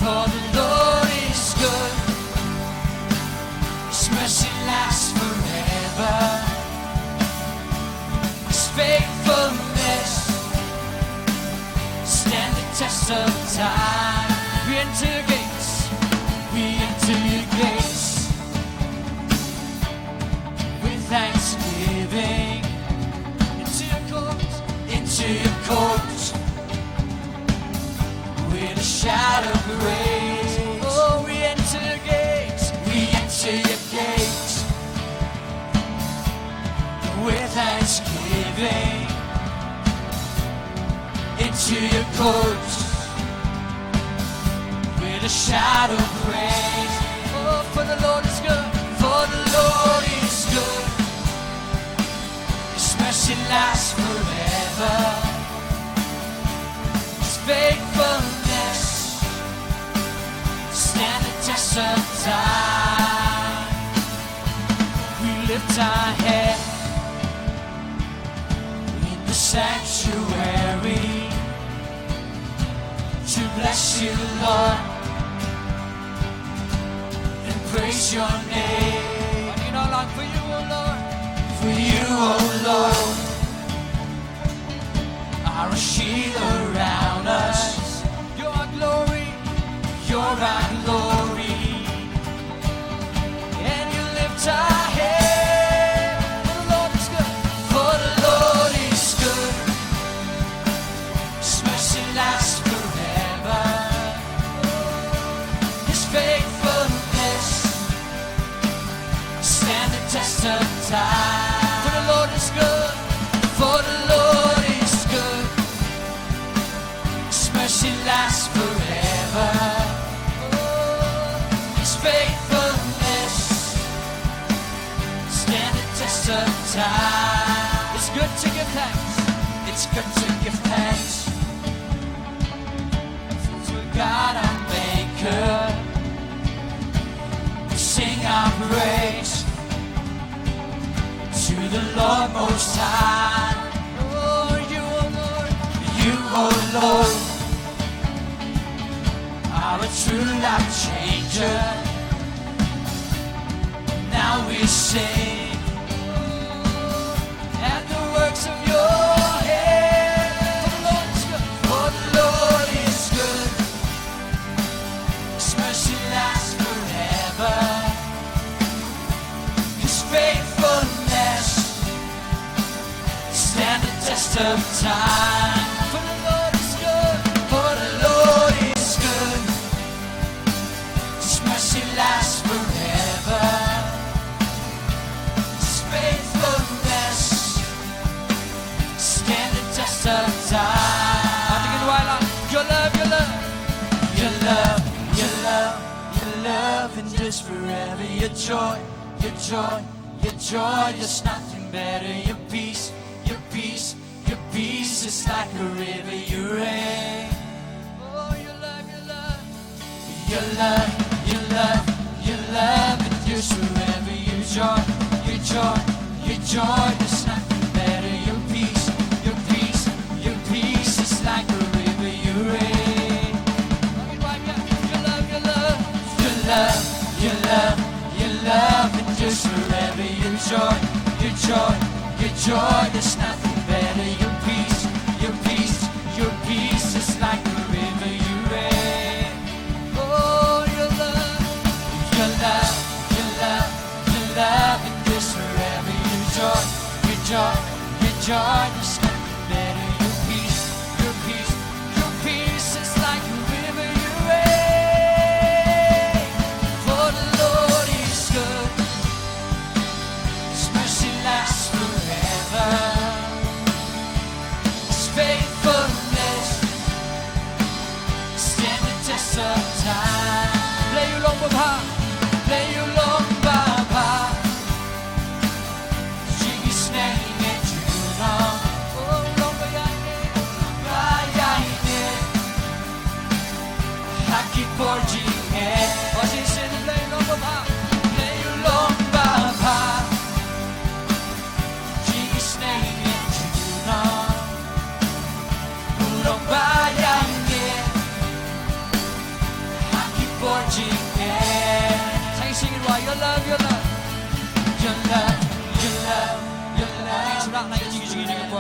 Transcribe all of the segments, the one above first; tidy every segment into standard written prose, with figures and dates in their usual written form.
For the Lord is good, His mercy lasts forever, His faithfulness stand the test of time. We enter your gates, we enter your gates with thanksgiving. Into your courts, into your courts with a shout of praise. Oh, we enter your gates, we enter your gates with thanksgiving. Into your courts with a shout of praise. Oh, for the Lord is good, for the Lord is good. His mercy lasts forever, His faithfulness stand the test of time. We lift our head in the sanctuary to bless you, Lord, and praise your name. I need all long for you, oh Lord. For you, oh Lord, are a shield around us. You're our glory, you're our glory. And you lift our head. For the Lord is good, for the Lord is good. His mercy lasts forever, His faithfulness stand the test of time. For the Lord is good, for the Lord is good. His mercy lasts forever, His faithfulness stand the test of time. It's good to give thanks, it's good to give thanks to God our Maker. We sing our praise to the Lord Most High. Oh, you, oh Lord, you, oh Lord, are a true life changer. Now we sing at the works of your hand. For the Lord is good, His mercy lasts forever, His faithfulness stand the test of time. For the Lord is good, for the Lord is good. His mercy lasts forever, His faithfulness stand the test of time. I'm thinking why not? Your love, your love, your love, your love, your love endures forever. Your joy, your joy, your joy, there's nothing better. Your peace, your peace, your peace is like a river. You reign. Oh, your love, your love, your love, your love, your love endures forever. Your joy, your joy, your joy, there's nothing better. Your peace, your peace, your peace is like a river. You reign. Your love, your love, your love, your love, your love endures forever. Your joy, your joy, your joy, there's nothing better. Your peace, your peace, your peace is like a river. You reign. Oh, your love, your love, your love, your love endures forever. Your joy, your joy, your joy, there's nothing better. Your peace, your peace, your peace is like a river. You reign. For the Lord is good, His mercy lasts forever, His faithfulness stand the test of time. Play you long baba, play you long baba. Jiggy's name and Juno. Oh, long bayane, Haki porjine. Oh, she said play long baba, play you long baba. Jiggy's name and Juno. Long bayane,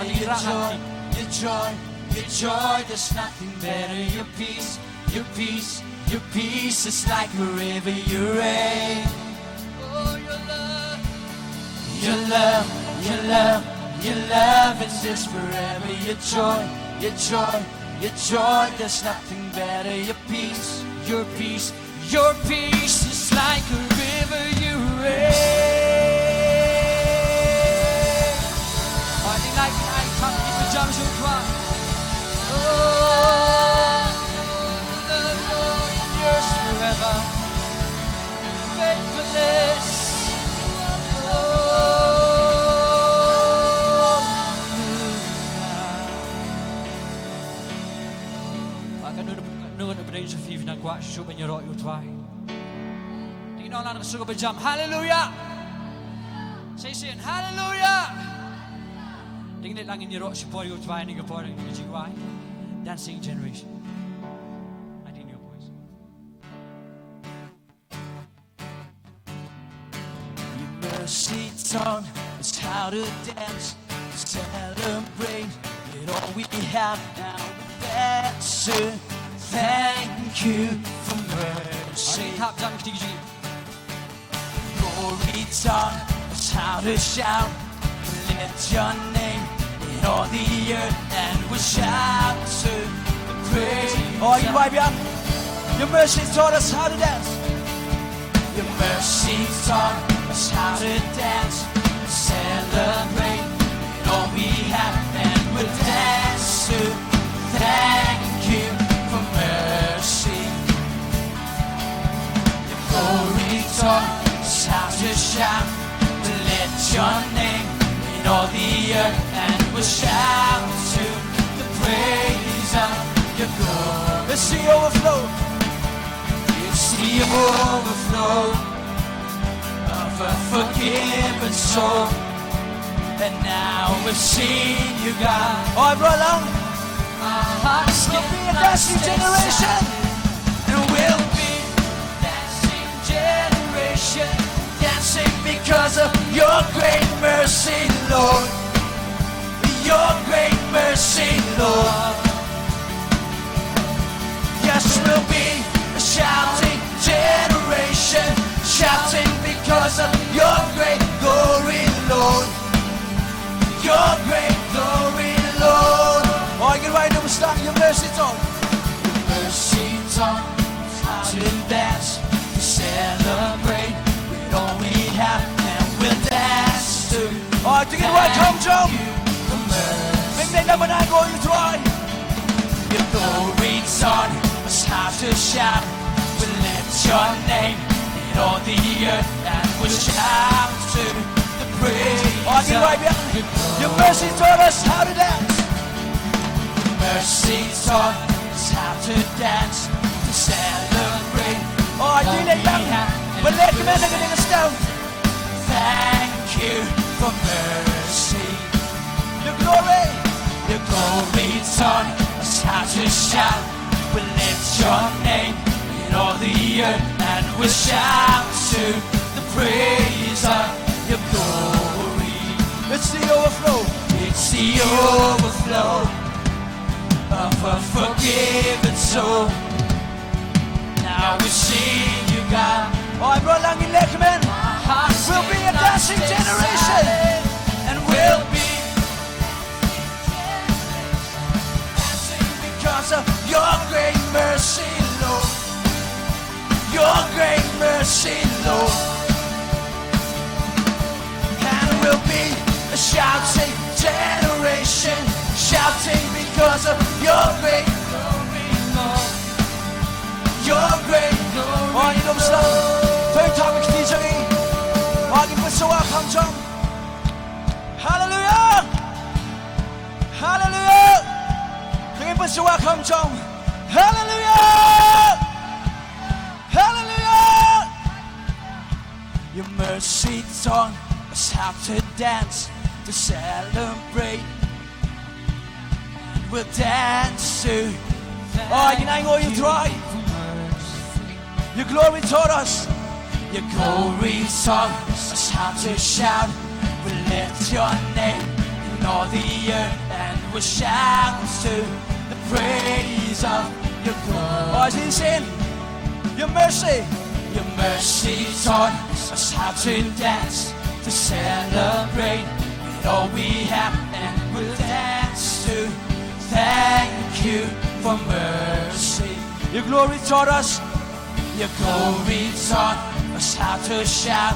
your joy, your joy, your joy. There's nothing better. Your peace, your peace, your peace is like a river. You reign. Oh, your love, your love, your love, your love is just forever. Your joy, your joy, your joy. There's nothing better. Your peace, your peace, your peace is like a river. You reign. Tonight, come in pajamas and cry. Oh, the Lord yours forever. Faithfulness. Oh, Pak kan noon op deze vier na kwa so ben jero yo twai. Tingnan lang sa pajam. Hallelujah. Say sin hallelujah. Tingnan lang in jero si por yo twai ni por ni jiwai. Dancing generation. I didn't your voice. Your mercy tongue is how to dance, celebrate it all we have now. That's it. Thank you for mercy. Glory tongue is how to shout, lift your name in all the earth, and we'll shout to the praise. Oh, you wipe up. Your mercy taught us how to dance. Your mercy taught us how to dance, celebrate it all we have, and we'll dance to thank you for mercy. Your glory taught us how to shout, lift your name in all the earth, and we'll shout to the praise of your glory. It's the overflow. It's the overflow of a forgiven soul. And now we've seen you, God. Oh, brother. Our hearts will be a dancing generation. And we'll be a dancing generation. Dancing because of your great mercy, Lord. Your great mercy, Lord. Yes, we'll be a shouting generation. Shouting because of your great glory, Lord. Your great glory, Lord. Oh, you get right now, we're starting your mercy tongue. Your mercy tongue, to dance, to celebrate with all we have, and we'll dance to. Oh, to get right, come, Joe. Make that number 9 go, you try. Your glory tongue is how to shout. We'll lift your name in all the earth, and we'll shout to the praise. Oh, get right, yeah. Your mercy taught us how to dance. Mercy taught us how to dance, to celebrate. Oh, I did it now. But let the men look at the stone. Thank you for mercy. Your glory taught us how to shout. We lift your name in all the earth, and we'll shout to the praise of your glory. It's the overflow. It's the overflow of a forgiven soul. Now we've seen you, God. Oh, I brought lang in Lekman. We'll be a dancing generation. And we'll be dancing because of your great mercy, Lord. Your great mercy, Lord. And we'll be a shouting generation. Shouting because of your great glory, Lord. Your great glory. Oh, you know what's Third time we can DJ. Oh, give us a welcome, John. Hallelujah. Hallelujah. Give us a welcome, John. Hallelujah. Hallelujah. Your mercy taught us how to dance, to celebrate. We'll dance to. Oh, you know you try. Your glory taught us. Your glory taught us how to shout. We lift your name in in all the earth, and we'll shout to the praise of your glory. Oh, he's saying, your mercy. Your mercy taught us how to dance, to celebrate with all we have, and we'll dance to thank you for mercy. Your glory taught us. Your glory taught us how to shout.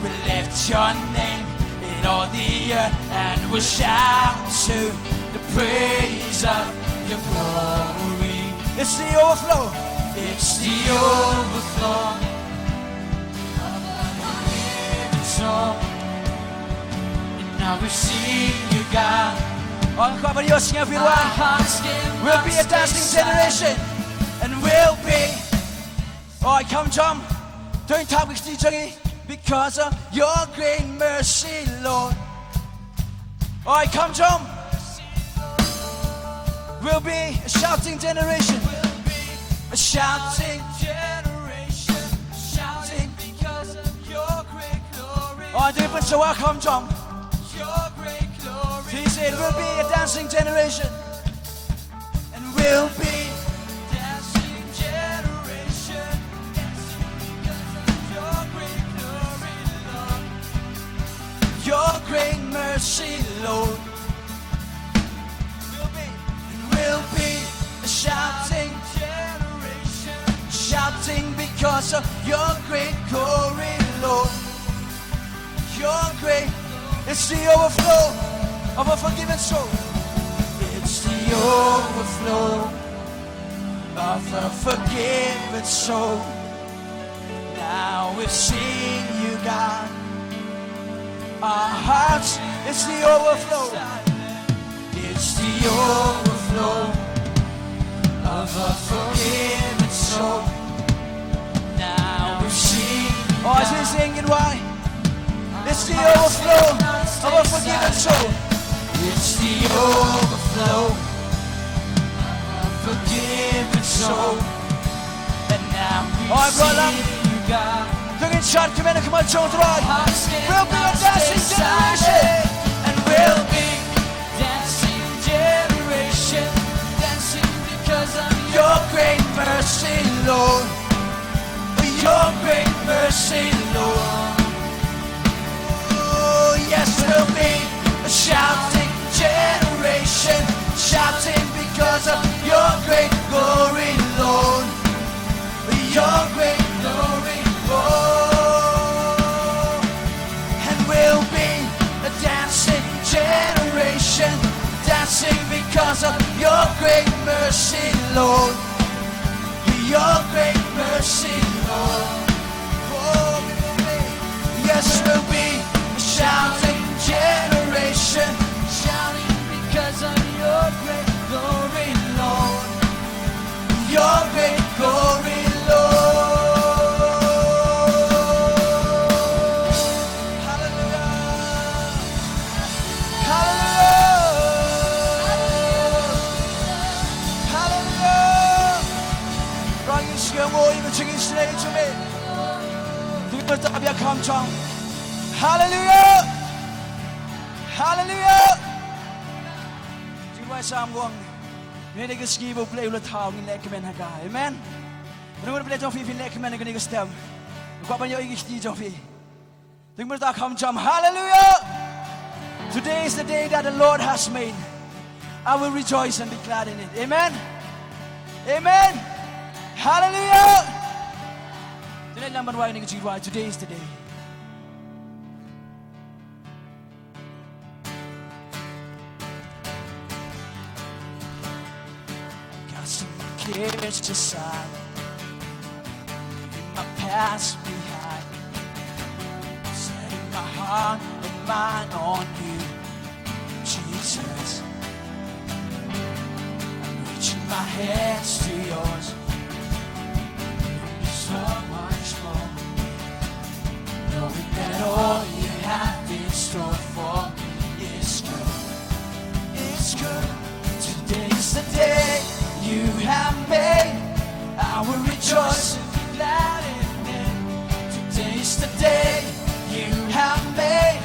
We lift your name in all the earth, and we'll shout to the praise of your glory. It's the overflow. It's the overflow of our living soul. And now we've seen you, God. Oh, come on, you're singing Our everyone. hearts give We'll be a dancing generation. and we'll be Oh, come John. Don't talk with DJ because of your great mercy, Lord. Oh, come John. We'll be a shouting generation. A shouting generation, shouting because of your great glory. Oh, do it so welcome John. Your great glory. He said we'll be a dancing generation. And we'll be dancing generation, dancing because of your great glory, Lord. Your great mercy, Lord. We'll be A shouting, generation, shouting because of your great glory, Lord. Your great, it's the overflow of a forgiven soul. it's the overflow of a forgiven soul. Now we've seen you, God. Our hearts, it's the overflow. It's the overflow of a forgiven soul. Now we've seen you, Oh, is he singing why? It's the overflow of a forgiven soul. it's the overflow of a forgiven soul. And now we've All right, brother. seen you, God. Look in shot, come in and come on, show right. We'll be a dancing generation. and we'll be dancing generation, dancing because of Your great mercy, Lord. Your great mercy, Lord. Oh, yes, we'll be a shouting generation, shouting because of your great glory, Lord. Your great glory, oh. And we'll be a dancing generation, dancing because of your great mercy, Lord. Your great mercy, Lord. Oh, we will be, yes, we'll be a shouting generation, shouting because of your great glory, Lord. your great glory, Lord. Hallelujah. Hallelujah. Hallelujah. Rang 시간 모임을 증인 신의 주님. 누구를 따비아 감정. 할렐루야. 할렐루야. 지금 와서 암광. When ik ski wil play with how in lekker men haga. Amen. Nu moet ik play lekker men ik stem. Ik ben jou ik die Joffie. Ik moet daar come jump. Hallelujah. Today is the day that the Lord has made. I will rejoice and be glad in it. Amen. Amen. Hallelujah. Today number one today is the day. Cares aside, leaving my past behind, setting my heart and mind on you, Jesus. I'm reaching my hands to yours. You're so much more, knowing that all you have in store for me is good. It's good. Today's the day you have made. I will rejoice and be glad in it. Today's the day you have made.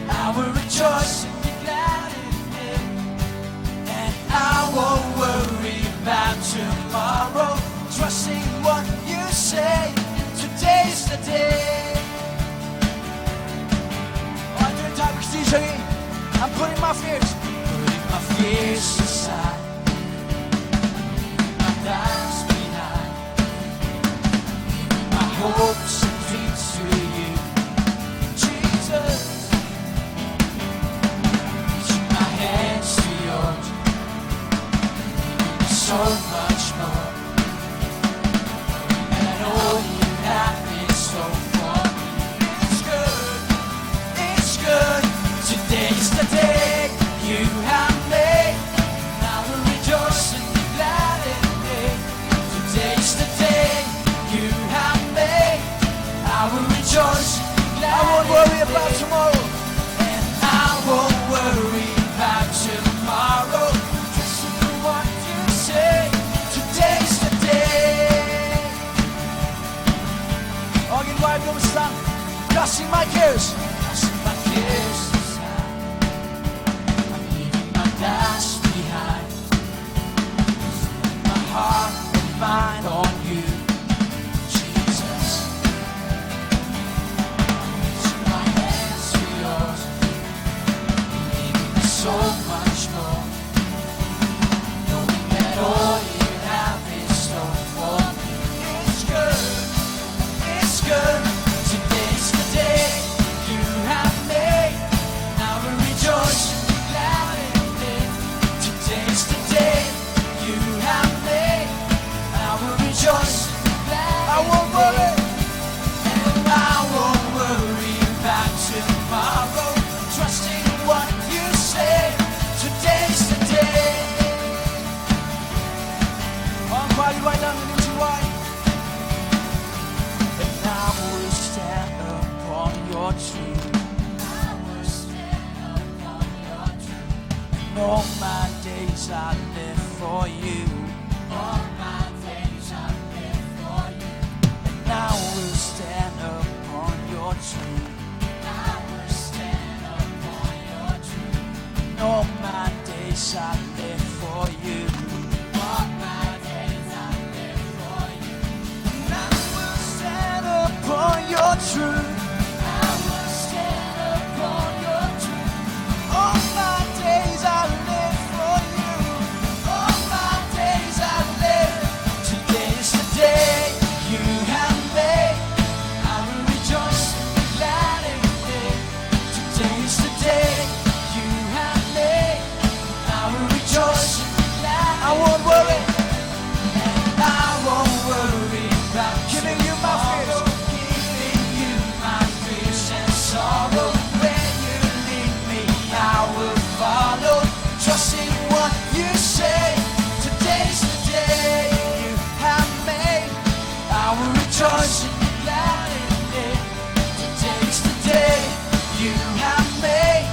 I will rejoice and be glad in trusting what you say. Today's the day. Oh, I'm doing time prestige. I'm putting my fears aside. My doubts behind. My hopes and dreams to you, Jesus. Reaching my hands to yours. So much more. And all you have in store for me. It's good. It's good. Today's the day you have made. I will rejoice and be glad in it. Today's the day you have made. I will rejoice and be glad. I won't worry about tomorrow. And I won't worry about tomorrow. Just do what you say. Today's the day. Again, why don't we stand? Casting my cares. Casting my cares aside. I'm leaving my doubts behind. Setting my heart and mind on you, Jesus. Reaching my hands to yours. Giving me so much more. Knowing that all you have in store for me. It's good. It's good. Today's the day you have made. I will rejoice and be glad in it. Today's the day you have made. I will rejoice and be glad. I won't worry. And I won't worry about tomorrow. Trusting what you say. Today's the day. I'm quiet right now, and into why. And I will stand upon your truth. I will stand upon your truth. All my days I live for you. All my days I live for you. And I will stand upon your truth. I will stand upon your truth. All my days I live for you. All my days I live for you. And I will stand upon your truth. I will stand upon your truth. All my days I live for you. All my days I live. Today is the day you have made. I will rejoice and be glad in it. Today is the day you have made. I will rejoice and be glad. I won't worry. And I won't worry about giving you my fears. Giving you my fears and sorrow. When you lead me, I will follow. Trusting what you say. Today's the day you have made. I will rejoice and be glad in it. Today's the day you have made.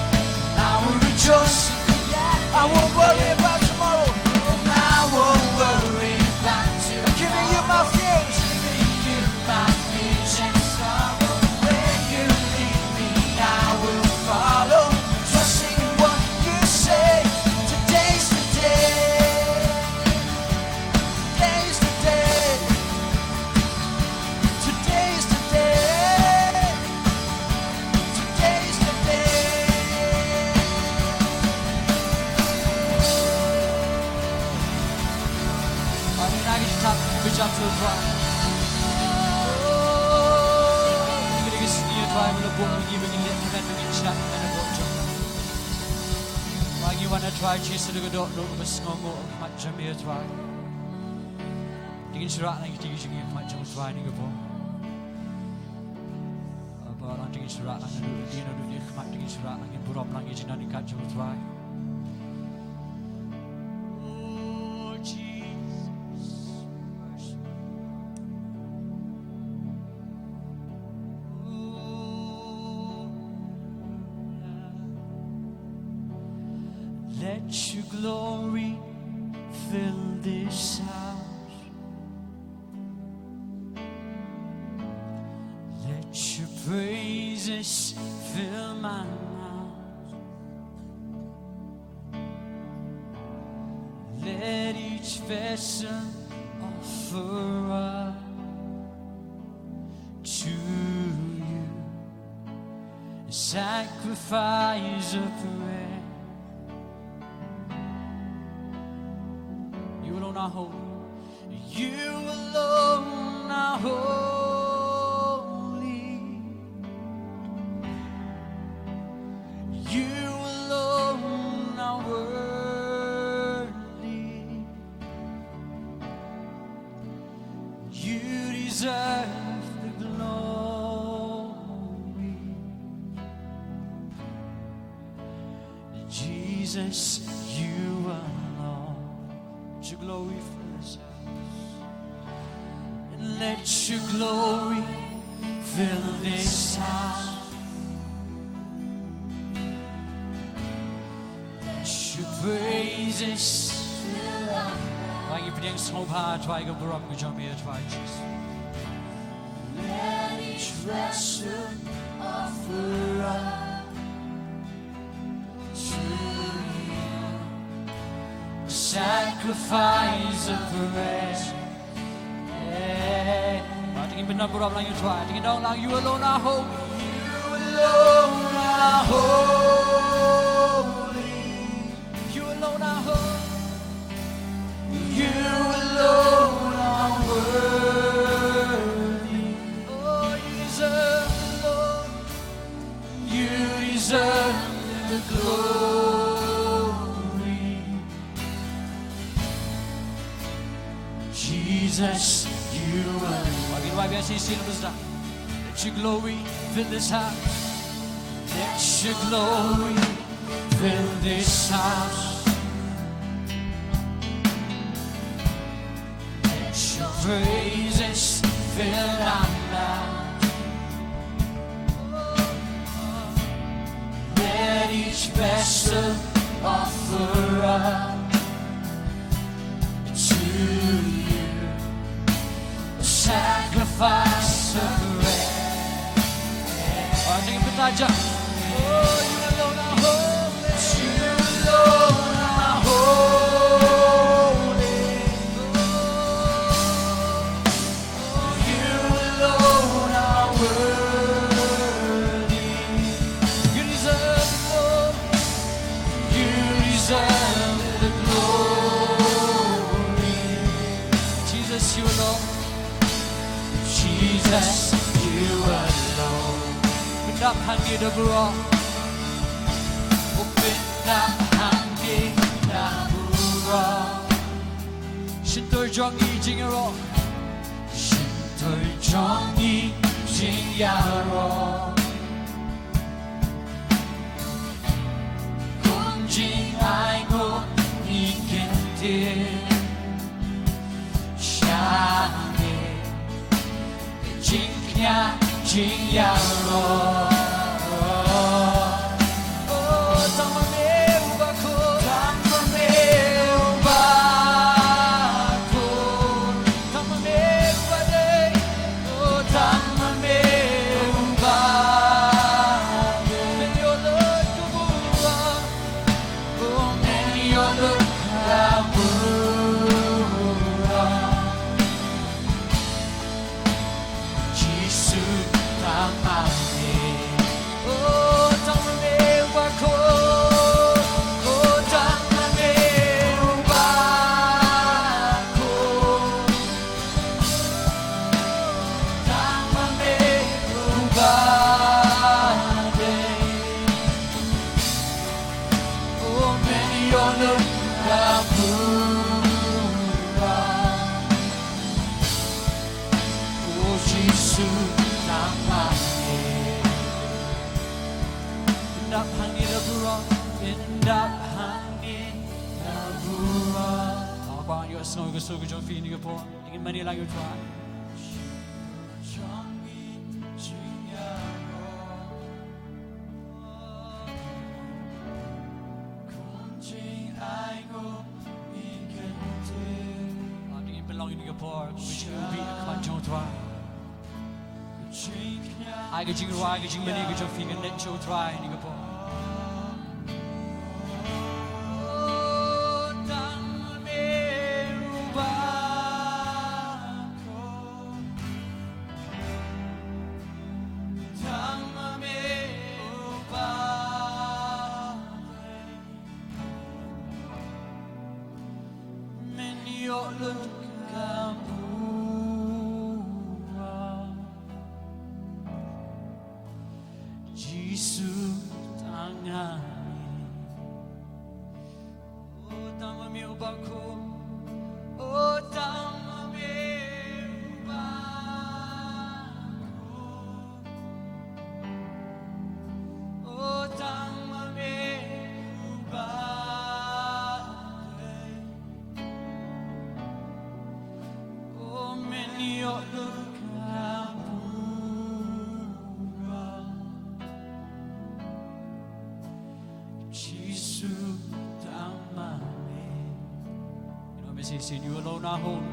I will rejoice and be glad. I won't worry about tomorrow. And I won't worry about tomorrow. Giving you my fears. Giving you my fears and sorrow. When you lead me, I will follow. Trusting what you say. Today's the day. Today's the day. Today's the day. Today's the day. Namin kita berjam Tuhan. Kita kesini Tuhan melebur bagi lihat Tuhan bagi cak dan bocor. Bagi wana Tuhan Yesus gedok dok bersngomo macam dia Tuhan. Dengan surat lagi tiga jengi macam Tuhan ni gepo. Apa orang dengan surat lagi duduk dia kemat dengan surat lagi buruk lagi jinak dekat Tuhan. Let your glory fill this house. Let your praises fill my mouth. Let each vessel offer offer up to you a sacrifice of prayer. You alone are holy. You alone are holy. You alone are worthy. You deserve the glory. Jesus, you alone. Let your glory fill this house. And let your glory fill this house. Praises. Thank you for being so hard. Try to go up with your mere try, Jesus. Let each vessel offer up to you a sacrifice of praise. Tingin pinabura lang yung try. Tingin daw lang, you alone are holy. You alone are holy. You alone are holy. You alone are worthy. Oh, you deserve the Lord. You deserve the glory. Jesus, you alone. Why we see that? Let your glory fill this house. Let your glory fill this house. Let your praises fill our mouth. Let each vessel offer up to you a sacrifice of praise. Tingin pitaja. Oh, you alone are holy. You alone are holy. You alone are worthy. You deserve the glory. You deserve the glory. Jesus, you alone. Jesus, you alone. Open up, hangi the bra. Open up, hangi na bura. Shintor jong i jingero. Shintor jongi jingyaro. Kunjing ai ngo ikentir. Shane jinknya jingyaro. Sugo jong feeling po. Tingin Manila you try. Tingin belonging to po. Which will be a kanjong try. I get you right, get you many get your finger let you try and you po. Jesus tangan oh tama mi ubako oh tama mi ubako oh tama mi ubako oh many other and you alone are holy.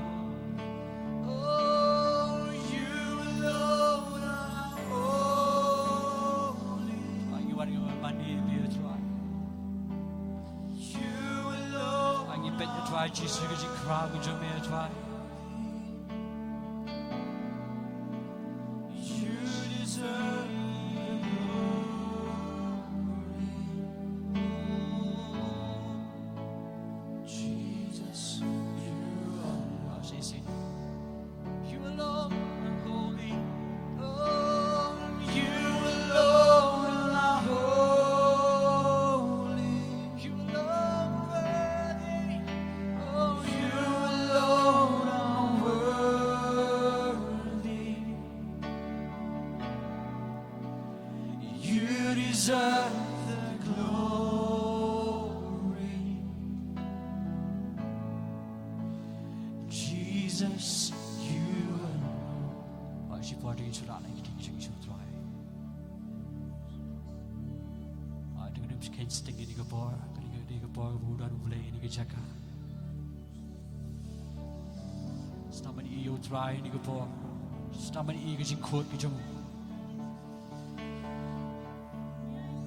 Oh, you alone are holy. You are your money, you try. You alone. I bet you try, Jesus, because you cry with your mere try. You deserve the glory. Jesus. You alone are holy. Oh, you alone are holy. You alone are worthy. Oh, you alone are worthy. You deserve the glory. Jesus. Party to run and teaching to try. I think it's kids sticking a bar, getting a bar, wood and playing a checker. Stomach you trying a bar, stomach eagles in court.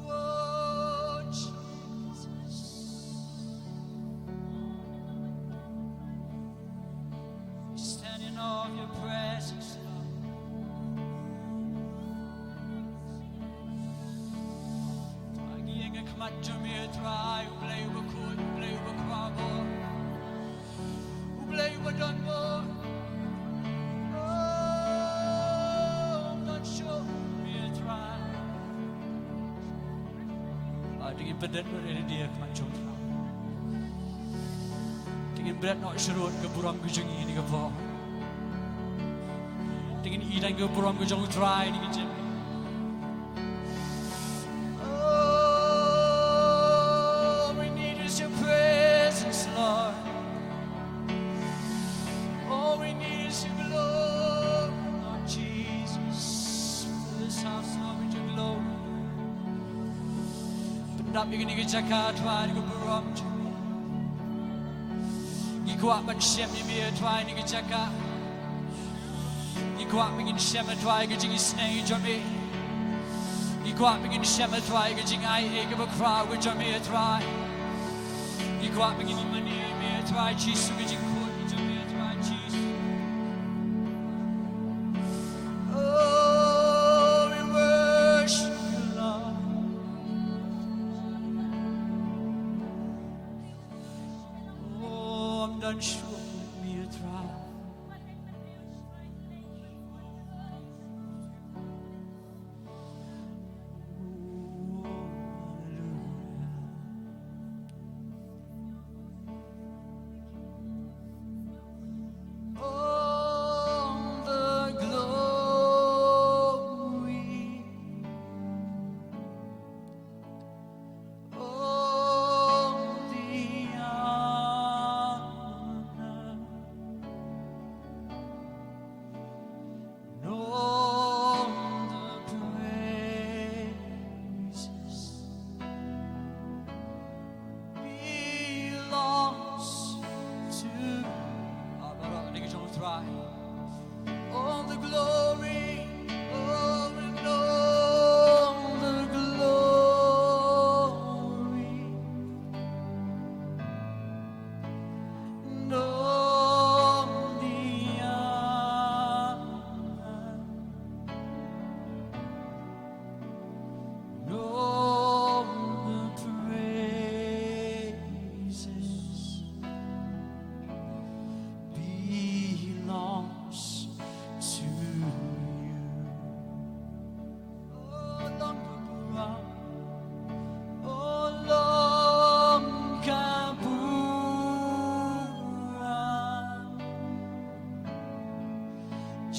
Oh, Jesus. Standing off your presence. Jamia try, play with court, play with crabble, play with done more. Oh, I'm not sure. Me try. I think it's better than any day. Come on, John. I think it's better not sure what the Buram Gujungi in the bar. I think it's eating the Buram Gujung try in the gym. You're going to get a car trying to go wrong. You go up and shame me trying to get a car. You go up and shame me trying to get a snake on me. You go up and shame me trying to get a egg of a crowd which I may try. You go up and get money, may try cheese to get a court, which I may try cheese. Oh, we worship you, Lord. Done sure me a try.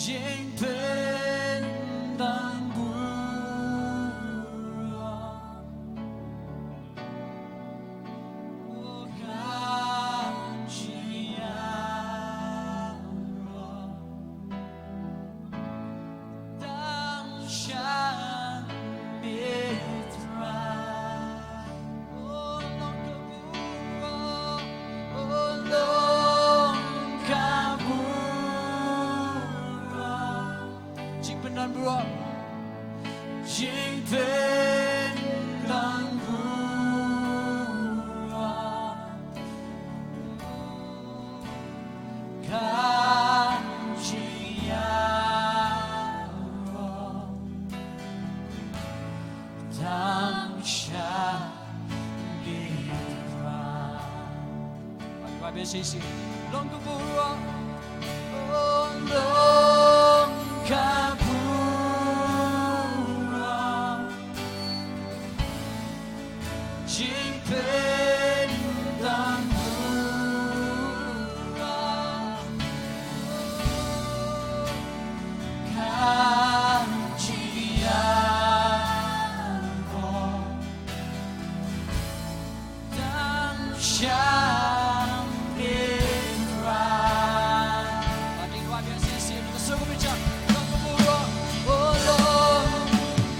ยิ่งเป็นดังบัวโอ้การชียารอดังฉันมีตราโอ้ลงกับบัวโอ้ลงกับบัวยิ่งเป็นดังบัวยิ่งเป็นดังบัวการชียารอดังฉันมีตราไปเป็นสิ่งลงกับบัวโอ้ลงกับบัวยิ่งเป็นดังบัวการชียารอดังฉันมีตราอาทิตย์วันเดือนสี่สิบแล้วก็สู้กับมิจฉาลงกับบัวโอ้ลง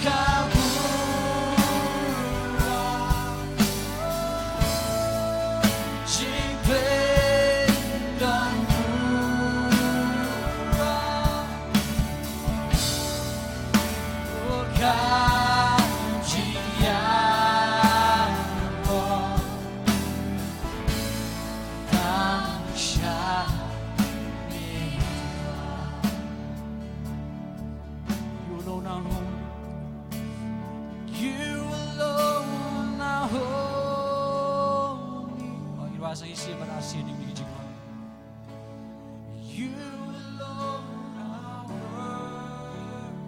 กับบัวยิ่งเป็นดังบัวโอ้การชียารอดังฉันมีตรา You alone are home. You alone are holy. Oh, you are saying, "See, but I see you." You alone are worthy.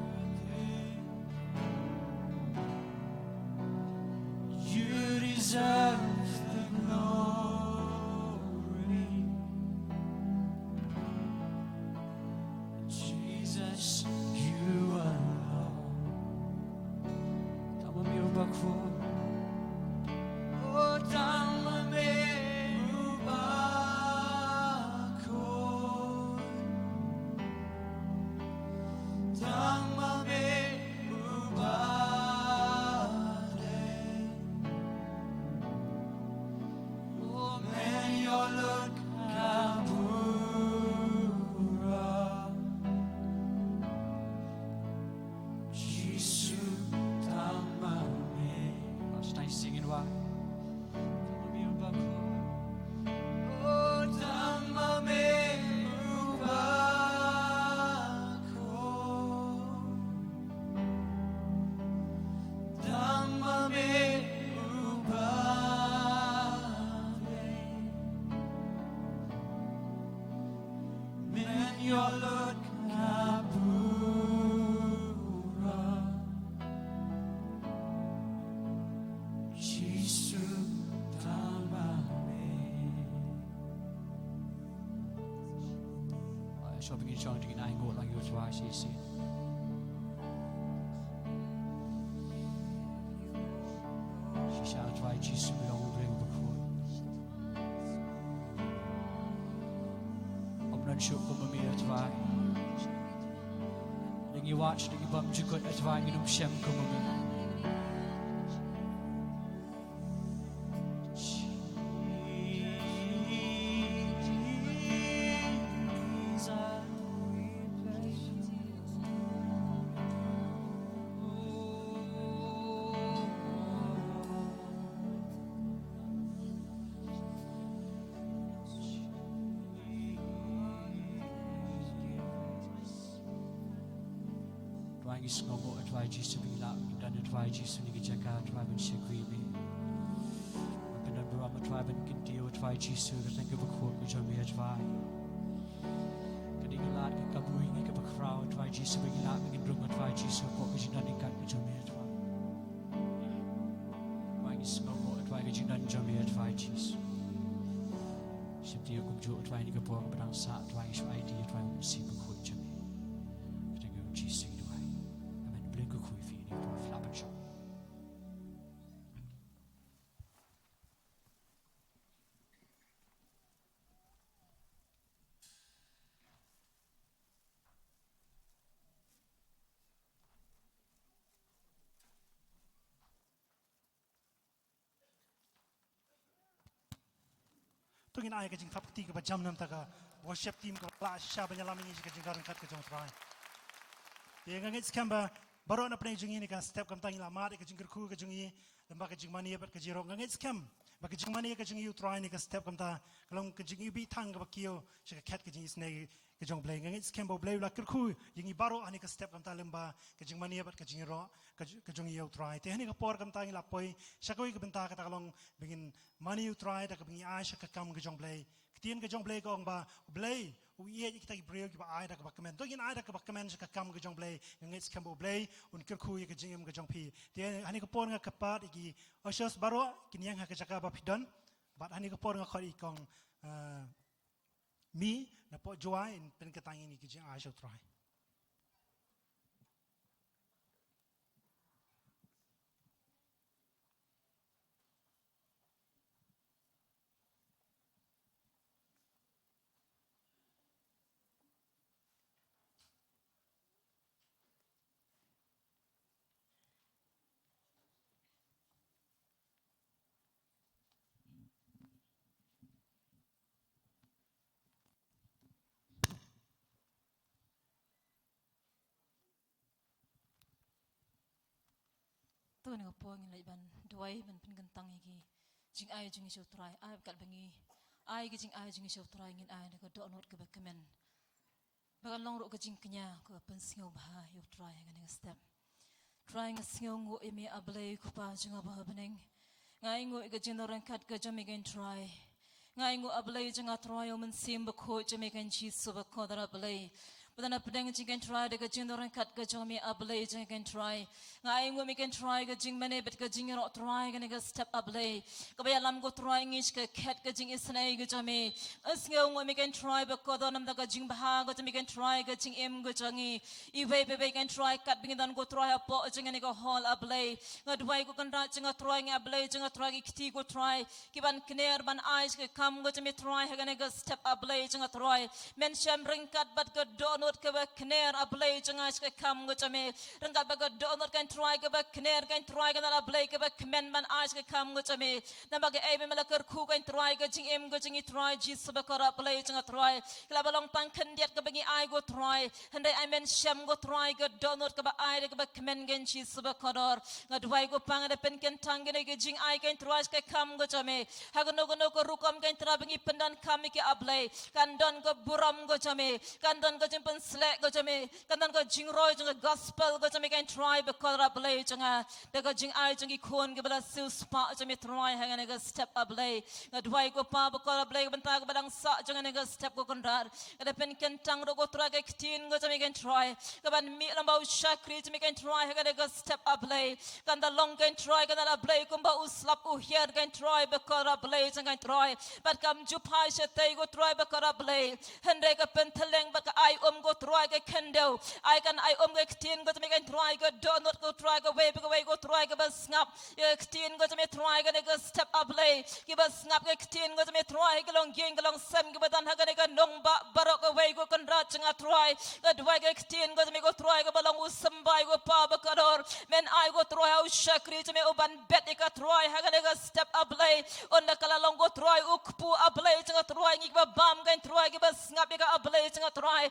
You deserve the glory. Jesus, you alone. Tama mi ubako. Oh, tama mi ubako. Tama mi ubade. Oh, man, your look kabura. Jesus, tama mi. Last night singing why? Tama mi ubako. Oh, tama mi ubako. Tama mi ubade. Men your Lord kabura. Jesus, tama mi. So begin chanting in angle like you twice, you see. She shall try Jesus to belong bring before. I'm not sure come me at why. Then you watch the bum to cut at why you know shem come me. Trying is no more at why Jesus be loud, done at why Jesus ni jaga try and shakri me. I've been under my tribe and can deal with why Jesus that think of a quote which I may at why. Getting a lot of kabuing a crowd, why Jesus be loud and room at why Jesus what was you done in God which I may at why. Why is no more at why you done Jamie at why Jesus. Simply you come to try and get a but I'm sad why is idea trying to see the quote Jamie. pengin ai kajing thapti ke jam nam taka worship team ke la sha banyalam ini kajing garan kat kajong try ye ngangit skamba baro na pnei jingi ni kan step kam tangi la ma de kajing kerku kajing i lembak kajing mani bat kajiro ngangit skam ba kajing mani kajing yu try ni ka step kam ta kalong kajing i bi thang ka kio sha kat kajing isne kajong blai ngangit skam bo blai la kerku jingi baro ani ka step kam ta lemba kajing mani bat kajing ro kajong yu try te hani ka por kam tangi la poi sha koi ka benta ka ta kalong bingin mani yu try da ka bingi a sha ka kam kajong blai Tien ke jong blai kong ba blai u ye kita ki breu ki ba ai da ka bakmen to yin ai da ka bakmen ka kam ke jong blai ngets kam bo blai un ker khu ye ke jingem ke jong pi te hani ko pon nga kapat ki osos baro kin yang ha ka jaka ba pidon bat hani ko pon nga khori kong mi na po joai in pen ka tangi ni ki jing ai so try tu ni ko ngin lai ban duai ban pen gantang iki jing ai jing isu try ai kal bangi ai gi jing ai jing isu try ngin ai ko do not ke bakamen bagan long ro ke jing kenya ko pen singo ba yu try ngani step trying a singo ngo imi ablay ko pa jing ba beneng ngai ngo ke jing ran kat ke jam again try ngai ngo ablay jing a try o men sim ba ko jam again chi so ba ko da ablay But pedang jing can try the jing doran kat ka jomi ablay jing can try ngai ngo mi can try ka jing mane but ka jing ro try ka ga step ablay ka ba lam go try ngish ka kat ka jing isnai ka jomi as ngo mi can try ba ko donam da ka jing ba ka mi can try ka jing em go jangi I be can try kat bing dan go try apo jing ni ka hall ablay nga duai ko kan ra jing try ngi ablay jing try ki kti go try ki ban kner ban eyes ka kam go jami try ka ga step ablay jing try men sham ring kat but ka don not ke ba kner ablay janga ke kam go chame ranga ba go do not can try ke ba kner can try ke na ablay ke ba kmen man as ke kam go chame na ba ke ai me la ker khu can try ke jing em go jing try ji sub ka ablay janga try kla ba long pan khen diat ke ba ngi ai go try hande I men sham go try ke do not ke ba ai ke ba kmen gen ji sub ka dor nga dwai go pang de pen ken tang ge ke jing ai can try ke kam go chame ha go no ko rukom can try ngi pendan kam ke ablay kan don go buram go chame kan don go jing slek go chame kandan go jing roi jing gospel go chame kan try be kol ra blay changa de go jing ai jing khon ge bala sil spa chame try hang ne go step up blay ga dwai go pa be kol ra blay ban ta go balang sa changa ne go step go kondar ga pen ken tang ro go tra ge tin go chame kan try ga ban mi lam ba shakri chame kan try hang ne go step up blay kan da long kan try ga da blay kum ba uslap u hier kan try be kol ra blay changa try but kam ju phai se te go try be kol ra blay hande ga pen theleng ba ka ai go try ke kendo I can I go tin go to make try go do not go try go way go try go bas snap tin go to me try go step up lay give us snap ke tin go to me try go long ging long sem go dan ha ga nong ba barok go way go kon rat nga try go dwai ke tin go to me go try go balong usam bai go pa ba kador men I go try how shakri to me oban bet ka try ha ga step up lay on the kala long go try ukpu up lay nga try ngi ba bam ga try go bas snap ka up lay nga try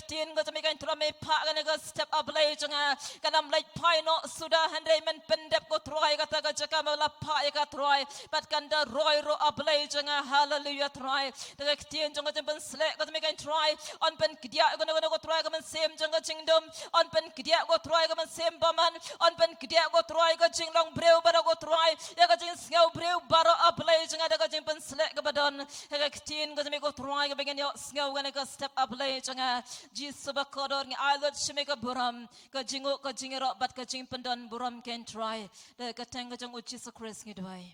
tin go to me kan tra me pa ga go step up lay changa kanam like pai no suda hande men pendep go try ga ta ga jaka ma la pa ga try but kan da roy ro up lay changa hallelujah try the tin changa pen slek go to me kan try on pen kdia go try ga men sem changa chingdom on pen kdia go try ga men sem baman on pen kdia go try ga jinglong breu bara go try ya ga jing sngau breu baro up lay changa da ga jing pen slek ga badon ga tin go to me go try ga begin yo sngau ga step up lay changa Jesus bakodor ngi alot shimeka buram ka jingo ka jingero bat ka jing pendan buram can try de ka tanga jang uchi Jesus Christ ngi dwai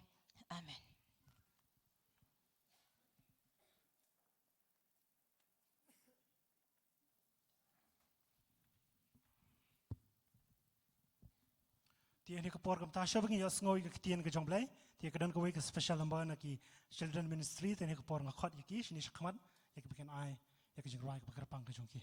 amen Tiyan ni kapor kam tasha bangi yas ngoi ka tiyan ka jong blai tiyan ka dan ka wei ka special lamba na ki children ministry tiyan ni kapor nga khot yaki shini shakmat yaki bikin ai yaki jing rai ka bakar pang ka jong ki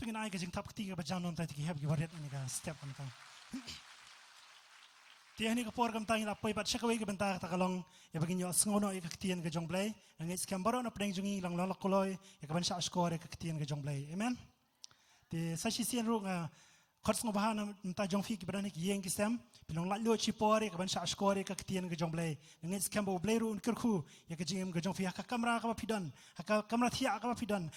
pengen ai ke jing tap ketiga bajam non tai ki heb ki waret ni ka step kam tang ti ani ka por kam tang ila poi bat shakawai ke benta ta kalong ya bagin yo sngono e ka tien ke jong blai ngai skam baro na preng jungi lang lolak koloi ya ka ban sha score ke tien ke jong blai amen ti sa shi sien ru nga khot sngo bahana ta jong fi ki badani ki yeng ki sem pilong la lo chi pore ka ban sha score ke tien ke jong blai ngai skam bo blai ru un kerku ya ke jing ke jong fi ka kamera ka pidan ha kamera thia ka pidan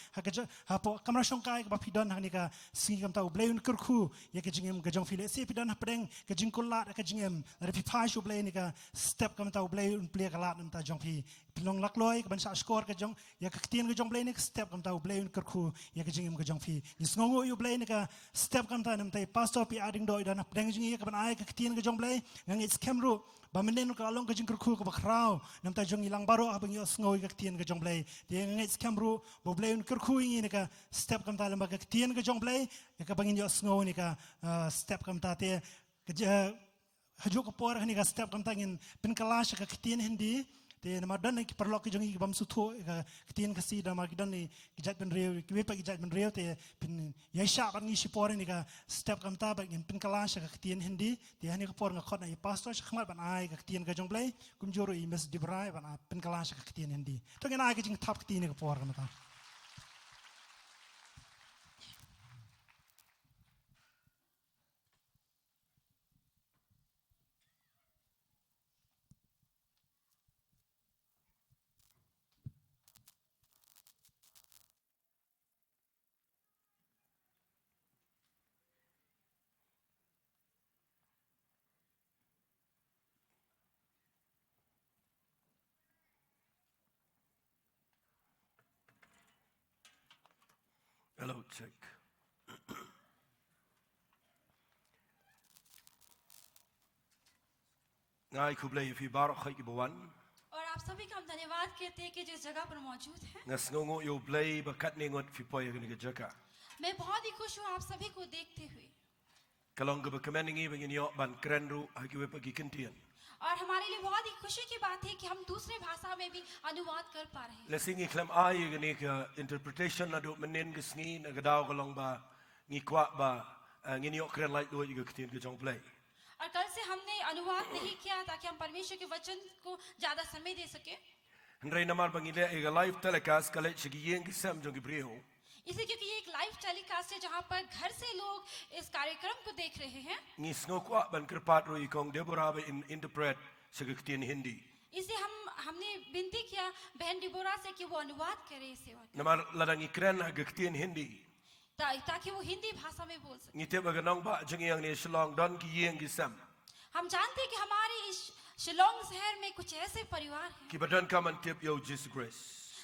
ha po kamera shong kai ka pidan ha ni ka singi kam ta blai un kerku ya ke jing ke jong fi le se pidan ha preng ke jing kolat ka jing ra pi phai shu blai ni ka step kam ta blai un play ka lat nam ta jong fi pilong lak loi ka ban sha score ka jong ya ka tien ke jong blai ni step kam ta blai un kerku ya ke jing ke jong fi ni sngongo yu blai ni ka step kam ta nam ta pastor pi ading doi dan preng jing ya ka ban ai ka tien ke jong blai ngang it's camera ba menen ka along ka jing kerku ka bakrao nam ta jong ilang baro abang yo sngoy ka tien ke jong blai ti ngang it's camera bo blai un kerku ni ka step kam ta lam ka tien ke jong blai ya ka bangin yo sngoy ni ka step kam ta te ka haju ka por ni ka step kam ta ngin pin kalash ka tien hindi te nama dan ki perlok ki jongi bam sutho ka tien ka si da ma ki dan ni ki jat ben reu ki pa ki jat ben reu te pin ya sha ban ni si por ni ka step kam ta ba ngin pin kalash ka tien hindi te hani ka por nga khot na pastor khmat ban ai ka tien ka jong blai kum joro i mes dibrai ban pin kalash ka tien hindi to ngin ai ka jing thap tien ka por ma ta Hello, check. Ngai kublai fi barak khai ki bawan. और आप सभी का हम धन्यवाद कहते हैं कि जिस जगह पर मौजूद हैं Ngas ngongo yo blai ba kat ningot fi poy ni jaka. मैं बहुत ही खुश हूँ आप सभी को देखते हुए Kalong ga ba kameningi bangin yo ban krenru haki we pa gikintian. और हमारे लिए बहुत ही खुशी की बात है कि हम दूसरे भाषा में भी अनुवाद कर पा रहे हैं Lesingi klam ai gani ka interpretation na do menen gisngi na gadaw kalong ba ngi kwa ba ngin yo kren like do yiga kitin ga jong blai. और कल से हमने अनुवाद नहीं किया ताकि हम परमेश्वर के वचन को ज्यादा समय दे सके Ndrai namar bangile ega live telecast kale chigi yeng gisam jong gibriho. इसे क्योंकि ये एक लाइव टेलीकास्ट है जहाँ पर घर से लोग इस कार्यक्रम को देख रहे हैं Ngi sngo kwa ban kirpat ro ikong Deborah ba interpret siga kitin Hindi. इसे हमने विनती किया बहन डिबोरा से कि वो अनुवाद करे इसे Namar ladangi kren ha kitin Hindi. ताकि वो हिंदी भाषा में बोल सके Ngite ba ganong ba jong yang ni shlong don ki yeng gisam. हम जानते हैं कि हमारे इस शिलोंग शहर में कुछ ऐसे परिवार हैं Ki badan kaman tip yo Jesus Christ.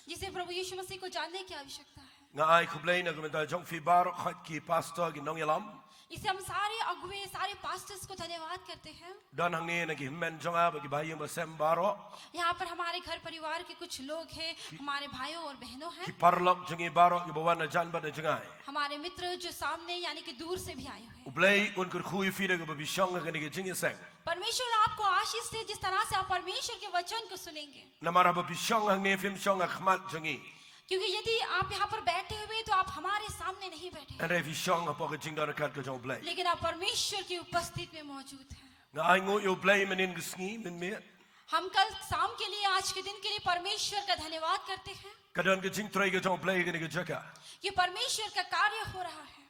जिसे प्रभु यीशु मसीह को जानने की आवश्यकता है Nga ai kublay na gumenta jong fi barok khat ki pastor gi nong yalam. इसे हम सारे अगुवे सारे पास्टर्स को धन्यवाद करते हैं Don hang ni na gi himmen jong a ba gi bayeng ba sem baro. यहाँ पर हमारे घर परिवार के कुछ लोग हैं हमारे भाइयों और बहनों हैं Ki parlok jong i barok gi bawan na jan ba na jangai. हमारे मित्र जो सामने यानी कि दूर से भी आए हुए हैं Ublay un kur khui fi na ba bishong ga ni gi jing seng. परमेश्वर आपको आशीष दे जिस तरह से आप परमेश्वर के वचन को सुनेंगे Namara ba bishong hang ni fim shong a khmat jong i. क्योंकि यदि आप यहाँ पर बैठे हुए तो आप हमारे सामने नहीं बैठे And if shong a pog jing don kat ga jong blay. लेकिन आप परमेश्वर की उपस्थिति में मौजूद हैं Nga ai ngo yo blay menin gisngi min me. हम कल शाम के लिए आज के दिन के लिए परमेश्वर का धन्यवाद करते हैं Kadon ga jing trai ga jong blay ga ni ga jaka. कि परमेश्वर का कार्य हो रहा है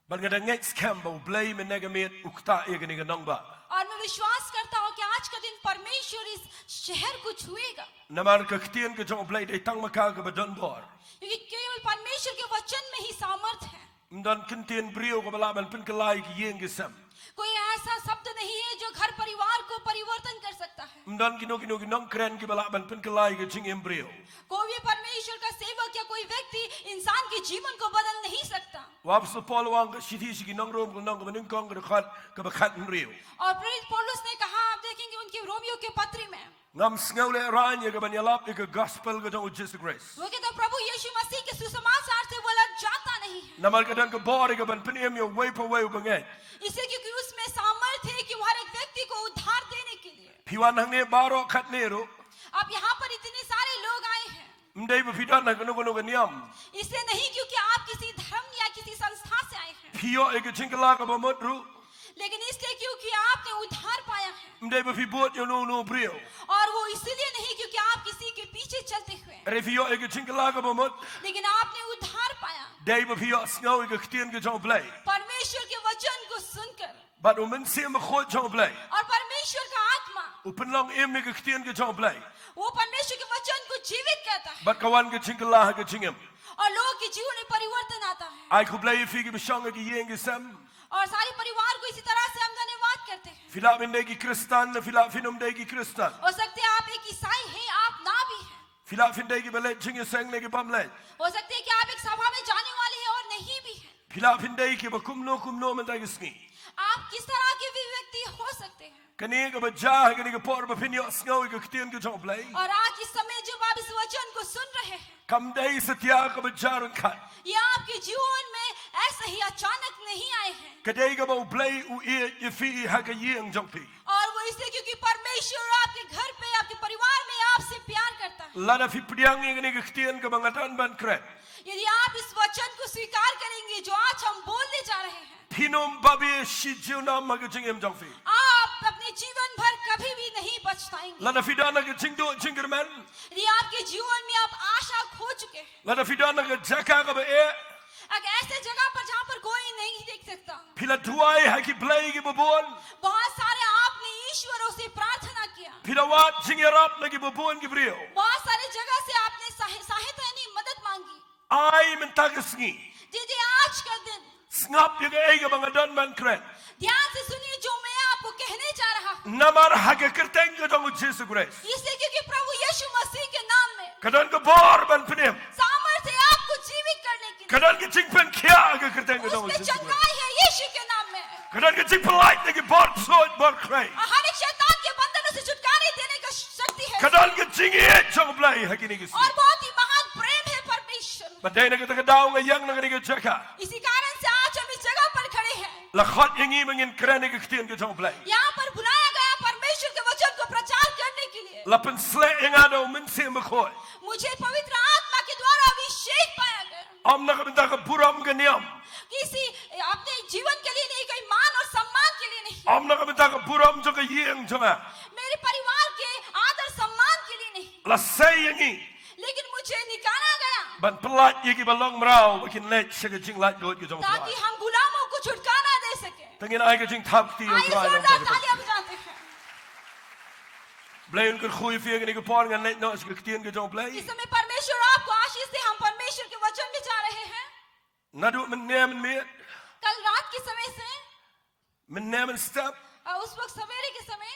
Ban ga da next camp ba blay men na ga met ukta e ga ni ga nong ba. और मैं विश्वास करता हूँ कि आज का दिन परमेश्वर इस शहर को छुएगा Namar ka ktian ga jong blay de tang maka ga ba don bor. क्योंकि केवल परमेश्वर के वचन में ही सामर्थ है Mdan kintian brio ko bala ban pin kalai ki yeng gisam. कोई ऐसा शब्द नहीं है जो घर परिवार को परिवर्तन कर सकता है Mdan kino kino nong kren ki bala ban pin kalai ki jing embryo. कोई भी परमेश्वर का सेवक या कोई व्यक्ति इंसान के जीवन को बदल नहीं सकता Waps Paul wang ka shiti shi ki nong rom ko nong ko ning kong ga khat ka ba khat embryo. और प्रेरित पौलुस ने कहा आप देखेंगे उनके रोमियो के पत्र में Ngam sngaule ran ye ga ban yalap ka gospel ga jong Jesus Christ. वो कहता प्रभु यीशु मसीह के सुसमाचार से वो लग जाता नहीं है Namar ka dan ka bor ga ban pin em yo way pa way bangai. इसे क्योंकि उसमें सामर्थ है कि वो हर एक व्यक्ति को उद्धार देने के लिए Piwan hang ne baro khat ne ro. अब यहाँ पर इतने सारे लोग आए हैं Mdai ba fidan na kono kono ga niam. इसलिए नहीं क्योंकि आप किसी धर्म या किसी संस्था Pio ega jingla ka bamodru. लेकिन इसलिए क्योंकि आपने उद्धार पाया है Mde ba fi bot yo no brio. और वो इसलिए नहीं क्योंकि आप किसी के पीछे चलते हुए हैं, Refio ega jingla ka bamod. लेकिन आपने उद्धार पाया Dei ba fi snow ega ktien ge jong play. परमेश्वर के वचन को सुनकर But men se me khot jong play. और परमेश्वर का आत्मा Open long em ega ktien ge jong play. वो परमेश्वर के वचन को जीवित करता है But kawan ge jingla ge jingem. और लोगों के जीवन में परिवर्तन आता है Ai ku play fi ge bishong ge yeng ge sam. और सारे परिवार को इसी तरह से हम धन्यवाद करते हैं। Fila min dei ge Kristan, fila finum dei ge Kristan. हो सकते हैं आप एक ईसाई हैं, आप ना भी हैं। Fila fin dei ge belet jinge sang ne ge bamlet. हो सकते हैं कि आप एक सभा में जाने वाले हैं और नहीं भी हैं। Fila fin dei ke ba kumno men dei ge sni. आप किस तरह के भी व्यक्ति हो सकते हैं। Kani ge ba ja ge ge por ba fin yo snow ge ktien ge jong play. और आज इस समय जब आप इस वचन को सुन रहे हैं, Kam dei satya ge ba jarun khat. ये आपके जीवन में ऐसे ही अचानक नहीं आए हैं Kadei ge ba play u e fi ha ge yeng jong pi. और वो इसलिए क्योंकि परमेश्वर आपके घर पे, आपके परिवार में आपसे प्यार करता है। Lada fi priang ge ge ktien ge bangatan ban kret. यदि आप इस वचन को स्वीकार करेंगे जो आज हम बोलने जा रहे हैं, Pinum babi shi jiuna ma ge jingem jong fi. आप अपने जीवन भर कभी भी नहीं पछताएंगे। Lada fi dana ge jingdo jingerman. यदि आपके जीवन में आप आशा खो चुके हैं, Lada fi dana ge jaka ge ba e. एक ऐसे जगह पर जहाँ पर कोई नहीं देख सकता, Pila tuai ha ki play ge babon. बहुत सारे आपने ईश्वरों से प्रार्थना किया, Pila wat jingerap lagi babon ge brio. बहुत सारे जगह से आपने सहायता यानी मदद मांगी। Ai men tagesngi. जी आज का दिन Snap ye ge ege bangadan ban kret. ध्यान से सुनिए जो मैं आपको कहने जा रहा हूँ, Namar ha ge kerteng ge dong Jesus Christ. इसलिए क्योंकि प्रभु यीशु मसीह के नाम में Kadan ge bor ban pnem. सामर्थ्य है आपको जीवित करने की। Kadan ge jingpen khia ge kerteng ge dong उसमें Jesus Christ. चंगाई है यीशु के नाम में, Kadan ge jingpen light ge bor soit bor kray. और हर एक शैतान के बंधनों से छुटकारे देने का शक्ति है Kadan ge jingi jong play ha ki ni ge. और बहुत ही महान प्रेम है परमेश्वर। Badai na ge ta daw ge yang na ge chaka. इसी कारण से आज हम इस जगह पर खड़े हैं, La khot yengi mengin krane ge ktien ge jong play. यहाँ पर बुलाया गया परमेश्वर के वचन को प्रचार करने के लिए। La pen sle engado men se me khoi. मुझे पवित्र आत्मा के द्वारा अभिषेक पाया गया, Am na ge ta ge buram ge niam. किसी अपने जीवन के लिए नहीं, कोई मान और सम्मान के लिए नहीं, Am na ge ta ge buram jo ge yeng jonga. मेरे परिवार के आदर सम्मान के लिए नहीं, La say yengi. लेकिन मुझे निकाला गया Ban pelat ye ki balong mrao bikin let se ge jing light god ge jong ताकि play. हम गुलामों को छुटकारा दे सके। Tengin ai ge jing thap ti yo आइए try. जोरदार तालियां बजाते हैं। Blij een goede vier en ik paar en net nou als ik tien ge jong इस play. समय परमेश्वर आपको आशीष दे, हम परमेश्वर के वचन में जा रहे हैं। Na doet men nemen meer. कल रात के समय से Men nemen stap. उस वक्त सवेरे के समय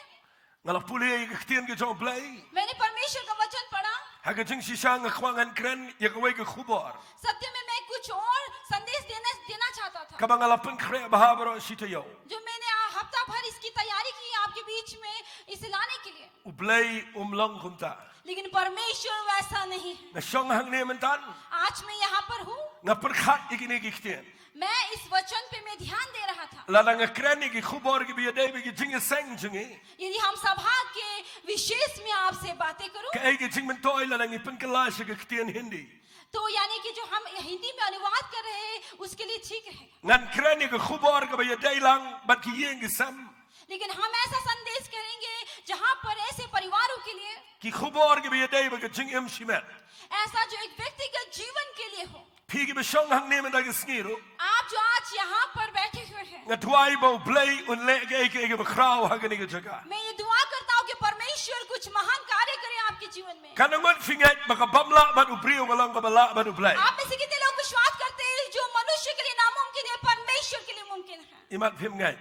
Ngala puli ik tien ge jong play. मैंने परमेश्वर का वचन पढ़ा। Ha ge jing shisang kwang an kren ye ge weke khubar. सत्य में मैं कुछ और संदेश देना चाहता था, Kabang ngala pen kre bahabro shite yo. जो मैंने हफ्ता भर इसकी तैयारी की आपके बीच में इसे लाने के लिए, U blij lang kumta. लेकिन परमेश्वर वैसा नहीं है। Na shong hang nemen tan. आज मैं यहाँ पर हूँ, Na per khat ik ne ge tien. मैं इस वचन पे मैं ध्यान दे रहा था। La lang kren ge khubar ge bi de ge jing sang jingi. यदि हम सभा के विशेष में आपसे बातें करूं, Ke ai ge jing men toy la lang pen kalash ge tien hindi. तो यानी कि जो हम हिंदी में अनुवाद कर रहे हैं उसके लिए ठीक है, Ngan kren ge khubar ge bi de lang bat ki yeng ge sam. लेकिन हम ऐसा संदेश करेंगे जहां पर ऐसे परिवारों के लिए, Ki khubar ge bi de ge jing em shimet. ऐसा जो एक व्यक्तिगत जीवन के लिए हो। Pigi be shong hang nemen da ge skiru. आप जो आज यहाँ पर बैठे हुए हैं, Nga twai bo blij un le ge begrauw ha ge ge jaga. मैं ये दुआ करता हूँ कि परमेश्वर कुछ महान कार्य करे आपके जीवन में। Kan ngun finget baka bamla ban u brio galang ka bala ban u blij. आप में से कितने लोग विश्वास करते हैं जो मनुष्य के लिए नामुमकिन है परमेश्वर के लिए मुमकिन है? Imat phim ngai.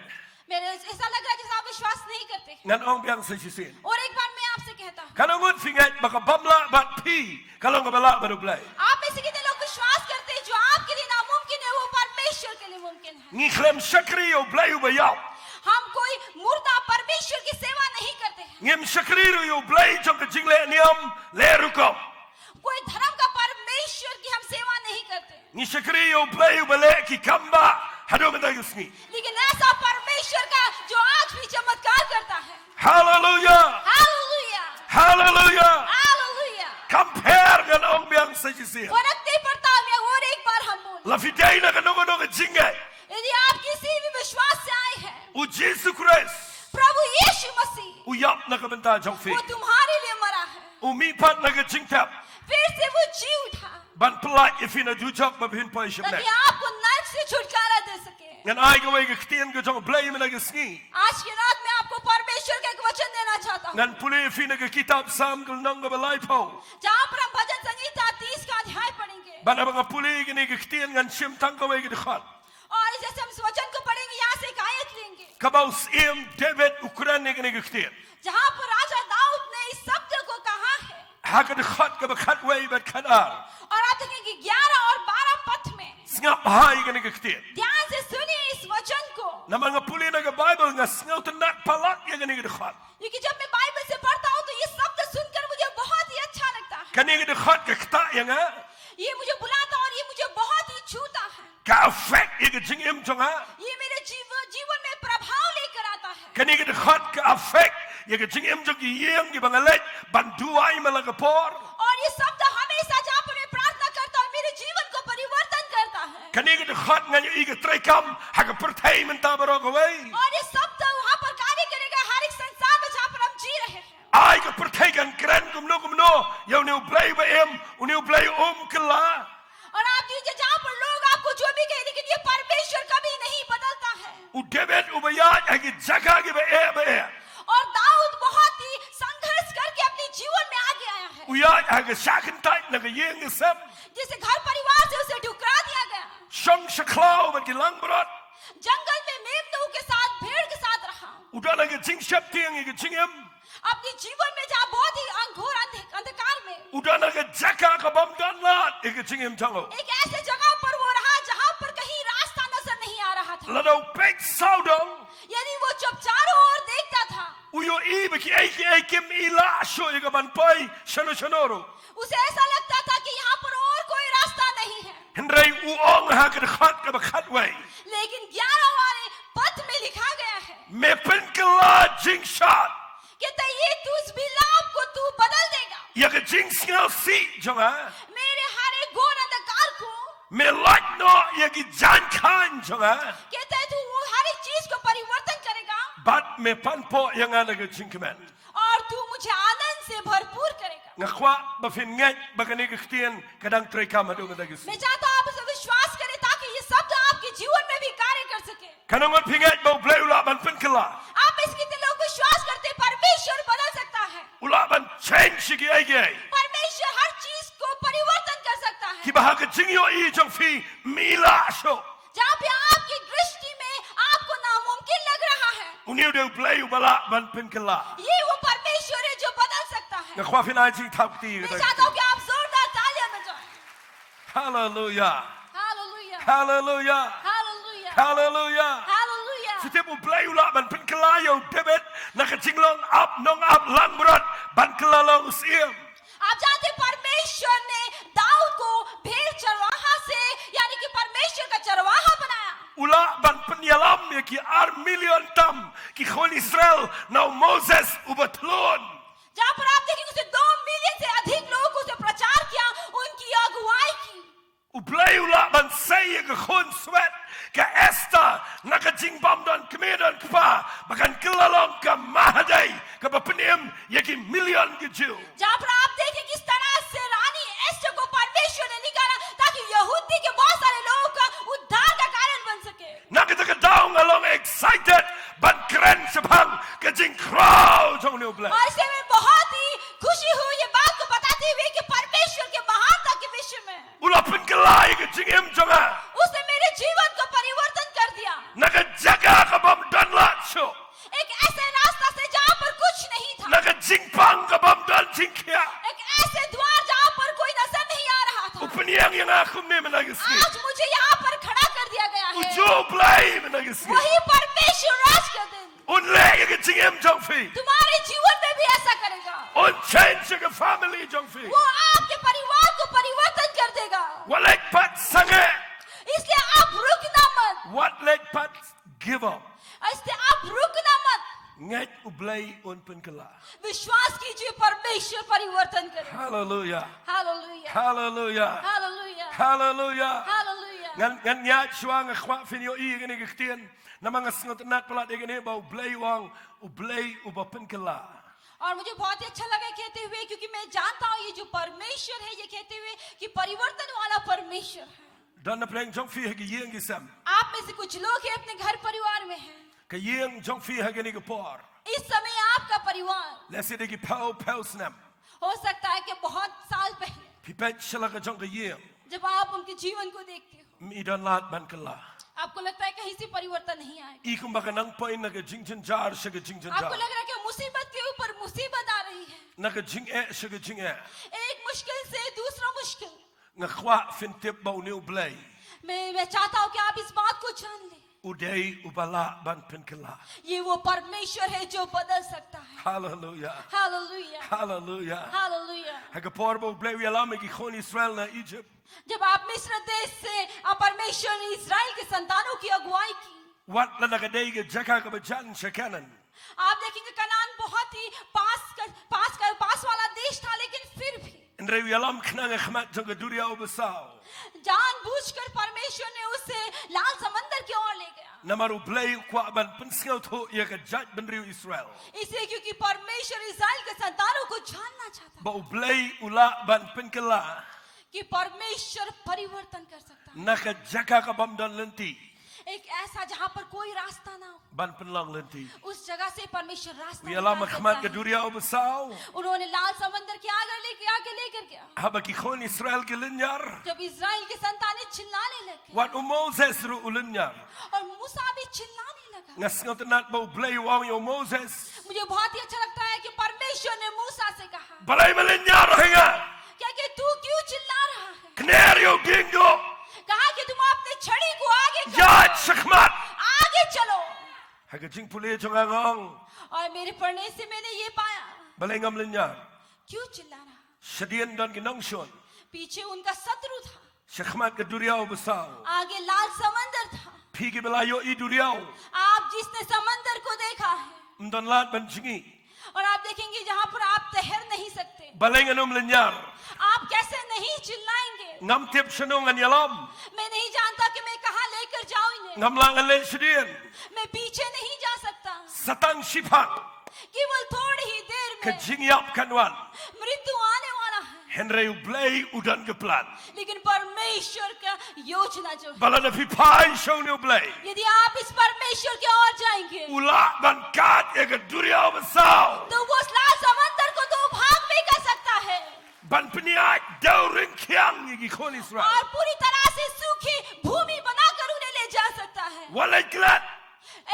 मेरे ऐसा लग रहा है जैसे आप विश्वास नहीं करते। Ngan ong biang se chisin. और एक बार मैं आपसे कहता हूँ, Kan ngun finget baka bamla ban pi galang ka bala ban u blij. आप में से कितने लोग विश्वास करते हैं जो आपके लिए नामुमकिन है वो परमेश्वर के लिए मुमकिन है? Ni khlem shakri u blij u bayau. हम कोई मुर्दा परमेश्वर की सेवा नहीं करते हैं, Ngem shakri u blij jong ke jingle niam le rukom. कोई धर्म का परमेश्वर की हम सेवा नहीं करते, Ni shakri u blij u bale ki kamba hado men da yusni. लेकिन ऐसा परमेश्वर का जो आज भी चमत्कार करता है। Hallelujah. Hallelujah, Hallelujah. Hallelujah. Compare ngan ong biang se chisin. फर्क नहीं पड़ता, मैं और एक बार हम बोल, La fidei na kan ngun jingai. यदि आप किसी भी विश्वास से आए हैं, O Jesus Christ. प्रभु यीशु मसीह O yap na kabanta jong fi. वो तुम्हारे लिए मरा है, O mi pat na ka jing tap. फिर से वो जी उठा Ban pelak ifina jujak ma bin pa ishim ताकि nek. आपको नरक से छुटकारा दे सके। Ngan ai ka wai ka ktien ka jong blay ma na ka sngi. आज की रात में आपको परमेश्वर का एक वचन देना चाहता हूँ, Ngan puli ifina ka kitab sam kal nang ka balay po. जहाँ पर हम भजन संगीता 30 का अध्याय पढ़ेंगे Ban abang puli gini ka ktien ngan shim tang ka wai ka dikhat. और जैसे हम इस वचन को पढ़ेंगे यहाँ से एक आयत लेंगे Kabaus im David Ukraine ne gini ka ktien. जहाँ पर राजा दाऊद ने इस शब्द को कहा है, Haka dikhat ka bakhat wai bat khadar. और आप देखेंगे 11 और 12 पथ में Ngap hai gini ka ktien. ध्यान से सुनिए इस वचन को, Namang puli na ka Bible nga sngaw tanak palak ya gini ka dikhat. क्योंकि जब मैं बाइबल से पढ़ता हूँ तो ये शब्द सुनकर मुझे बहुत ही अच्छा लगता है, Kani ka dikhat ka kta ya nga. ये मुझे बुलाता और ये मुझे बहुत ही छूता है, Ka affect ya ka jing im jong ha. ये मेरे जीवन में प्रभाव लेकर आता है। Kani ka dikhat ka affect ya ka jing im jong ki yeng ki bangalet banduay malaga por. और ये शब्द हमेशा जहाँ पर मैं प्रार्थना करता हूँ मेरे जीवन को परिवर्तन करता है, Kani ka dikhat nga ya ika trekam haka pertay mentabaro ka wai. और ये शब्द वहाँ पर कार्य करेगा हर एक संसार में जहाँ पर हम जी रहे हैं। Ai ka pertay kan kren kumno yaw ne ublay ba em uni ublay kala. और आप दीजिए जहाँ पर लोग आपको जो भी कहे, लेकिन ये परमेश्वर कभी नहीं बदलता है। U David ubayat hagi jaga ki ba e. और दाऊद बहुत ही संघर्ष करके अपने जीवन में आगे आया है, Uyat hagi sakin tait na ka yeng ki sam. जिसे घर परिवार से उसे ठुकरा दिया गया, Shong shaklaw ba ki lang brat. जंगल में मेमनों के साथ भेड़ के साथ रहा, Udala ka jing shep tiang ika jing em. अपने जीवन में जहाँ बहुत ही घोर अंधकार में Udala ka jaka ka bam dan lat ika jing em jango. एक ऐसे जगह पर वो रहा जहाँ पर कहीं रास्ता नजर नहीं आ रहा था। Ladaw pek saudong. यदि वो जब चारों ओर देखता था, Uyo ibe ki eikim ila sho ika ban pai shano. उसे ऐसा लगता था कि यहाँ पर और कोई रास्ता नहीं है। Hendray uong haka dikhat ka ba khatway. लेकिन 11 वाले पद में लिखा गया है Me pen kala jing shot. कि ये तू उस विलाप को तू बदल देगा, Yaka jing singaw si jonga. मेरे हर एक घोर अंधकार को Me like no yaki jan khan jonga. कहता है तू वो हर एक चीज को परिवर्तन करेगा But me pan po yang ana ka jing kemen. और तू मुझे आनंद से भरपूर करेगा। Ngakwa ba fin ngai ba kani ka ktien kadang tray ka madu ka dagis. मैं चाहता हूँ आप उसे विश्वास करें ताकि ये शब्द आपके जीवन में भी कार्य कर सके। Kanang at pingat ba blay ula ban pen kala. आप इस कितने लोग विश्वास करते हैं परमेश्वर बदल सकता है, Ula ban change shiki ay gay. परमेश्वर हर चीज को परिवर्तन कर सकता है। Ki ba haka jing yo i jong fi mila sho. जहाँ पे आपकी दृष्टि में आपको नामुमकिन लग रहा है, Uniu de blay ubala ban pen kala. ये वो परमेश्वर है जो बदल सकता है। Ngakwa fin ay jing tap ti मैं ka चाहता हूँ कि आप जोरदार तालियां बजाएं। Hallelujah. Hallelujah, Hallelujah. Hallelujah, Hallelujah. Hallelujah. Setiap ublay ula ban pen kala yo David nakajinglong up nong up lang berat ban kelalong usim. आप जानते हैं परमेश्वर ने दाऊद को भेड़ चरवाहा से यानी कि परमेश्वर का चरवाहा बनाया। Ula ban penyalam ya ki ar million tam ki khol Israel now Moses ubatlon. जहाँ पर आप देखेंगे उसे 2 मिलियन से अधिक लोगों को उसे प्रचार किया, उनकी अगुवाई की। Ublay ula ban say ka khon sweat ka Esther nakajing bam dan kemedan kpa bakan kelalong ka Mahaday ka bapenim ya ki million ki Jew. जहाँ पर आप देखें किस तरह से रानी एस्टर को परमेश्वर ने निकाला ताकि यहूदी के बहुत सारे लोगों का उद्धार का कारण बन सके। Nakataka daong along excited ban kren sabang kajing crowd jong ne ublay. और इससे मैं बहुत ही खुशी हुई ये बात को बताते हुए कि परमेश्वर के महानता के विषय में Ula pen kelai ka jingem jonga. उसने मेरे जीवन को परिवर्तन कर दिया, Nakajaga ka bam dan lat sho. एक ऐसे रास्ता से जहाँ पर कुछ नहीं था, Nakajing pang ka bam dan jingkia. एक ऐसे द्वार जहाँ पर कोई नजर नहीं आ रहा था। Upanyang yang aku me menagisi. आज मुझे यहाँ पर खड़ा कर दिया गया है, Ujo blay menagisi. वही परमेश्वर राज का दिन Unle ka jingem jongfi. तुम्हारे जीवन में भी ऐसा करेगा। Un change ka family jongfi. वो आपके परिवार को परिवर्तन कर देगा, Walek pat sange. इसलिए आप रुकना मत, What lek pat give up. इसलिए आप रुकना मत, Ngat ublay un pen kala. विश्वास कीजिए परमेश्वर परिवर्तन करेगा। Hallelujah. Hallelujah, Hallelujah. Hallelujah, Hallelujah. Hallelujah. ngan ya chua nga khwa fin yo I gani gtien na mga sngot nat pala de gani ba blay wang u blay u ba pen kala और मुझे बहुत ही अच्छा लगा कहते हुए क्योंकि मैं जानता हूँ ये जो परमेश्वर है ये कहते हुए कि परिवर्तन वाला परमेश्वर है dan na pleng jong fi ha gi yeng gi sam आप में से कुछ लोग हैं अपने घर परिवार में हैं ka yeng jong fi ha gani ga por इस समय आपका परिवार lesi de gi pau snam हो सकता है कि बहुत साल पहले pi pen chala ga jong ga yeng जब आप उनके जीवन को देखते हो mi dan lat ban kala आपको लगता है कहीं से परिवर्तन नहीं आएगा I kum ba nang point na ga jing jar shi ga jing आपको jar लग रहा है कि मुसीबत के ऊपर मुसीबत आ रही है na ga jing shi ga jing एक मुश्किल से दूसरा मुश्किल nga khwa fin tip ba new blay मैं चाहता हूँ कि आप इस बात को जान लें uday ubala ban pen kala ये वो परमेश्वर है जो बदल सकता है hallelujah hallelujah hallelujah hallelujah ha ga por ba blay wi ala me gi khon Israel na Egypt जब आप मिस्र देश से परमेश्वर ने इजराइल के संतानों की अगुवाई की wat la na ga dai ga jaka ga ba jan shakanan आप देखेंगे कनान बहुत ही पास वाला देश था लेकिन फिर भी en re wi ala khna nga khmat jong ga duria u basao जानबूझकर परमेश्वर ने उसे लाल समंदर की ओर ले गया namaru blay kwa ban pen sngau tho ya ga jaj ban riu Israel इसलिए क्योंकि परमेश्वर इजराइल के संतानों को जानना चाहता ba blay ula ban pen kala कि परमेश्वर परिवर्तन कर सकता है na ga jaka ka bam dan lenti एक ऐसा जहां पर कोई रास्ता ना हो ban pen lang lenti उस जगह से परमेश्वर रास्ता wi ala निकाल khmat सकता ga है। duria u basao उन्होंने लाल समंदर के आगे लेकर गया ha ba ki khon Israel ke linyar जब इजराइल के संतानें चिल्लाने लगे wat Moses ru ulinyar और मूसा भी चिल्लाने लगा nga sngot nat ba blay wa yo Moses मुझे बहुत ही अच्छा लगता है कि परमेश्वर ने मूसा से कहा balay malinyar hinga क्या कि तू क्यों चिल्ला रहा है knario gingo कहा कि तुम अपने छड़ी को आगे ya shakmat आगे चलो ha ga jing pule jong angong और मेरे पढ़ने से मैंने ये पाया balay ngam linyar क्यों चिल्ला रहा shadien dan ginong shon पीछे उनका शत्रु था shakmat ga duria u basao आगे लाल समंदर था phigi belayo I duria आप जिसने समंदर को देखा है mdon lat ban jingi और आप देखेंगे जहां पर आप तैर नहीं सकते balay nganum linyar आप कैसे नहीं चिल्लाएंगे ngam tip shanong an yalam मैं नहीं जानता कि मैं कहां लेकर जाऊं इन्हें ngam lang an le shadien मैं पीछे नहीं जा सकता satang shipak केवल थोड़ी ही देर ka में jingyap kanwan मृत्यु आने वाला है henry blay udan geplan लेकिन परमेश्वर का योजना जो है balana pi pai show new blay यदि आप इस परमेश्वर की ओर जाएंगे ula ban kat e ga duria u basao तो वो उस लाल समंदर को दो भाग भी कर सकता है ban pniak daurin kyang gi khon Israel और पूरी तरह से सूखी भूमि बनाकर उन्हें ले जा सकता है walay klat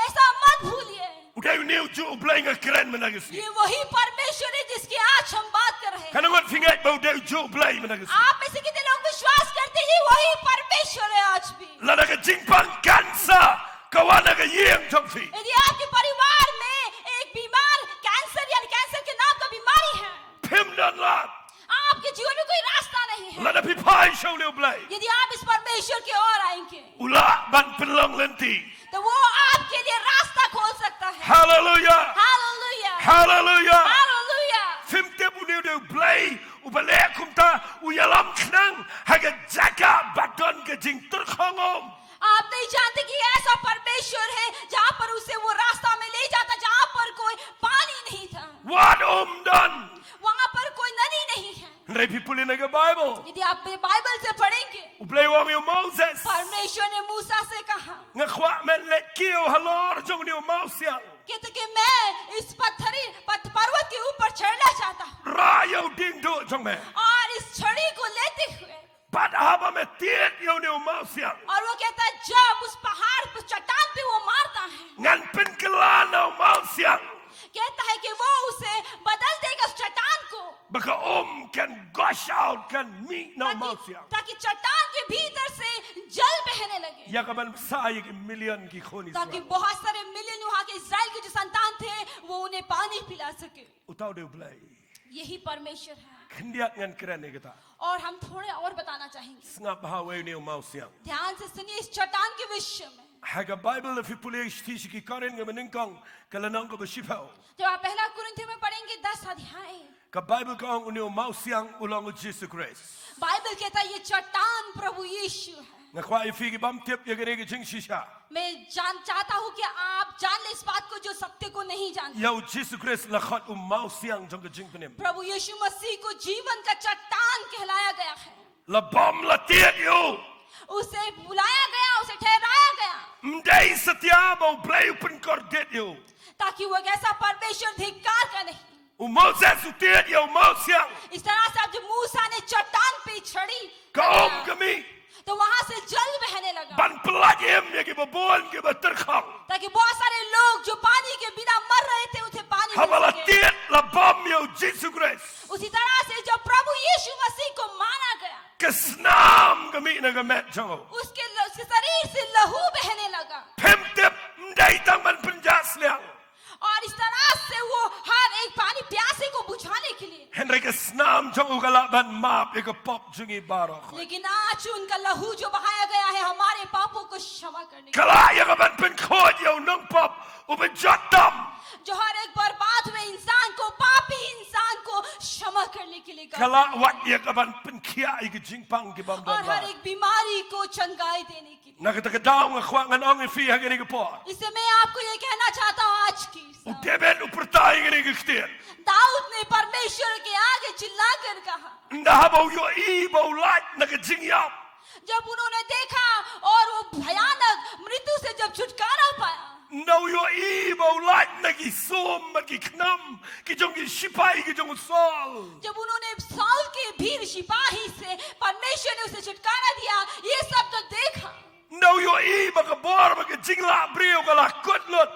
ऐसा मत भूलिए uday new ju blay nga kren managisi ये वही परमेश्वर है जिसकी आज हम बात कर रहे हैं kanangot fingai ba uday ju blay managisi आप में से कितने लोग विश्वास करते हैं वही परमेश्वर है आज भी lana ga jingpang kansa kawana ga yeng jongfi यदि आपके परिवार में एक बीमार कैंसर यानी कैंसर के नाम का बीमारी है pim dan lat आपके जीवन में कोई रास्ता नहीं है lana pi pai show new blay यदि आप इस परमेश्वर की ओर आएंगे ula ban penlong lenti तो वो आपके लिए रास्ता खोल सकता है hallelujah hallelujah hallelujah hallelujah fimte buneu de blay ubale kumta uyalam knang haga jaka badon ga jing tur khongom आप नहीं जानते कि ऐसा परमेश्वर है जहाँ पर उसे वो रास्ता में ले जाता जहाँ पर कोई पानी नहीं था what dan वहाँ पर कोई नदी नहीं है Re people in the Bible यदि आप बाइबल से पढ़ेंगे ublay wa mi Moses परमेश्वर ने मूसा से कहा nga khwa men le kio halor jong ni mausia कहते कि मैं इस पर्वत के ऊपर चढ़ना चाहता हूँ ra yo ding do jong me और इस छड़ी को लेते हुए but haba me tiet yo ni mausia और वो कहता है जब उस पहाड़ पर चट्टान पे वो मारता है ngan pen kelana mausia कहता है कि वो उसे बदल देगा उस चट्टान को baka can gush out can meet no mausia ताकि चट्टान के भीतर से जल बहने लगे ya kaban sa ye million ki khoni ताकि बहुत सारे मिलियन वहाँ के इजराइल के जो संतान थे वो उन्हें पानी पिला सके utaw de ublay यही परमेश्वर है khndiat ngan kren ne gata और हम थोड़े और बताना चाहेंगे snap ha we ni mausia ध्यान से सुनिए इस चट्टान के विषय में haga Bible if pule stishi ki karen ga meningkong kalanang ko bashipao जब आप पहला कुरिन्थियों में पढ़ेंगे 10 अध्याय ka Bible kong unyo mausiang ulong Jesus Christ Bible कहता है ये चट्टान प्रभु यीशु है ngakwa ifi ki bam tip ye gere ki jing shisha मैं चाहता हूँ कि आप जान ले इस बात को जो सत्य को नहीं जानते। yau Jesus Christ la khat mau siang jong ki jing penim प्रभु यीशु मसीह को जीवन का चट्टान कहलाया गया है। la bom la tiet yo उसे बुलाया गया, उसे ठहराया गया mdai setia mau play open kordet yo ताकि वो एक ऐसा परमेश्वर धिक्कार का नहीं। u Moses u tiet yo mau siang इस तरह से अब जब मूसा ने चट्टान पे छड़ी ka kami तो वहां से जल बहने लगा ban pelat em ye ki babon ki baterkhang ताकि बहुत सारे लोग जो पानी के बिना मर रहे थे उसे पानी मिल habala सके। tiet la bom yo Jesus Christ उसी तरह से जब प्रभु यीशु मसीह को माना गया kesnam kami na gamet jong उसके शरीर से लहू बहने लगा pem tip mdai tang ban penjas liang और इस तरह से वो हर एक पानी प्यासे को बुझाने के लिए। Henry kesnam jong ugala ban map ek pop jungi barok लेकिन आज उनका लहू जो बहाया गया है हमारे पापों को क्षमा करने के kala ya ban pen khod yo nang pop u ben jatam लिए, जो हर एक बर्बाद हुए इंसान को, पापी इंसान को क्षमा करने के लिए करता kala है। wat ya ban pen khia ik jingpang ki bam और हर dan एक बीमारी को चंगाई देने के लिए। na ka daw nga khwa ngan ong fi ha gani ko इससे मैं आपको ये कहना चाहता हूँ आज की u deben u pertai gani ki khtier Dawood ने परमेश्वर के आगे चिल्लाकर कहा, nda bo yo i bo lat na ka jingyap जब उन्होंने देखा और वो भयानक मृत्यु से जब छुटकारा पाया, no yo i bo lat na ki som ma ki knam ki jong ki sipai ki jong sol जब उन्होंने साउल के भीड़ सिपाही से परमेश्वर ने उसे छुटकारा दिया, ये सब तो देखा। no yo i ba ka bor ba ka jingla brio ka la kutlot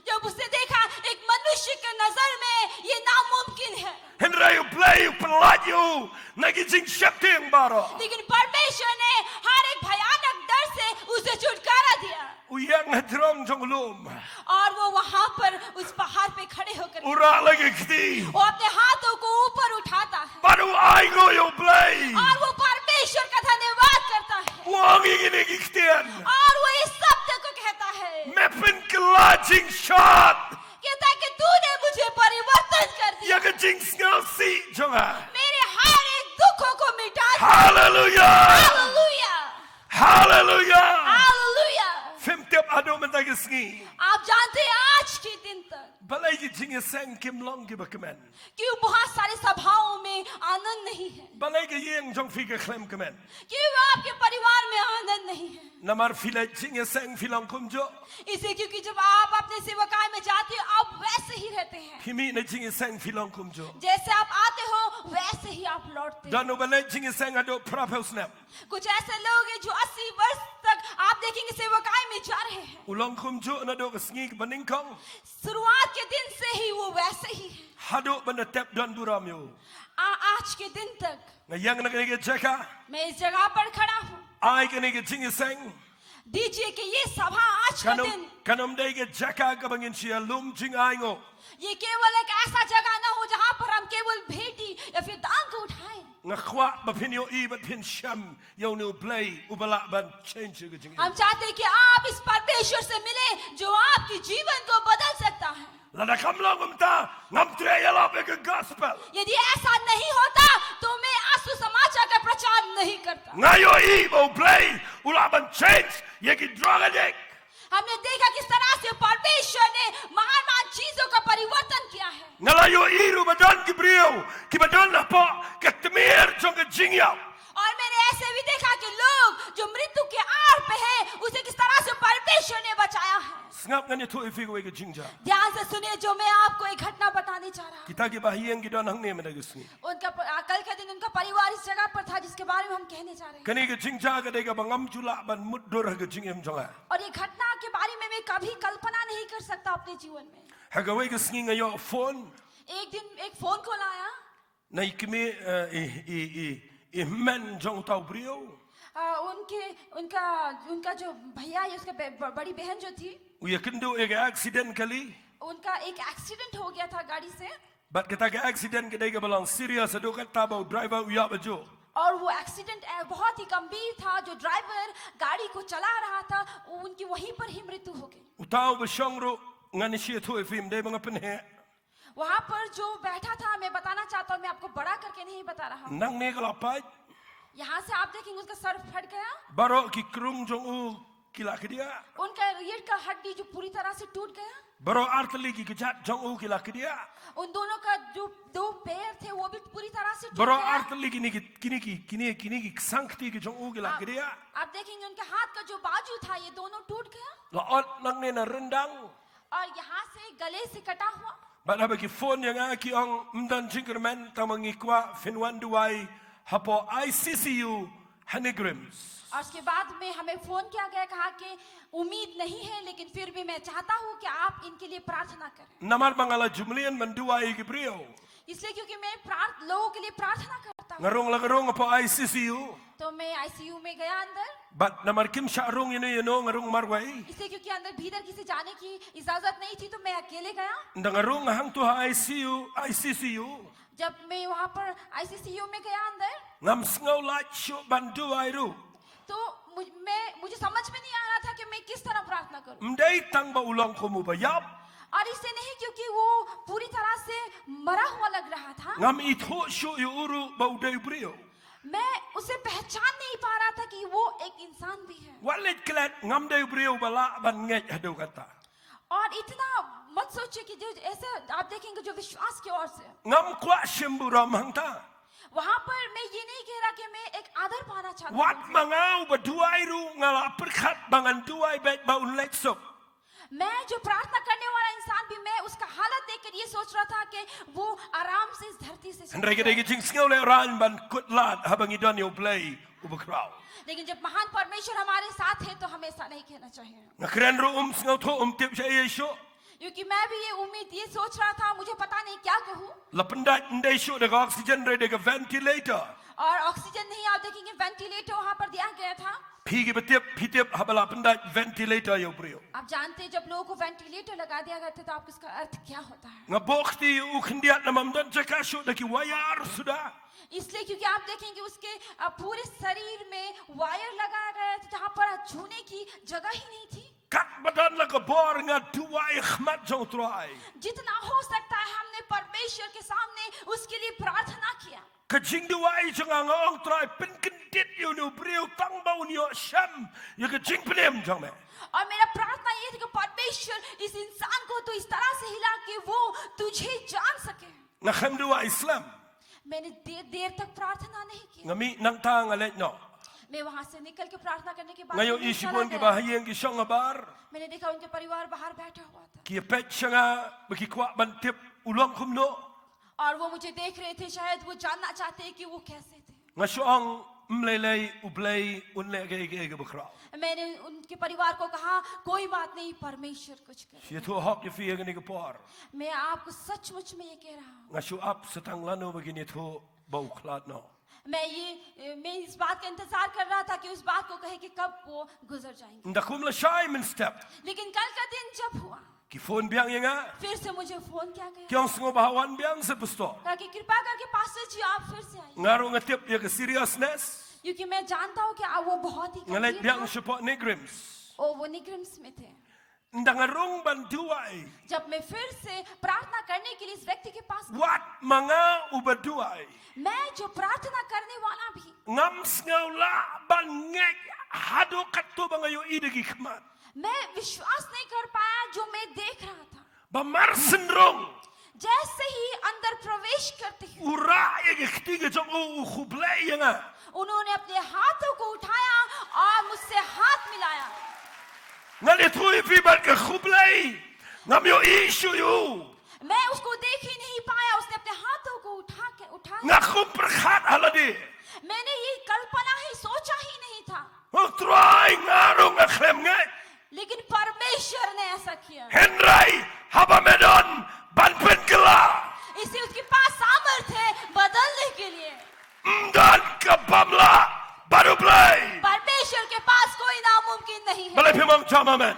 जब उसे देखा एक मनुष्य के नजर में ये नामुमकिन है, Henry u play u pelat yo na ki jing shapting baro लेकिन परमेश्वर ने हर एक भयानक डर से उसे छुटकारा दिया u yang na drong jong lum और वो वहां पर उस पहाड़ पे खड़े होकर ura lagi khti वो अपने हाथों को ऊपर उठाता है baru ai go yo play और वो परमेश्वर का धन्यवाद करता है wang gini ki khtian और वो इस शब्द को कहता है, me pen kla jing shot कहता है कि तूने मुझे परिवर्तन कर दिया, ya ka jing sngal si jonga मेरे हर एक दुखों को मिटा दिया। hallelujah hallelujah, hallelujah hallelujah. fem tep ado man ta gisngi आप जानते हैं आज के दिन तक balai ki jing sang kim long ki bakman क्यों बहुत सारी सभाओं में आनंद नहीं है, balai ki yeng jong fi ka klem kamen क्यों आपके परिवार में आनंद नहीं है। namar filai jing sang filong kumjo इसे क्योंकि जब आप अपने सेवकाई में जाते हो आप वैसे ही रहते हैं, himi na jing sang filong kumjo जैसे आप आते हो वैसे ही आप लौटते हो। danu balai jing sang ado prophet snap कुछ ऐसे लोग हैं जो 80 वर्ष तक आप देखेंगे सेवकाई में जा रहे हैं, ulong kumjo na do gisngi ki baning kong शुरुआत के दिन से ही वो वैसे ही है। hado bana tep don buram yo आज के दिन तक ngayang na kani ki jaka मैं इस जगह पर खड़ा हूँ, ai kani ki jing sang दीजिए कि ये सभा आज का दिन kanum dai ki jaka ka bangin sia lum jing ai ngo ये केवल एक ऐसा जगह ना हो जहाँ पर हम केवल भेंटी या फिर दान को उठाएं, ngakwa bapin yo i bapin sham yo no play ubala ban change ki jing हम चाहते हैं कि आप इस परमेश्वर से मिले जो आपके जीवन को बदल सकता है। lada kam long umta ngam tre ya la be gospel यदि ऐसा नहीं होता तो मैं आंसू समाचार का प्रचार नहीं करता। ngayo i bo play ula ban change ye ki droga dek हमने देखा किस तरह से परमेश्वर ने महान महान चीजों का परिवर्तन किया है, ngala yo i ru badan ki brio ki badan na po ka tmer jong ki jing ya और मैंने ऐसे भी देखा कि लोग जो मृत्यु के आड़ पे हैं उसे किस तरह से परमेश्वर ने बचाया है। snap ngani to ifi go ki jing ja ध्यान से सुनिए जो मैं आपको एक घटना बताने जा रहा हूँ। kita ki bahiyeng ki don hang ne me gisni उनका कल के दिन उनका परिवार इस जगह पर था जिसके बारे में हम कहने जा रहे हैं, kani ki jing ja ka dei ka bangam chula ban muddor ha ki jing em jonga और ये घटना के बारे में मैं कभी कल्पना नहीं कर सकता अपने जीवन में। ha ga we gisni ngayo phone एक दिन एक फोन कॉल आया, nai kimi i men jong tau brio उनका जो भैया है उसका बड़ी बहन जो थी u yakindo e accident kali उनका एक एक्सीडेंट हो गया था गाड़ी से, but kita ka accident ka dei ka balang serious ado ka tabo driver u ya bajo और वो एक्सीडेंट बहुत ही गंभीर था। जो ड्राइवर गाड़ी को चला रहा था उनकी वहीं पर ही मृत्यु हो गई। utau ba shongro ngani shi to film dei bang pen he वहां पर जो बैठा था, मैं बताना चाहता हूँ, मैं आपको बड़ा करके नहीं बता रहा हूँ, nang ne kala pai यहाँ से आप देखेंगे उसका सर फट गया, Baro ki krung jong u kila kedia. उनका रीढ़ का हड्डी जो पूरी तरह से टूट गया, Baro arteli ki kejat jong u kila kedia. उन दोनों का जो दो पैर थे वो भी पूरी तरह से टूट Baro गया। arteli kini ki sankti ki jong u kila kedia. आप देखेंगे उनके हाथ का जो बाजू था ये दोनों टूट गया Laot nang ne na rendang. और यहाँ से गले से कटा हुआ। Bana bagi phone yang ki ong mdan jingerman tamangi kwa finwan duai hapo ICCU Hanigrims. और उसके बाद में हमें फोन किया गया, कहा कि उम्मीद नहीं है लेकिन फिर भी मैं चाहता हूँ कि आप इनके लिए प्रार्थना करें, Namar mangala jumlian menduai Gabriel. इसलिए क्योंकि मैं लोगों के लिए प्रार्थना करता हूँ। Ngarong lagarong apo ICCU. तो मैं आईसीयू में गया अंदर, But namar kim sharong ngarong marwai. इसलिए क्योंकि अंदर भीतर किसी जाने की इजाजत नहीं थी तो मैं अकेले गया। Ndangarong hang tu ICCU. जब मैं वहाँ पर आईसीयू में गया अंदर Ngam sngaw light show banduai ru. तो मुझे समझ में नहीं आ रहा था कि मैं किस तरह प्रार्थना करूं, Mdai tang ba ulang ko mo bayab. और इससे नहीं क्योंकि वो पूरी तरह से मरा हुआ लग रहा था, Ngam itho show yu uru ba udai brio. मैं उसे पहचान नहीं पा रहा था कि वो एक इंसान भी है। Walit klat ngam dai brio bala ban ngej hadu kata. और इतना मत सोचिए कि जो ऐसे आप देखेंगे जो विश्वास की ओर से, Ngam kwa shimburam hangta. वहां पर मैं ये नहीं कह रहा कि मैं एक आदर पाना चाहता Wat हूं, mangau ba duai ru ngala perkhat bangan duai bet ba unlek sok. मैं जो प्रार्थना करने वाला इंसान भी मैं उसका हालत देखकर ये सोच रहा था कि वो आराम से इस धरती से चल Ndai जाए। gedai jing sngaw le ran ban kutlat habangi don yo play ubakraw. लेकिन जब महान परमेश्वर हमारे साथ है तो हमें ऐसा नहीं कहना चाहिए, Ngakren ru sngaw tho tip sha yesho. क्योंकि मैं भी ये उम्मीद ये सोच रहा था, मुझे पता नहीं क्या कहूँ, Lapendat ndai show de oxygen re de ventilator. और ऑक्सीजन नहीं, आप देखेंगे वेंटिलेटर वहां पर दिया गया था। Pigi pitip habala pendat ventilator yo brio. आप जानते हैं जब लोगों को वेंटिलेटर लगा दिया गया था तो आपको इसका अर्थ क्या होता है, Ngabokti u khendiat namam don jakasho de ki wayar sudah. इसलिए क्योंकि आप देखेंगे उसके पूरे शरीर में वायर लगाया गया था जहां पर छूने की जगह ही नहीं थी। Kat badan la kabor nga duai khmat jong trai. जितना हो सकता है हमने परमेश्वर के सामने उसके लिए प्रार्थना किया, Kajing duai jang ong trai pen kendit yo no brio tang ba un yo sham. Yo kajing penem jang me. और मेरा प्रार्थना ये थी कि परमेश्वर इस इंसान को तो इस तरह से हिला कि वो तुझे जान सके। Nga khem duai Islam. मैंने देर तक प्रार्थना नहीं की, Ngami nang tang alet no. मैं वहां से निकल के प्रार्थना करने के बाद Ngayo मैं चला isibon ki गया। bahayeng ki shong abar. मैंने देखा उनके परिवार बाहर बैठा हुआ था Ki pet shanga bagi kwa ban tip ulong kumno. और वो मुझे देख रहे थे, शायद वो जानना चाहते हैं कि वो कैसे थे। Nga shong mlelei ublei unle ge bakraw. मैंने उनके परिवार को कहा कोई बात नहीं, परमेश्वर कुछ करे। Shi thu hok ye fi ge ni kapor. मैं आपको सचमुच में ये कह रहा हूँ, Nga shu ap setang lano bagi ni thu bau khlat no. मैं इस बात का इंतजार कर रहा था कि उस बात को कहे कि कब वो गुजर जाएंगे। Ndakum la shy min step. लेकिन कल का दिन जब हुआ Ki phone biang ye nga. फिर से मुझे फोन किया गया, Kyong sngo bahawan biang se pusto. कहा कि कृपा करके पास्टर जी आप फिर से आइए, Ngaro nga tip ye ke seriousness. क्योंकि मैं जानता हूँ कि वो बहुत ही Ngalet गंभीर biang था। support negrims. वो निग्रिम्स में थे। Ndangarong ban duai. जब मैं फिर से प्रार्थना करने के लिए इस व्यक्ति के पास गई, Wat manga ubaduai. मैं जो प्रार्थना करने वाला भी, Ngam sngaw la ban ngek hado katto bangayo idegi khmat. मैं विश्वास नहीं कर पाया जो मैं देख रहा था। Bamar sendrong. जैसे ही अंदर प्रवेश करते हैं Ura ye ke ketiga jong u khublei ye nga. उन्होंने अपने हाथों को उठाया और मुझसे हाथ मिलाया। Ngalit hui fi ban ke khublei. Ngam yo issue you. मैं उसको देख ही नहीं पाया, उसने अपने हाथों को उठाया। Ngakum perkhat haladi. मैंने ये कल्पना ही सोचा ही नहीं था, Try ngarong akhlem ngek. लेकिन परमेश्वर ने ऐसा किया। Henry habamedon ban penkela. इसे उसके पास सामर्थ्य है बदलने के लिए। Mdan kabamla baru play. परमेश्वर के पास कोई नामुमकिन नहीं है। Balai phimam chamamen.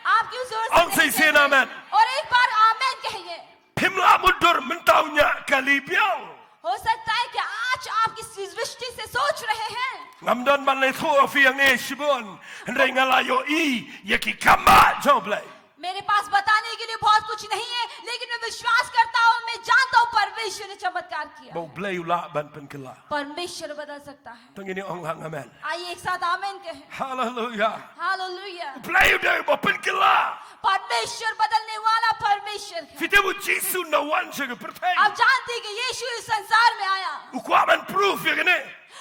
आप क्यों जोर से Ang नहीं say कहते? sin amen. और एक बार आमेन कहिए। Phimla mundur mentaunya kalibiao. हो सकता है कि आज आप किसी दृष्टि से सोच रहे हैं, Ngamdon ban le thu fi ang ne shibon. Henry ngalayo I ye ki kamba joblay. मेरे पास बताने के लिए बहुत कुछ नहीं है, लेकिन मैं विश्वास करता हूँ, मैं जानता हूँ परमेश्वर ने चमत्कार किया। Mau blay ula ban penkala. परमेश्वर बदल सकता है। Tang ini ong hang amen. आइए एक साथ आमीन कहें। Hallelujah. Hallelujah. Blay udah mau penkala. परमेश्वर बदलने वाला परमेश्वर है। Fite bu Jesu na wan jaga perteng. आप जानते हैं कि यीशु इस संसार में आया, Ukwaman proof ya gane.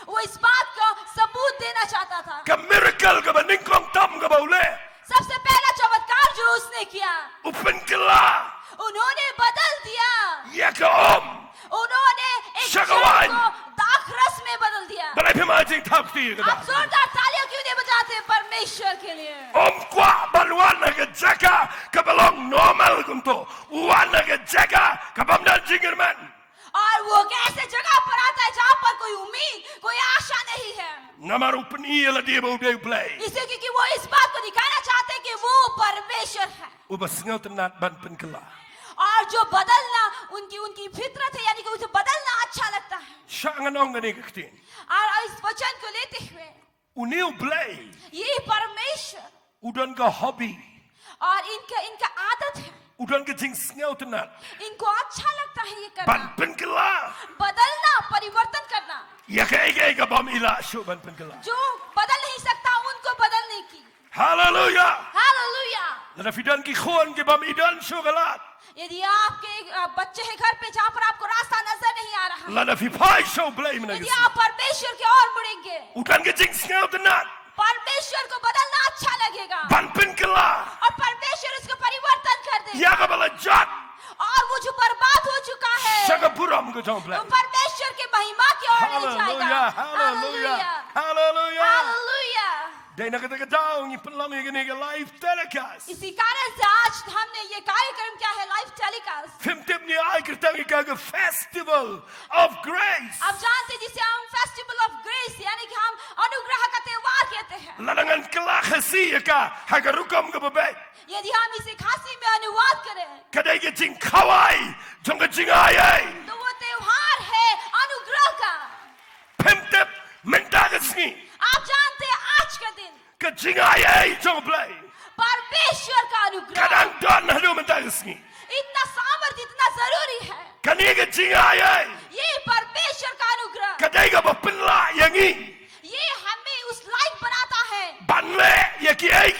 वो इस बात का सबूत देना चाहता था। Ka miracle ka ba ningkong tam ka ba ule. सबसे पहला चमत्कार जो उसने किया, Upenkala. उन्होंने बदल दिया। Ya ka उन्होंने एक शगवान। जल को दाखरस में बदल दिया। Balay pimajing tapti ka आप ba. जोरदार तालियां क्यों नहीं बजाते परमेश्वर के लिए? Kwa balwan na ka jaka ka balong normal kumto. Uwan na ka jaka ka bamdan jingerman. और वो कैसे जगह पर आता है जहाँ पर कोई उम्मीद, कोई आशा नहीं है। Namar upeni ala dia mau dia play. इसलिए क्योंकि वो इस बात को दिखाना चाहते हैं कि वो परमेश्वर है। Ubasngaw tenat ban penkala. और जो बदलना उनकी फितरत है, यानी कि उसे बदलना अच्छा लगता है। Shangan ong gani kaktin. और इस वचन को लेते हुए Uniu play. ये परमेश्वर Udan ka hobby. और इनका आदत है, Udan ka ting sngaw tenat. इनको अच्छा लगता है ये करना, Ban penkala. बदलना, परिवर्तन करना। Ya ka ega bam ila shu ban penkala. जो बदल नहीं सकता उनको बदलने की। Hallelujah. Hallelujah. Lada fidan ki khon ki bam idan shu galat. यदि आपके बच्चे हैं घर पे जहाँ पर आपको रास्ता नजर नहीं आ रहा, Lada fi pai shu play यदि menagis. आप परमेश्वर की ओर मुड़ेंगे, Udan ka ting sngaw tenat. परमेश्वर को बदलना अच्छा लगेगा Ban penkala. और परमेश्वर उसको परिवर्तन कर देगा। Ya ka bala jat. और वो जो बर्बाद हो चुका है, Shaka puram ka jong play. वो परमेश्वर की महिमा की ओर ले जाएगा। Hallelujah. Hallelujah. Hallelujah. Dai nakataka daw ni penlong yung ganiga live telecast. इसी कारण से आज हमने ये कार्यक्रम क्या है, live telecast. Fimtip ni ay kertangi kaga festival of grace. आप जानते हैं जिसे हम फेस्टिवल ऑफ ग्रेस, यानी कि हम अनुग्रह का त्योहार कहते हैं। Lalangan kalakasi ka hagarukam ka babay. यदि हम इसे खांसी में अनुवाद करें Kaday ka jing kawai jong ka jing ayay. तो वो त्योहार है अनुग्रह का। Fimtip mentagas ni आप जानते हैं आज का दिन ka jing ayay jong play. परमेश्वर का अनुग्रह Kadang don halo mentagas ni. इतना सामर्थ्य, इतना जरूरी है। Kaniga jing ayay. ये परमेश्वर का अनुग्रह, Kaday ka bapenla yangi. ये हमें उस लायक बनाता है Banle yaki ay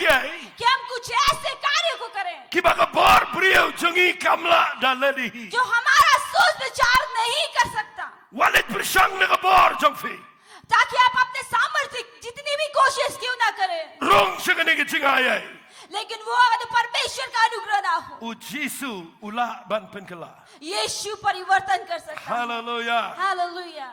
कि हम कुछ ऐसे कार्य को करें Kibaga bar priyo jungi kamla daladi. जो हमारा सोच विचार नहीं कर सकता, Walit bersang na bar jongfi. ताकि आप अपने सामर्थ्य जितनी भी कोशिश क्यों ना करें, Rong sagani ka jingayay. लेकिन वो अगर परमेश्वर का अनुग्रह ना हो, U Jisu ula ban penkala. यीशु परिवर्तन कर सकता है। Hallelujah. Hallelujah.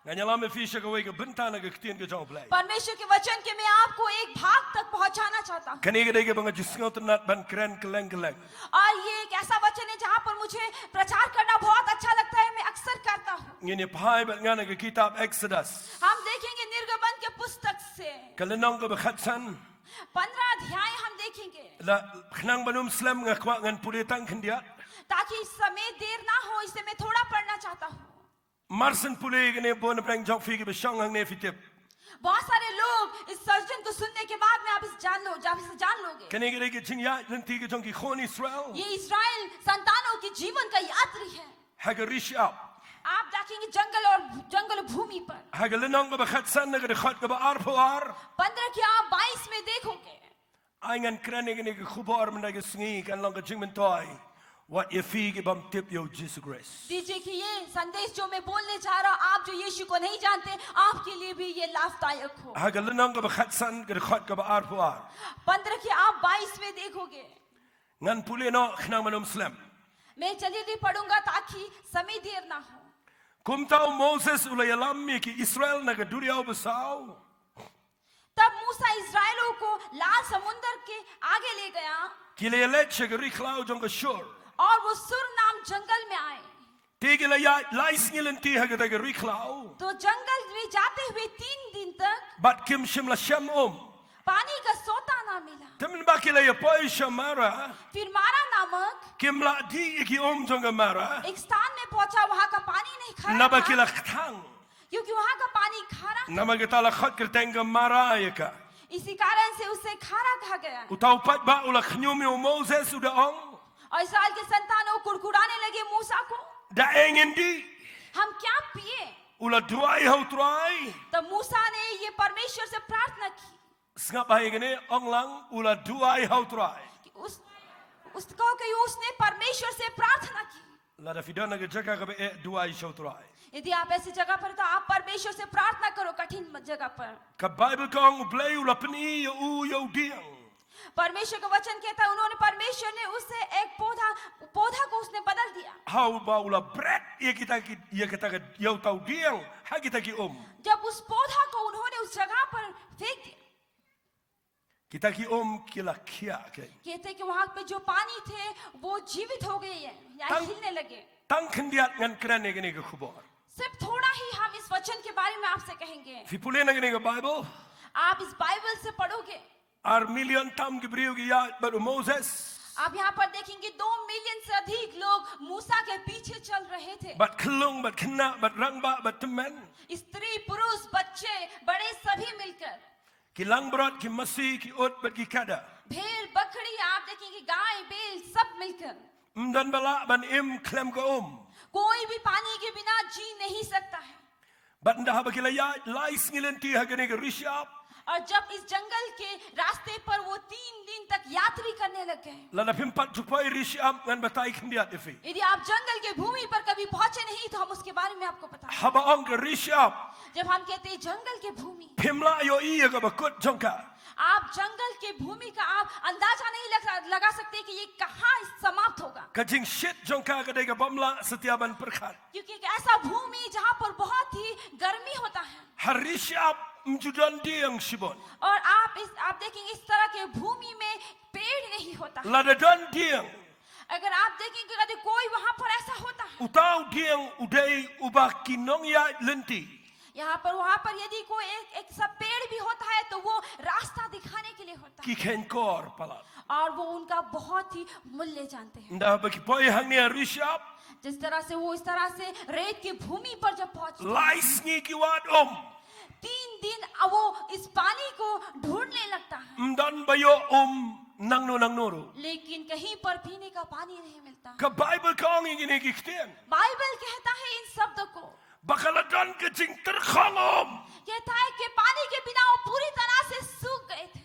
Nganyala me fisha ka wega bentana ka ktien ka jong play. परमेश्वर के वचन के मैं आपको एक भाग तक पहुंचाना चाहता हूँ, Kaniga dega banga jisngaw tenat ban kren keleng keleng. और ये एक ऐसा वचन है जहाँ पर मुझे प्रचार करना बहुत अच्छा लगता है, मैं अक्सर करता हूँ। Ngini pai bat ngana ka kitab Exodus. हम देखेंगे निर्गमन के पुस्तक से Kalenong ka bakhatsan. 15 अध्याय हम देखेंगे, La khnang banum slam nga kwa ngan pulitang kandiat. ताकि इस समय देर ना हो, इसे मैं थोड़ा पढ़ना चाहता हूँ। Marsen puli gane bon prang jong fi ka bashang hang ne fitip. बहुत सारे लोग इस सर्जन को सुनने के बाद में आप इसे जान लोगे। Kaniga dega jingya nanti ka jong ki khon Israel. ये इस्राएल संतानों की जीवन का यात्री है। Hagarish up. आप देखेंगे जंगल भूमि पर Hagalinong ka bakhatsan na ka dekhat ka ba arpoar. 15 की आप 22 में देखोगे, Aingan kranig ni ka kubar man na sngi kan lang ka jingmentoy. What you fig bam tip yo Jesus grace. दीजिए कि ये संदेश जो मैं बोलने जा रहा हूँ, आप जो यीशु को नहीं जानते, आपके लिए भी ये लाभदायक हो। Hagalinong ka bakhatsan ka dekhat ka ba arpoar. 15 की आप 22 में देखोगे। Ngan puli no khnang manum slam. मैं जल्दी पढ़ूंगा ताकि समय देर ना हो। Kumtaw Moses ulayalam mi ki Israel na ka duriyaw basaw. तब मूसा इस्राएलियों को लाल समुंदर के आगे ले गया Kilayalet siya ka riklaw jong ka shur. और वो सुर नाम जंगल में आए। Tigila lais ngilan ti haga ka riklaw. तो जंगल में जाते हुए 3 दिन तक Bat kim shim la shem पानी का सोता ना मिला। Temen ba kilaya poy shamara. फिर मारा नामक Kim la di iki jong ka mara. एक स्थान में पहुंचा, वहां का पानी नहीं खारा Naba था, kila ktang. क्योंकि वहां का पानी खारा था। Nama kita la khat kerteng ka mara ya ka. इसी कारण से उसे खारा कहा गया। Utau pat ba ula khnyum yo Moses udah ong. और इसराइल के संतानों कुड़कुड़ाने लगे मूसा को, Da engin di. हम क्या पिए? Ula duai hau tuai. तब मूसा ने ये परमेश्वर से प्रार्थना की Sengap bahaya gini ong lang ula duai hau tuai. कि उसको कि उसने परमेश्वर से प्रार्थना की। Lada fidan naga jaga kabe duai hau tuai. यदि आप ऐसी जगह पर तो आप परमेश्वर से प्रार्थना करो कठिन जगह पर। Ka Bible kong ublay ula peni yo diang. परमेश्वर का वचन कहता है उन्होंने परमेश्वर ने उससे एक पौधा को उसने बदल दिया। Hau ba ula bread ye kita ka yo tau diang ha kita ki जब उस पौधा को उन्होंने उस जगह पर फेंक दिया, Kita ki kila kia ke. कहते कि वहां पे जो पानी थे वो जीवित हो गए हैं या तंग- हिलने लगे। Tang kendiat ngan kerane gini ke kubor. सिर्फ थोड़ा ही हम इस वचन के बारे में आपसे कहेंगे। Fi pule na gini ke Bible. आप इस बाइबल से पढ़ोगे, Ar million tam gibriu ki ya baru Moses. आप यहाँ पर देखेंगे 2 मिलियन से अधिक लोग मूसा के पीछे चल रहे थे। Bat kelung, bat kena, bat rangba, bat teman. स्त्री पुरुष बच्चे बड़े सभी मिलकर, Ki lang berat, ki masih, ki ut, bat ki kada. भेड़ बकरी आप देखेंगे गाय बैल सब मिलकर, Dan balak ban im klem ke कोई भी पानी के बिना जी नहीं सकता है। Bat ndah bagi layat, lais ngilenti ha gini ke rishap. और जब इस जंगल के रास्ते पर वो 3 दिन तक यात्री करने लगे, Lada pimpat tupai rishap ngan batai kendiat defi. यदि आप जंगल के भूमि पर कभी पहुंचे नहीं तो हम उसके बारे में आपको बताएं। Haba ong ke rishap. जब हम कहते हैं जंगल के भूमि, Pimla yo iya ke bakut jongka. आप जंगल के भूमि का आप अंदाजा नहीं लगा सकते कि ये कहाँ समाप्त होगा, Kajing shit jongka ke dega bamla setiaban perkat. क्योंकि एक ऐसा भूमि जहाँ पर बहुत ही गर्मी होता है। Harishap mjudan diang shibon. और आप देखेंगे इस तरह के भूमि में पेड़ नहीं होता है। Lada dan diang. अगर आप देखेंगे यदि कोई वहाँ पर ऐसा होता है, Utau diang udai ubah kinong ya lenti. यहाँ पर वहाँ पर यदि कोई एक सा पेड़ भी होता है तो वो रास्ता दिखाने के लिए होता है, Ki kenkor palat. और वो उनका बहुत ही मूल्य जानते हैं। Ndah bagi poi hang ni rishap. जिस तरह से वो इस तरह से रेत की भूमि पर जब पहुंचे, Lais ngi ki wat 3 दिन वो इस पानी को ढूंढने लगता है, Mdan bayo nang noro. लेकिन कहीं पर पीने का पानी नहीं मिलता। Ka Bible kong ingin ki kiten. Bible कहता है इन शब्दों को, Bakaladan ke jing terkhong कहता है कि पानी के बिना वो पूरी तरह से सूख गए थे।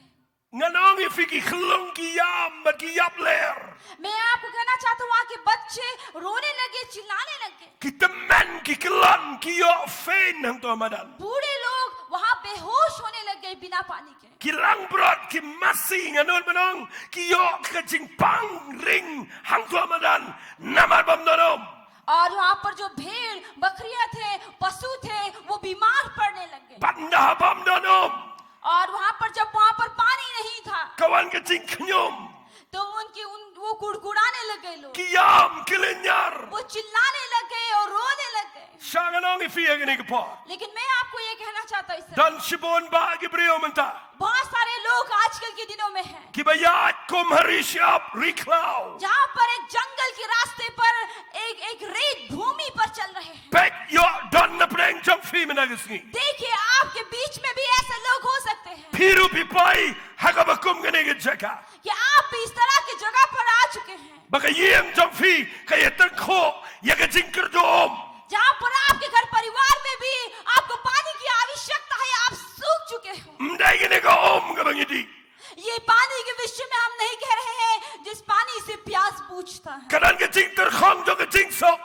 Nganong ifiki khlung ki yam bat ki yap ler. मैं आपको कहना चाहता हूँ वहाँ के बच्चे रोने लगे, चिल्लाने लगे, Ki teman ki kelan ki yo fein hang to madan. बूढ़े लोग वहाँ बेहोश होने लग गए बिना पानी के। Ki lang brot ki masih nganon manong ki yo ke jing pang ring hang to madan. Namar bam donom. और वहाँ पर जो भेड़ बकरियां थे, पशु थे, वो बीमार पड़ने लगे। Banda bam donom. और वहाँ पर जब वहाँ पर पानी नहीं था Kawan ke jing knyum. तो वो कुड़कुड़ाने लगे लोग, Ki yam kilenyar. वो चिल्लाने लगे और रोने लगे। Shanganong ifi agini ke po. लेकिन मैं आपको ये कहना चाहता हूँ इस तरह, Dan shibon ba gibriu menta. बहुत सारे लोग आजकल के दिनों में हैं Ki bayat kum harishap riklau. जहाँ पर एक जंगल के रास्ते पर एक रेत भूमि पर चल रहे हैं। Pek yo don na preng jong fi menagisni. देखिए आपके बीच में भी ऐसे लोग हो सकते हैं Piru pipai hagabakum gani ke jaka. कि आप भी इस तरह की जगह पर आ चुके हैं Baka yem jong fi kaya tengko ya ke jingker dom. जहाँ पर आपके घर परिवार में भी आपको पानी की आवश्यकता है, आप सूख चुके हो। Mdai gini ka ka bangiti. ये पानी के विषय में हम नहीं कह रहे हैं जिस पानी से प्यास पूछता है, Kanan ke jing terkhong jong ke jing sok.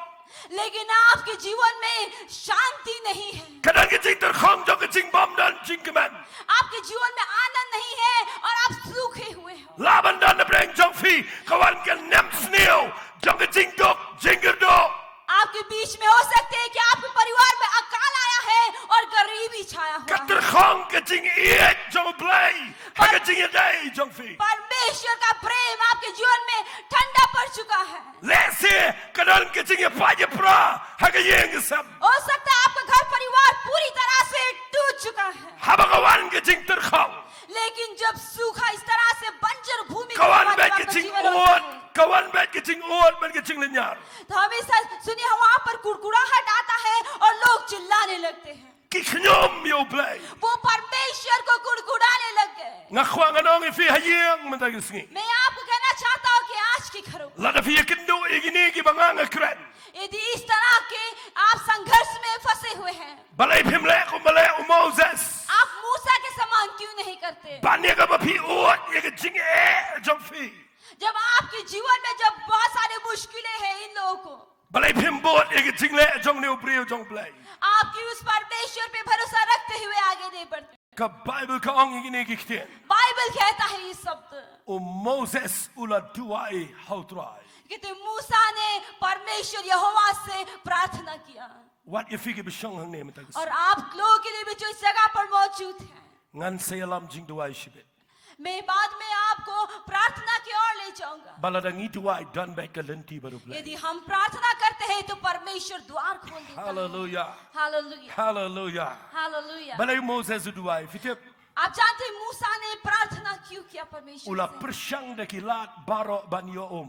लेकिन आपके जीवन में शांति नहीं है, Kanan ke jing terkhong jong ke jing bam dan jing keman. आपके जीवन में आनंद नहीं है और आप सूखे हुए हो। Laban dan na preng jong fi kawan ke nem sneo jong ke jing dok jingker dok. आपके बीच में हो सकते हैं कि आपके परिवार में अकाल आया है और गरीबी छाया हुआ है। Terkhong ke jing iet jong play. Haka jing yadai jong fi. परमेश्वर का प्रेम आपके जीवन में ठंडा पड़ चुका है। Lese kanan ke jing paje pra. Haka yeng sab. हो सकता है आपका घर परिवार पूरी तरह से टूट चुका है, Habagawan ke jing terkhong. लेकिन जब सूखा इस तरह से बंजर भूमि के Kawan समान bet आपका ke jing जीवन होता oot. है, Kawan bet ke jing oot bet ke jing lenyar. तो हमेशा सुनिए वहां पर कुड़कुड़ाहट आता है और लोग चिल्लाने लगते हैं। Ki knyom yo play. वो परमेश्वर को कुड़कुड़ाने लग गए। Ngakhwa nganong ifi hayeng mentagisngi. मैं आपको कहना चाहता हूँ कि आज की करो Lada fi yakindu igini ki banganga kren. यदि इस तरह के आप संघर्ष में फंसे हुए हैं Balay pimle kumale Moses. आप मूसा के समान क्यों नहीं करते Banya ka mapi uot yaga jing jongfi. जब आपके जीवन में जब बहुत सारे मुश्किलें हैं इन लोगों को Balay pimbot yaga jingle jong ne upriyo jong play. आपकी उस परमेश्वर पे भरोसा रखते हुए आगे नहीं बढ़ते Ka Bible ka ong igini ki kten. Bible कहता है ये शब्द O Moses ula duai hautrai. कि मूसा ने परमेश्वर यहोवा से प्रार्थना किया What if you bishong hang ne mentagis. और आप लोगों के लिए भी जो इस जगह पर मौजूद हैं Ngan sayalam jing duai shibet. मैं बाद में आपको प्रार्थना की ओर ले जाऊंगा Baladang duai done back ka lenti baru play. यदि हम प्रार्थना करते हैं तो परमेश्वर द्वार खोल देता है Hallelujah. Hallelujah Hallelujah. Hallelujah Balay Moses duai fitip आप जानते हैं मूसा ने प्रार्थना क्यों किया परमेश्वर ula से? persyang dakilat baro banyo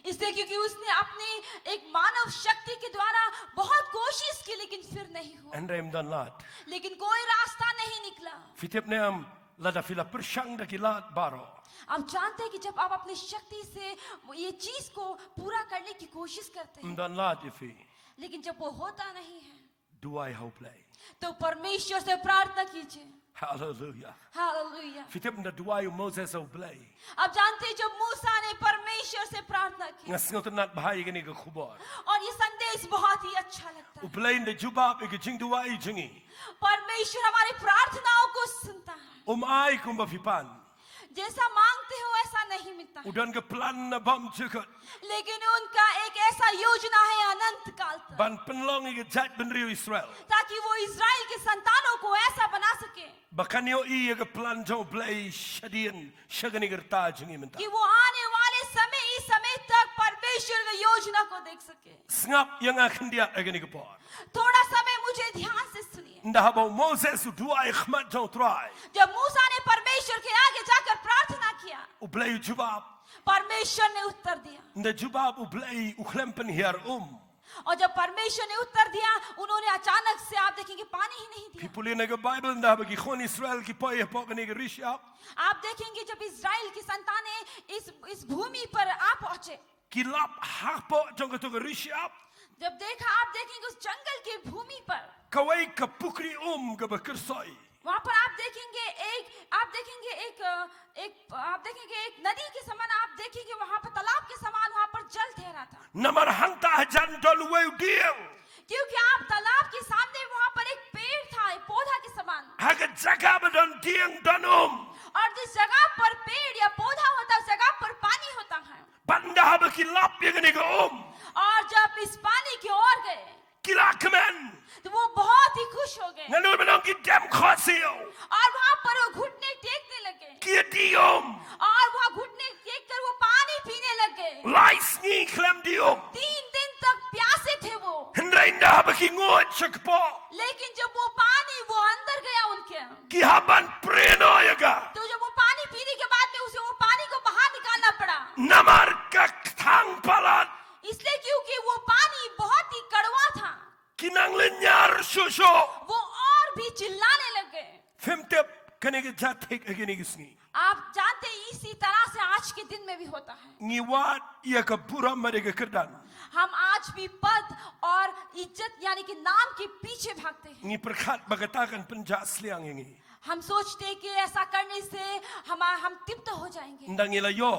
इसलिए क्योंकि उसने अपनी एक मानव शक्ति के द्वारा बहुत कोशिश की लेकिन फिर नहीं हुआ Andrem dan lat. लेकिन कोई रास्ता नहीं निकला Fitip neam lada fila persyang dakilat baro. आप जानते हैं कि जब आप अपनी शक्ति से ये चीज को पूरा करने की कोशिश करते हैं Dan lat ifi लेकिन जब वो होता नहीं है duai how play. तो परमेश्वर से प्रार्थना कीजिए Hallelujah. Hallelujah Fitip na duai Moses how play. आप जानते हैं जब मूसा ने परमेश्वर से प्रार्थना की Ngasngot nat bahai gani ka khubor. और ये संदेश बहुत ही अच्छा लगता है Uplay na jubab ig jing duai jingi. परमेश्वर हमारी प्रार्थनाओं को सुनता है Ai kumba fipan. जैसा मांगते हो ऐसा नहीं मिलता है। Udan ka plan na bam chukot. लेकिन उनका एक ऐसा योजना है अनंत काल तक Ban penlong ig jat benrio Israel. ताकि वो इज़राइल के संतानों को ऐसा बना सके Bakan yo i ig plan jo play shadien shagani gerta jingi menta. कि वो आने वाले समय इस समय तक परमेश्वर की योजना को देख सके Snap yang akan dia agani kapor. थोड़ा समय मुझे ध्यान से सुनिए Ndah ba Moses duai khmat jo try. जब मूसा ने परमेश्वर के आगे जाकर प्रार्थना किया Uplay jubab. परमेश्वर ने उत्तर दिया Nda jubab uplay uklempen hier और जब परमेश्वर ने उत्तर दिया उन्होंने अचानक से आप देखेंगे पानी ही नहीं दिया People in the Bible ndah ba gikhon Israel ki poy pokani ge rishap. आप देखेंगे जब इज़राइल की संतानें इस भूमि पर आ पहुंचे Kilap hakpo jong to ge rishap. जब देखा आप देखेंगे उस जंगल की भूमि पर Kawai ka pukri ge bakersoi. वहां पर आप देखेंगे एक नदी के समान आप देखेंगे वहां पर तालाब के समान वहां पर जल ठहरा था Namar hanta hajan dol weu dieng. क्योंकि आप तालाब के सामने वहां पर एक पेड़ था एक पौधा के समान Haga jaga badon dieng danum. और जिस जगह पर पेड़ या पौधा होता है उस जगह पर पानी होता है Banda ba kilap ye ge ge और जब इस पानी की ओर गए Kilakmen. तो वो बहुत ही खुश हो गए Nanu benong ki dem khosio. और वहां पर वो घुटने टेकने लगे Ki diom. और वहां घुटने टेक कर वो पानी पीने लगे Lais ni klem diom. 3 दिन तक प्यासे थे वो Hendrai ndah ba ki ngot chakpo. लेकिन जब वो पानी वो अंदर गया उनके Ki haban preno yaga. तो जब वो पानी पीने के बाद में उसे वो पानी को बाहर निकालना पड़ा Namar ka thang palat. इसलिए क्योंकि वो पानी बहुत ही कड़वा था Kinang lenyar shusho. वो और भी चिल्लाने लगे Femtep kanege jatek ageni gisni. आप जानते हैं इसी तरह से आज के दिन में भी होता है Ngiwat iya ka bura marega kerdan. हम आज भी पद और इज्जत यानी कि नाम के पीछे भागते हैं Ngi perkhat bagatakan penjas liang ini. हम सोचते हैं कि ऐसा करने से हम तृप्त हो जाएंगे Ndang ila yo.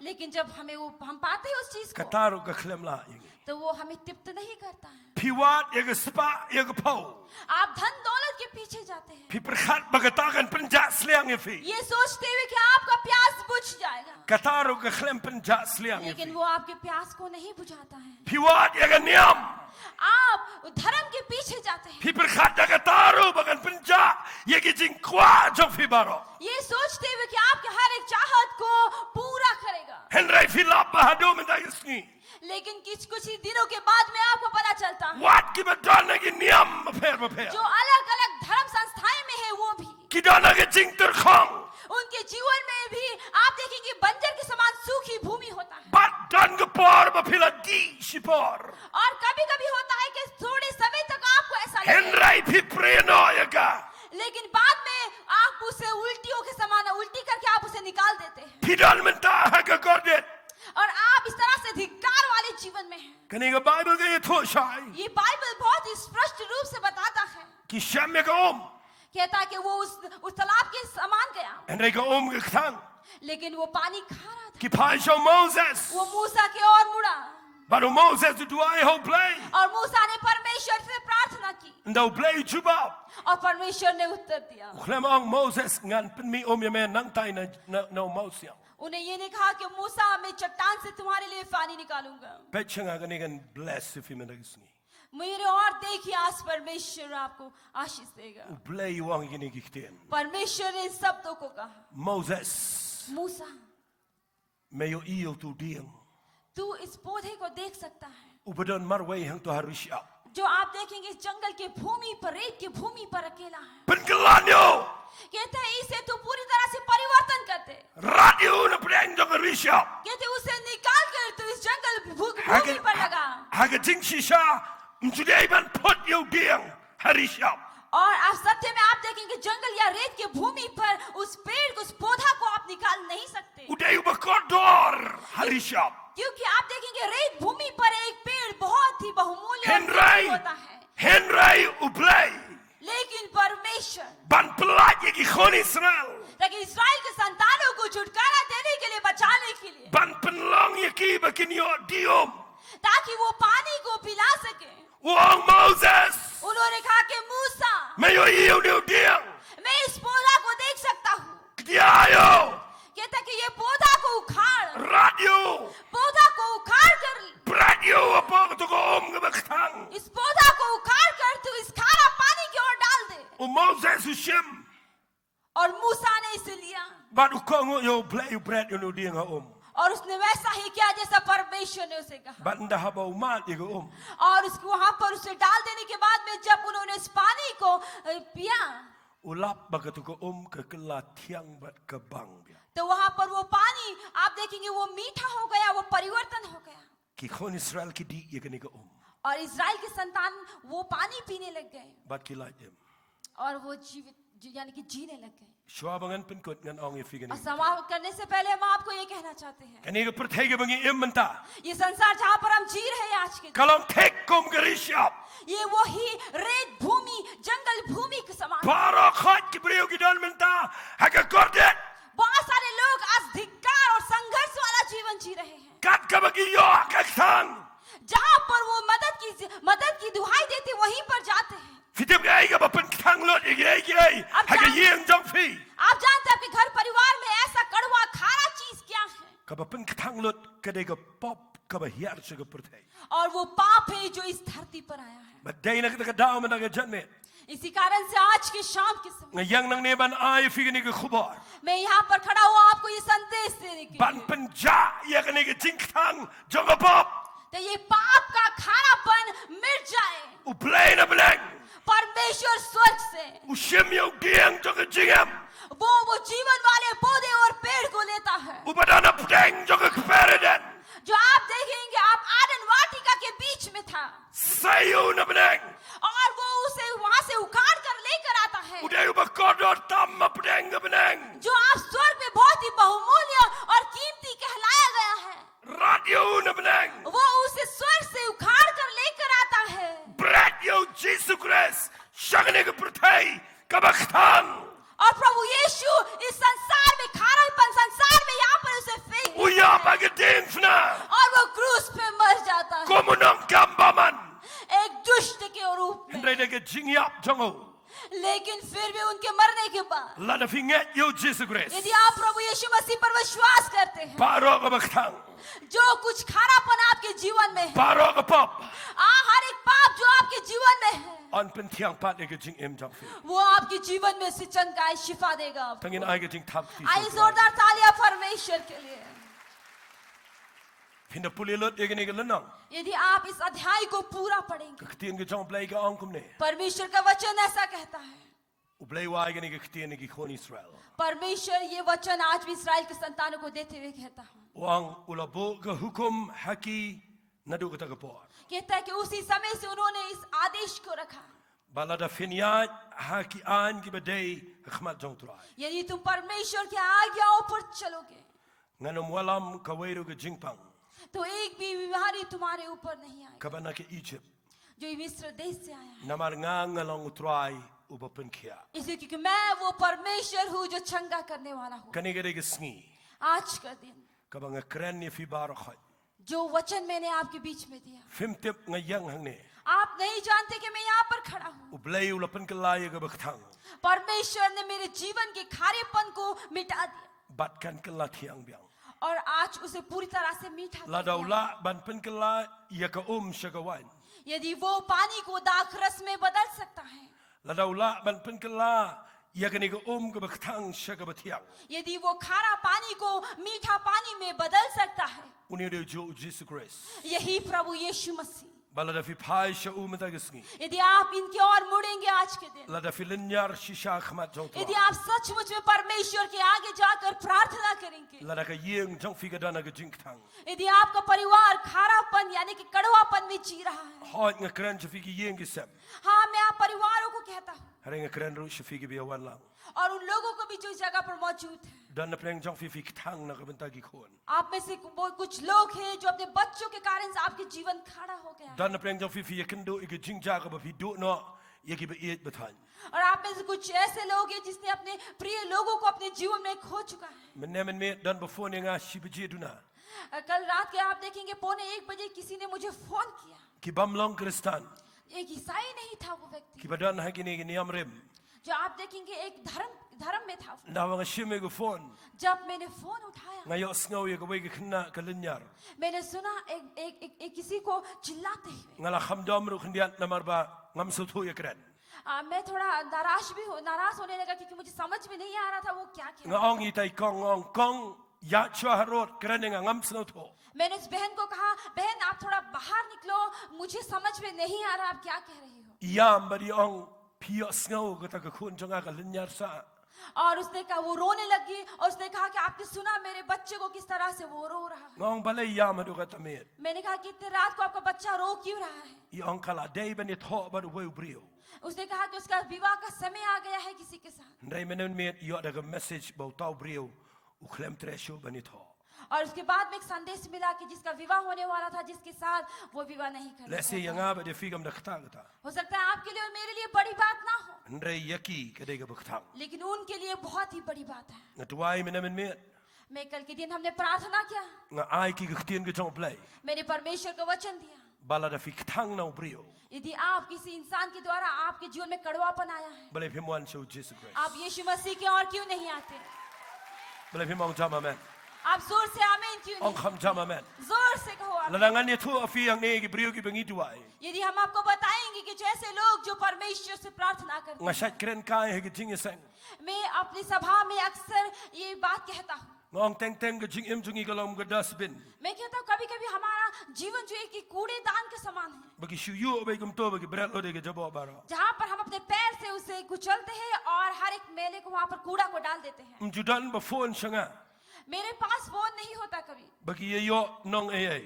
लेकिन जब हम पाते हैं उस चीज को Kataro ka klem la ini. तो वो हमें तृप्त नहीं करता है Piwat yaga spa yaga pau. आप धन दौलत के पीछे जाते हैं Pi perkhat bagatakan penjas liang ifi. ये सोचते हुए कि आपका प्यास बुझ जाएगा Kataro ka klem penjas liang लेकिन ifi. वो आपके प्यास को नहीं बुझाता है Piwat yaga niam. आप धर्म के पीछे जाते हैं Pi perkhat yaga taro bagan penja yagi jing kwa jong fi baro. ये सोचते हुए कि आपके हर एक चाहत को पूरा करेगा Henry Philip bahado mendagisni. लेकिन कुछ ही दिनों के बाद में आपको पता चलता है What ki badana ki niam maper. जो अलग अलग धर्म संस्थाएं में है वो भी Kidana ki jing terkhong. उनके जीवन में भी आप देखेंगे बंजर के समान सूखी भूमि होता है Bat dan gepor bapila di sipor. और कभी कभी होता है कि थोड़े समय तक आपको ऐसा लगेगा Henry Pi preno yaga. लेकिन बाद में आप उसे उल्टियों के समान उल्टी mentah haga gordet. और आप इस तरह से धिक्कार वाले जीवन में हैं। Kani ga Bible ga yetho shai. ये बाइबल बहुत ही स्पष्ट रूप से बताता है, Ki shem ga कहता है कि वो उस तालाब के समान गया, En re ga ga ktang. लेकिन वो पानी खा रहा था। Ki pai show Moses. वो मूसा की ओर मुड़ा But Moses to do I hope play. और मूसा ने परमेश्वर से प्रार्थना की No play chuba. और परमेश्वर ने उत्तर दिया। Khlemang Moses ngan pen mi yamen nang tai na Moses. उन्हें ये नहीं कहा कि मूसा मैं चट्टान से तुम्हारे लिए पानी निकालूंगा। Petchanga ga nigan bless if him nagisni. मेरे और देखिए आज परमेश्वर आपको आशीष देगा। Play wang gini gikten. परमेश्वर ने इन शब्दों को कहा, Moses Musa may you yield to deal. तू इस पौधे को देख सकता है Ubadan marway hang to harisha. जो आप देखेंगे इस जंगल के भूमि पर, रेत की भूमि पर अकेला है। Pengelanyo. कहते हैं इसे तू पूरी तरह से परिवर्तन करते, Radio na preng jong harisha. कहते उसे निकाल कर तू इस जंगल भूमि पर लगा। Haga ting shisha. Mjudei ban put you deal harisha. और आप सत्य में आप देखेंगे जंगल या रेत की भूमि पर उस पेड़ को, उस पौधा को आप निकाल नहीं सकते, Uday ubakodor harisha. क्योंकि आप देखेंगे रेत भूमि पर एक पेड़ बहुत ही बहुमूल्य और Henry. कीमती होता है। Henry ublay. लेकिन परमेश्वर Ban pelaj ki khon Israel. ताकि इस्राएल के संतानों को छुटकारा देने के लिए, बचाने के लिए, Ban penlong yaki bakinyo diom. ताकि वो पानी को पिला सके। Wong Moses. उन्होंने कहा कि मूसा May you yield deal. मैं इस पौधा को देख सकता हूँ, Kdiayo. कहता कि ये पौधा को उखाड़, Radio. पौधा को उखाड़ कर, Radio apog to go gabaktang. इस पौधा को उखाड़ कर तू इस खारा पानी की ओर डाल दे। O Moses ushim. और मूसा ने इसे लिया But ukongo yo play bread you no ding ha और उसने वैसा ही किया जैसा परमेश्वर ने उसे कहा। But nda haba umat igo और उसको वहां पर उसे डाल देने के बाद में जब उन्होंने इस पानी को पिया, Ulap bagatuko ka kala tiang bat kabang bia. तो वहां पर वो पानी आप देखेंगे वो मीठा हो गया, वो परिवर्तन हो गया Ki khon Israel ki di yegani ko और इजराइल के संतान वो पानी पीने लग गए But ki like them. और वो जीवित यानी कि जीने लग गए। Shwabangan pen kot ngan ong और yefigani. समाप्त करने से पहले हम आपको ये कहना चाहते हैं, Kani ga perthege bangi immenta. ये संसार जहाँ पर हम जी रहे हैं आज के दिन, Kalom tek kom garishap. ये वही रेत भूमि, जंगल भूमि के समान। Para khat ki briyo ki dan menta. Haga kordet. बहुत सारे लोग आज धिक्कार और संघर्ष वाला जीवन जी रहे हैं, Kat ka bagi yo akaktang. जहाँ पर वो मदद की दुहाई देते वहीं पर जाते हैं। Fitib ga iga bapen kang lot ige. Haga yeng jong fi. आप जानते हैं आपके घर परिवार में ऐसा कड़वा खारा चीज क्या है, Ka bapen kang lot kadega pop ka ba hiar suga perthai. और वो पाप है जो इस धरती पर आया है। But day na ka daw man ga janne. इसी कारण से आज के शाम के समय Yang nang neban ay figani ga khubar. मैं यहाँ पर खड़ा हुआ आपको ये संदेश देने के Ban लिए, penja yagani ga jingtang jonga pop. तो ये पाप का खारापन मिट जाए। Uplay na blang. परमेश्वर स्वर्ग से Ushim yo diang jonga jingam. वो जीवन वाले पौधे और पेड़ को लेता है, Ubadana pdang jonga kperadan. जो आप देखेंगे आप आदन वाटिका के बीच में था, Sayo na blang. और वो उसे वहां से उखाड़ कर लेकर आता है, Uday ubakodor tamma pdang ga blang. जो आप स्वर्ग में बहुत ही बहुमूल्य और कीमती कहलाया गया है, Radio na blang. वो उसे स्वर्ग से उखाड़ कर लेकर आता है। Brat yo Jesus Christ. Shagani ga perthai ka baktang. और प्रभु यीशु इस संसार में खारापन संसार में यहाँ पर उसे फेंक देता Uya है, bagadinfna. और वो क्रूस पे मर जाता है Komunang kambaman. एक दुष्ट के रूप में। Ndray ga jingyap jongo. लेकिन फिर भी उनके मरने के बाद Lada finget yo Jesus Christ. यदि आप प्रभु यीशु मसीह पर विश्वास करते हैं, Paro ka baktang. जो कुछ खारापन आपके जीवन में है, Paro ka pop. हर एक पाप जो आपके जीवन में है, On pen tiang pat ga jing em jong fi. वो आपके जीवन में सिंचन का शिफा देगा आपको। Tangin ay ga jing tap ti. आइए जोरदार तालियां परमेश्वर के लिए। Pinda pulilot yagani ga lanang. यदि आप इस अध्याय को पूरा पढ़ेंगे, Kaktian ga jong play ga ongkum ne. परमेश्वर का वचन ऐसा कहता है, Ublay wa yagani ga ktian gi khon Israel. परमेश्वर ये वचन आज भी इस्राएल के संतानों को देते हुए कहता हूँ, Wang ulabo ga hukum haki nadu ka tagapor. कहता है कि उसी समय से उन्होंने इस आदेश को रखा, Balada finyat haki an gi badai khmat jong trai. यदि तुम परमेश्वर की आज्ञाओं पर चलोगे, Ngano mualam kaweru ke jingpang. तो एक भी बीमारी तुम्हारे ऊपर नहीं आएगी Kabana ke Egypt. जो मिस्र देश से आया है। Namar ngalong utrai ubapen kia. इसलिए क्योंकि मैं वो परमेश्वर हूँ जो चंगा करने वाला हूँ। Kanigere ke sngi. आज का दिन Kabanga kren ni fi barakhat. जो वचन मैंने आपके बीच में दिया, Fimtip ngayang hangne. आप नहीं जानते कि मैं यहाँ पर खड़ा हूँ। Ublay ulapen kelaya ke baktang. परमेश्वर ने मेरे जीवन के खारेपन को मिटा दिया Batkan kelatiang biang. और आज उसे पूरी तरह से मीठा कर दिया। Ladaula ban pen kelay ya ka shagawan. यदि वो पानी को दाख रस में बदल सकता है, Ladaula ban pen kelay ya ka ni ka ke baktang shagabatiang. यदि वो खारा पानी को मीठा पानी में बदल सकता है, Uni de jo Jesus Christ. यही प्रभु यीशु मसीह। Balada fi pai sha umatagisngi. यदि आप इनके और मुड़ेंगे आज के दिन, Lada fi linyar shisha khmat jong यदि tua. आप सचमुच में परमेश्वर के आगे जाकर प्रार्थना करेंगे, Lada ka yeng jong fi gadana ke jingtang. यदि आपका परिवार खारापन यानी कि कड़वापन में जी रहा है, Hot nga kren fi ki yeng ki sem. हाँ मैं आप परिवारों को कहता हूँ Hare nga kren ru fi ki biawan lang. और उन लोगों को भी जो इस जगह पर मौजूद है, Dan na pleng jong fi ktang na kabanta ki khon. आप में से कुछ लोग हैं जो अपने बच्चों के कारण से आपके जीवन खड़ा हो गया है। Dan na pleng jong fi yakendo ike jingja ka ba fi do no yaki ba iet batan. और आप में से कुछ ऐसे लोग हैं जिसने अपने प्रिय लोगों को अपने जीवन में खो चुका है। Men me dan ba phone nga shibaji duna. कल रात के आप देखेंगे 1:45 किसी ने मुझे फोन किया। Ki bamlong kristan. एक ईसाई नहीं था वो व्यक्ति, Ki badan ha kini ki niam rem. जो आप देखेंगे एक धर्म में था। Na wa shime go phone. जब मैंने फोन उठाया, Ngayo sngaw ye ka wei ka khna ka linyar. मैंने सुना एक किसी को चिल्लाते हुए। Ngala khamdom ru khndiat namar ba ngam su thu ye kren. मैं थोड़ा नाराज होने लगा क्योंकि मुझे समझ में नहीं आ रहा था वो क्या कह रहा था। Nga ong itai kong ya chwa harot kren nga ngam sno tho. मैंने उस बहन को कहा, बहन आप थोड़ा बाहर निकलो, मुझे समझ में नहीं आ रहा आप क्या कह रही हो। Yam bari ong pio sngaw ka ta ka khun jonga ka linyar sa. और उसने कहा, वो रोने लगी और उसने कहा कि आपने सुना मेरे बच्चे को किस तरह से वो रो रहा है। Ngong balay yam adu ka tamet. मैंने कहा कि इतने रात को आपका बच्चा रो क्यों रहा है। I ong kala dei bani tho ba wei brio. उसने कहा कि उसका विवाह का समय आ gaya है किसी के साथ। Ndai menen met yo da ka message ba tau brio. U khlem tresho bani tho. और उसके बाद में एक संदेश मिला कि जिसका विवाह होने वाला था, जिसके साथ वो विवाह नहीं करना Lese चाहता। yanga ba de figam da khta gata. हो सकता है आपके लिए और मेरे लिए बड़ी बात ना हो, Ndai yaki ka dei ka baktang. लेकिन उनके लिए बहुत ही बड़ी बात है। Ngatwai menen met मैं कल के दिन हमने प्रार्थना किया, nga ai ki ktien ke jong play. मैंने परमेश्वर का वचन दिया। Bala da fi ktang na brio. यदि आप किसी इंसान के द्वारा आपके जीवन में कड़वापन आया है, Balay phimwan show Jesus Christ. आप यीशु मसीह के और क्यों नहीं आते? Balay phimong jama man. आप जोर से आमीन क्यों Ong नहीं? kham jama man. जोर से कहो आमीन। Lalangan ni thu afi ang ne ki brio ki bangi duai. यदि हम आपको बताएंगे कि जैसे लोग जो परमेश्वर से प्रार्थना करते Nga हैं, shat kren kai he ki jing sang. मैं अपनी सभा में अक्सर ये बात कहता हूँ। Ngong teng ke jing im jungi kalom ke dustbin. मैं कहता हूँ कभी कभी हमारा जीवन जो है कि कूड़ेदान के समान है, Bagi shuyu ba kum to bagi berat ode ke jabo baro. जहाँ पर हम अपने पैर से उसे कुचलते हैं और हर एक मेले को वहाँ पर कूड़ा को डाल देते हैं। Mjudan ba phone sanga. मेरे पास फोन नहीं होता कभी Bagi ye yo nong ai.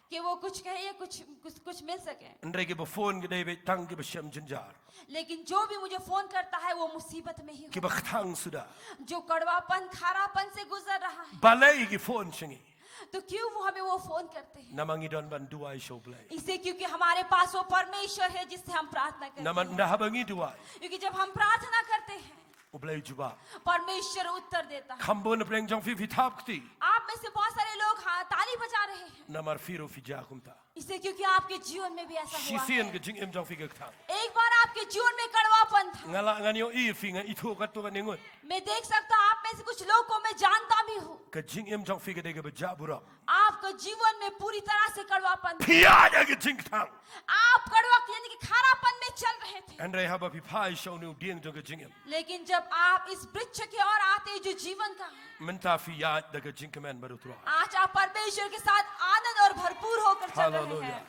कि वो कुछ कहे या कुछ मिल सके, Ndai ke ba phone ke dei be tang ke ba shem jinjar. लेकिन जो भी मुझे फोन करता है वो मुसीबत में ही Ki हो, ba khang suda. जो कड़वापन खारापन से गुजर रहा है, Balai ki phone shangi. तो क्यों वो हमें वो फोन करते हैं? Namangi don ban duai show play. इसे क्योंकि हमारे पास वो परमेश्वर है जिससे हम प्रार्थना करते Naman हैं। dah bangi duai. क्योंकि जब हम प्रार्थना करते हैं, Ublay juba. परमेश्वर उत्तर देता है। Khambon pleng jong fi thap kti. आप में से बहुत सारे लोग हाँ ताली बजा रहे हैं, Namar firo fi jakumta. इससे क्योंकि आपके जीवन में भी ऐसा हुआ Shisian है। ke jing im jong fi ke thang. एक बार आपके जीवन में कड़वापन था। Ngala nganyo i fi nga itho ka to ka ningon. मैं देख सकता हूँ आप में से कुछ लोग को मैं जानता भी हूँ, Ka jing im jong fi ke de ke ba jabura. आपका जीवन में पूरी तरह से कड़वापन था। Pia ya ke jing thang. आप कड़वा यानी कि खारापन में चल रहे थे, Andai haba fi pai show nu ding jong ke jing im. लेकिन जब आप इस वृक्ष की ओर आते हैं जो जीवन का है, Menta fi ya da ke jing kemen baru tura. आज आप परमेश्वर के साथ आनंद और भरपूर होकर चल रहे Hallelujah. हैं।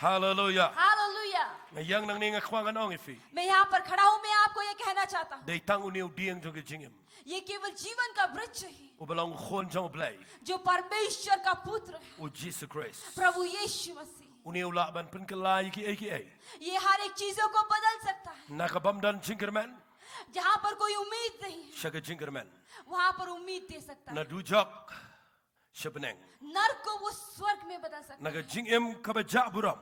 Hallelujah. Hallelujah. Yang nang ninga khwangan ong ifi. मैं यहाँ पर खड़ा हूँ, मैं आपको ये कहना चाहता हूँ, Dei tang uni ding jong ke jing im. ये केवल जीवन का वृक्ष ही Ubalang khon jong play. जो परमेश्वर का पुत्र है, O Jesus Christ. प्रभु यीशु मसीह, Uni ula ban pen kelai ki ai. ये हर एक चीजों को बदल सकता है। Nakabam dan jingerman. जहाँ पर कोई उम्मीद नहीं है, Shaka jingerman. वहाँ पर उम्मीद दे सकता है। Na dujok. Shabanang. नर्क को वो स्वर्ग में बदल सकता है। Naga jingim kabaja buram.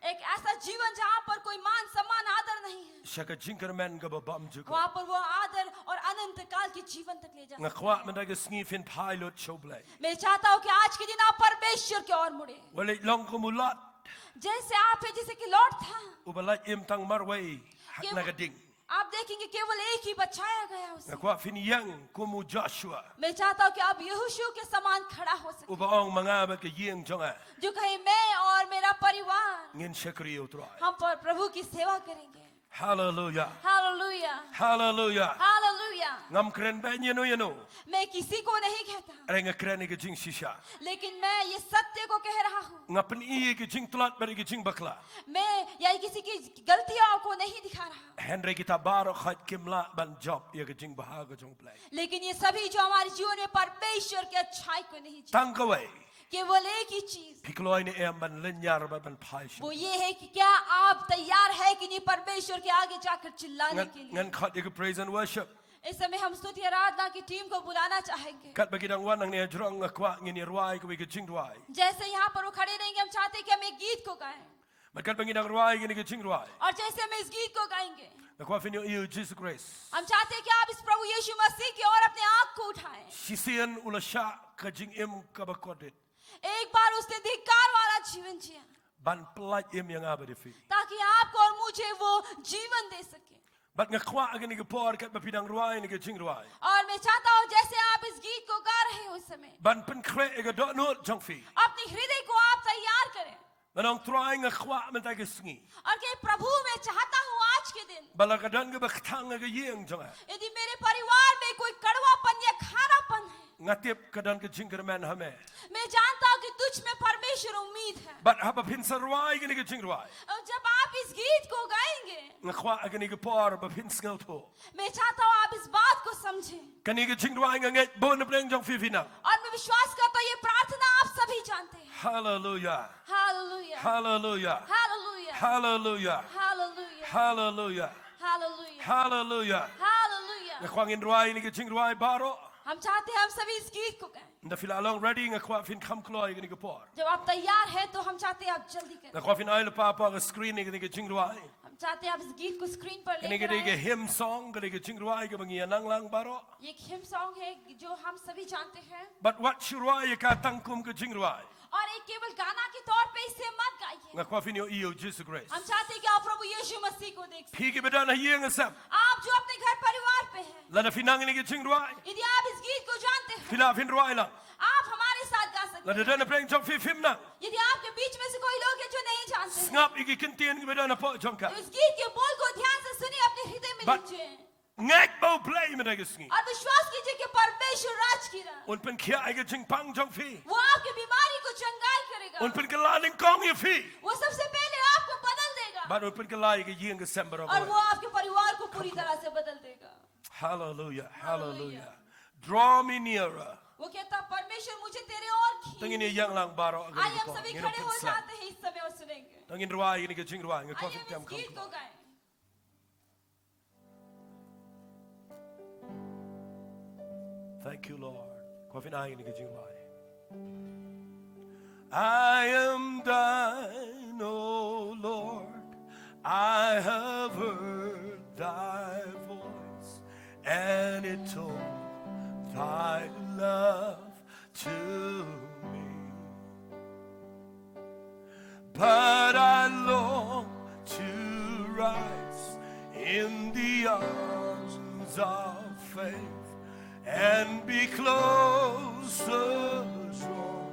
एक ऐसा जीवन जहाँ पर कोई मान सम्मान आदर नहीं है, Shaka jinkerman gababam juga. वहाँ पर वो आदर और अनंत काल के जीवन तक ले जा सकता है। Ngakwa mendaga snifin pilot shoblay. मैं चाहता हूँ कि आज के दिन आप परमेश्वर की ओर मुड़े, Wale long kumulat. जैसे आप है, जैसे कि लॉर्ड था। Ubalat im tang marway. केवल- Nagading. आप देखेंगे केवल एक ही बचाया गया उसे। Ngakwa fin yang kumu Joshua. मैं चाहता हूँ कि आप यहोशू के समान खड़ा हो सके, Ubaong mangabat ke ying jonga. जो कहे मैं और मेरा परिवार Ngin shakri utray. हम पर प्रभु की सेवा करेंगे। Hallelujah. Hallelujah, Hallelujah. Hallelujah. Ngam kren ba yenu. मैं किसी को नहीं कहता, Renga kren ke jing shisha. लेकिन मैं ये सत्य को कह रहा हूँ। Ngapen iye ke jing tulat bari ke jing bakla. मैं या किसी की गलतियों को नहीं दिखा रहा, Henry kita baro khat kimla ban job ye ke jing bahaga jong play. लेकिन ये सभी जो हमारे जीवन में परमेश्वर की अच्छाई को नहीं चाहिए, Tangkaway. केवल एक ही चीज, Pikloy ni em ban linyar ba ban paish. वो ये है कि क्या आप तैयार है कि नहीं परमेश्वर के आगे जाकर चिल्लाने के लिए। Ngan khat ye ke praise and worship. इस समय हम स्तुति आराधना की टीम को बुलाना चाहेंगे। Kat bagi dang wan ang ne jrong ngakwa ngin ye ruai ke ke jing ruai. जैसे यहाँ पर वो खड़े रहेंगे, हम चाहते हैं कि हम एक गीत को गाएं, Kat bagi dang ruai ngin ke jing ruai. और जैसे हम इस गीत को गाएंगे, Ngakwa fin you Jesus grace. हम चाहते हैं कि आप इस प्रभु यीशु मसीह की ओर अपने आँख को उठाएं। Sisian ulasha ke jing em ka bakodit. एक बार उसने धिक्कार वाला जीवन जिया, Ban pelat em yang abadi fi. ताकि आपको और मुझे वो जीवन दे सके। Bat ngakwa agni ke por kat bapidang ruai ni ke jing ruai. और मैं चाहता हूँ जैसे आप इस गीत को गा रहे हो, उस समय Ban pen kre ke dot not jong fi. अपने हृदय को आप तैयार करें, Manong try ngakwa mentai ke sngi. और कि प्रभु मैं चाहता हूँ आज के दिन Balakadan ke baktang ke yeng jong. यदि मेरे परिवार में कोई कड़वापन या खारापन है, Ngatip kadan ke jing kerman hame. मैं जानता हूँ कि तुझ में परमेश्वर उम्मीद है। Bat haba pin sarwai ke ni ke jing ruai. और जब आप इस गीत को गाएंगे, Ngakwa agni ke por ba pin sngal to. मैं चाहता हूँ आप इस बात को समझें, Kani ke jing ruai nganget bon breng jong fi fina. और मैं विश्वास करता हूँ ये प्रार्थना आप सभी जानते हैं। Hallelujah. Hallelujah, Hallelujah. Hallelujah, Hallelujah. Hallelujah, Hallelujah. Hallelujah, Hallelujah. Hallelujah. Ngakwa ngin ruai ni ke jing ruai baro. हम चाहते हैं हम सभी इस गीत को गाएं। Nda fila along ready ngakwa fin kam kloy ni ke por. जब आप तैयार हैं तो हम चाहते हैं आप जल्दी करें। Ngakwa fin aile papa ke screen ni ke jing ruai. हम चाहते हैं आप इस गीत को स्क्रीन पर Kani ke लेकर de आएं। hymn song ke de jing ruai ke bangi nang lang baro. ये एक हिम सॉन्ग है जो हम सभी जानते हैं, But what shuroi ka tangkum ke jing ruai. और एक केवल गाना के तौर पे इसे मत गाइए। Ngakwa fin yo iyo Jesus grace. हम चाहते हैं कि आप प्रभु यीशु मसीह को देख सकें। Pi ke bedan ha yeng asam. आप जो अपने घर परिवार पे हैं, Lana finang ni ke jing ruai. यदि आप इस गीत को जानते हैं, Fila fin ruai lang. आप हमारे साथ गा सकते Lana हैं। dana preng jong fi fim na. यदि आपके बीच में से कोई लोग हैं जो नहीं जानते हैं, Ngap iki kentien ke bedan po jong ka. तो इस गीत के बोल को ध्यान से सुनिए, अपने हृदय में But- लीजिए Ngak bo play me de sngi. और विश्वास कीजिए कि परमेश्वर राज की राह, Un pen kia ai ke jing pang jong fi. वो आपकी बीमारी को चंगाई करेगा, Un pen ke laning kong ye fi. वो सबसे पहले आपको बदल देगा, But un pen ke lai ke yeng ke sember और वो आपके परिवार को पूरी तरह से बदल देगा। Hallelujah. Hallelujah. Draw me nearer. वो कहता परमेश्वर मुझे तेरे और Tangin खींच। ni yang lang baro आइए agani हम ko. सभी Ngino खड़े pen हो slap. जाते हैं इस समय और सुनेंगे। Tangin ruai ni ke jing ruai ngakwa आइए fin हम kam इस kam. गीत को गाएं। Thank you, Lord. Kwafin ai ni ke jing ruai. I am thine, O Lord. I have heard thy voice, and it told thy love to me. But I long to rise in the arms of faith and be closer drawn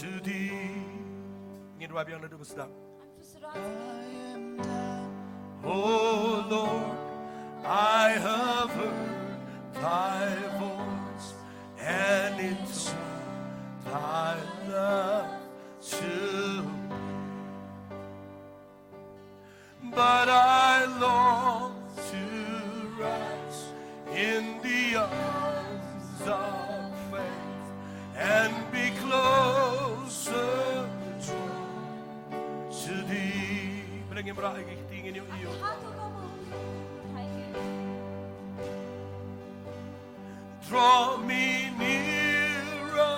to thee. Ngin wabi ang nadubos na. Oh Lord, I have heard thy voice, and it's thy love to me. But I long to rise in the arms of faith and be closer drawn to thee. Bring him right, tingin yung iyo. हाथों को उठाइए। Draw me nearer,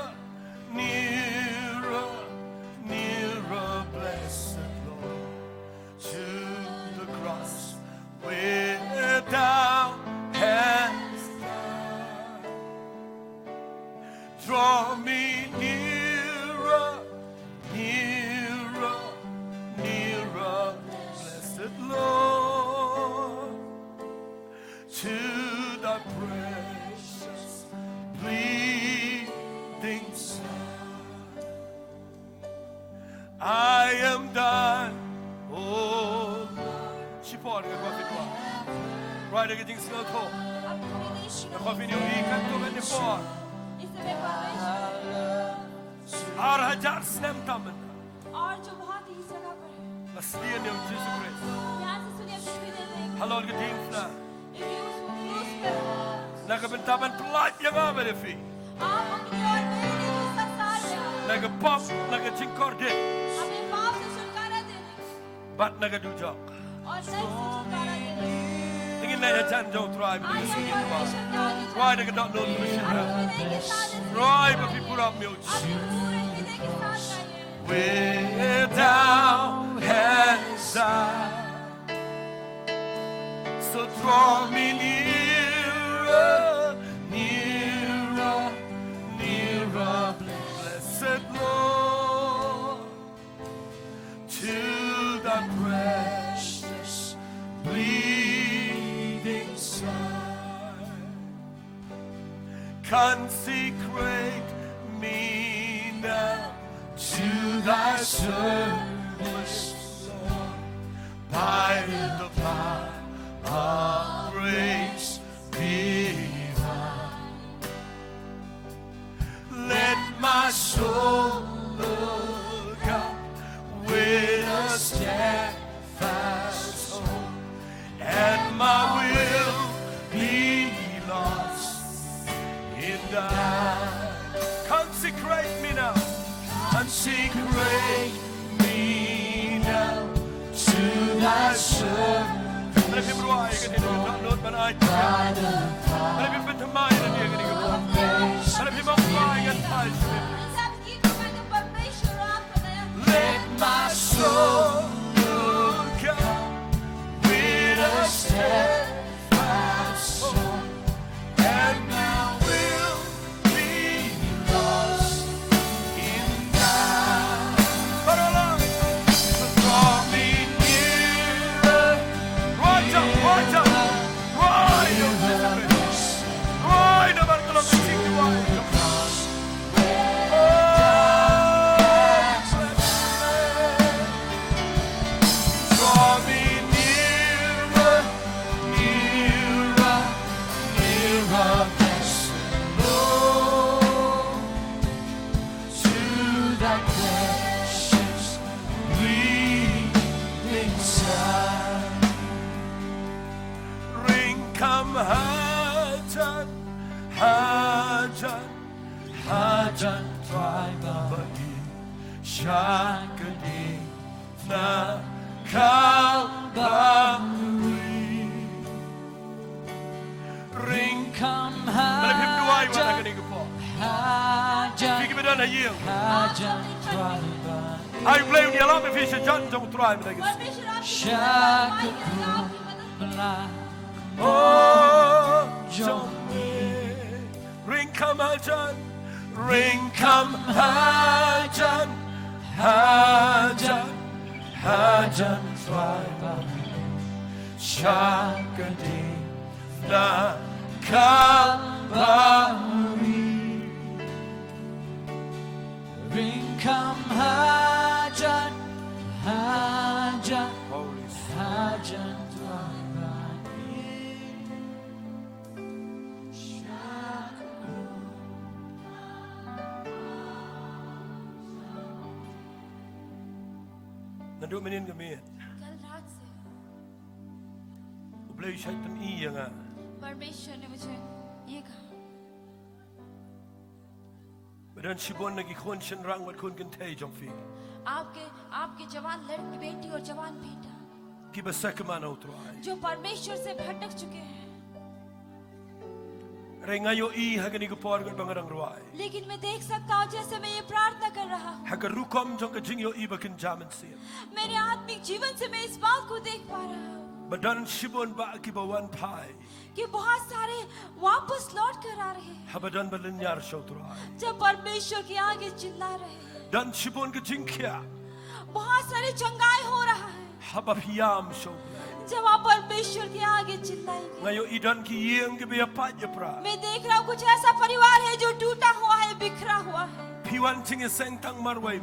things. I am done. Oh, she poured the coffee to right again, slow talk. The coffee you eat and to the four. इसमें परमेश्वर Our hajar snem taman. और जो बहुत ही इस जगह पर है The sleer name Jesus Christ. यहाँ से सुनिए पृथ्वी दे देंगे Hello, good evening. if you use पर Nagabentaban plat yang amere fi. आप अपनी और मेरे लिए जो संसार में Nagapop, nagachinkorde. हमें पाप से छुटकारा देने But nagadujak. और नई से छुटकारा देने Tingin na hajan jo tribe. आज हम परमेश्वर के आगे Right, nagadot no mission. अपने हृदय के साथ Right, but people up mute. अपने पूरे हृदय के साथ गाइए Way down hands up. So draw me nearer, nearer, nearer, blessed Lord, to the precious bleeding side. Consecrate me now to thy service, Lord, by the power of grace divine. Let my soul look up with a steadfast hope, and my will be lost in thine. Consecrate me now. Consecrate me now to thy service. Mana people who are getting not Lord, but I mana people to mind and you're getting mana people crying and fighting. सब गीतों में जो परमेश्वर आपको नया Let my soul look up with a steadfast soul, and my will be lost in thine. But along, so draw me nearer. Right up, right up, right up, right up, and look, sing the wine. Draw me nearer, nearer, nearer, blessed Lord, to thy precious bleeding side. Ring come hajan, hajan, hajan, tribali, shakadi, na Calvary. Ring come hajan, Hajan, Give it on a year. hajan, I blame the alarm if it's a John to try. परमेश्वर आपकी Shaka मदद Oh, John. Ring come hajan, ring come hajan, hajan, hajan, tribal. Shakadi, na Calvary. ring come hajan, hajan, Holy hajan, Nandun manin kami. कल रात से Ublay syaitan iya nga. परमेश्वर ने मुझे ये कहा Badan sibon nagikon siyan rang wat kun kentay jomfi. आपके जवान लड़की बेटी और जवान बेटा Kibasakamana utruay. जो परमेश्वर से भटक चुके हैं Rengayo i hagani gupor gat bangarang ruay. लेकिन मैं देख सकता हूँ जैसे मैं ये प्रार्थना कर रहा हूँ Hagarukom jong kajingyo i bakin jaman siya. मेरे आत्मिक जीवन से मैं इस बात को देख पा रहा हूँ Badan sibon ba kibawan pai. कि बहुत सारे वापस लौट कर आ रहे हैं Habadan balinyar siya utruay. जब परमेश्वर के आगे चिल्ला रहे हैं Dan sibon kajingkya. बहुत सारे चंगाई हो रहा है haba piyam show जब आप परमेश्वर के आगे चिल्लाएंगे ngayo idan ki yeng ke biya pa je pra मैं देख रहा हूँ कुछ ऐसा परिवार है जो टूटा हुआ है बिखरा हुआ है piwan ching seng tang marwai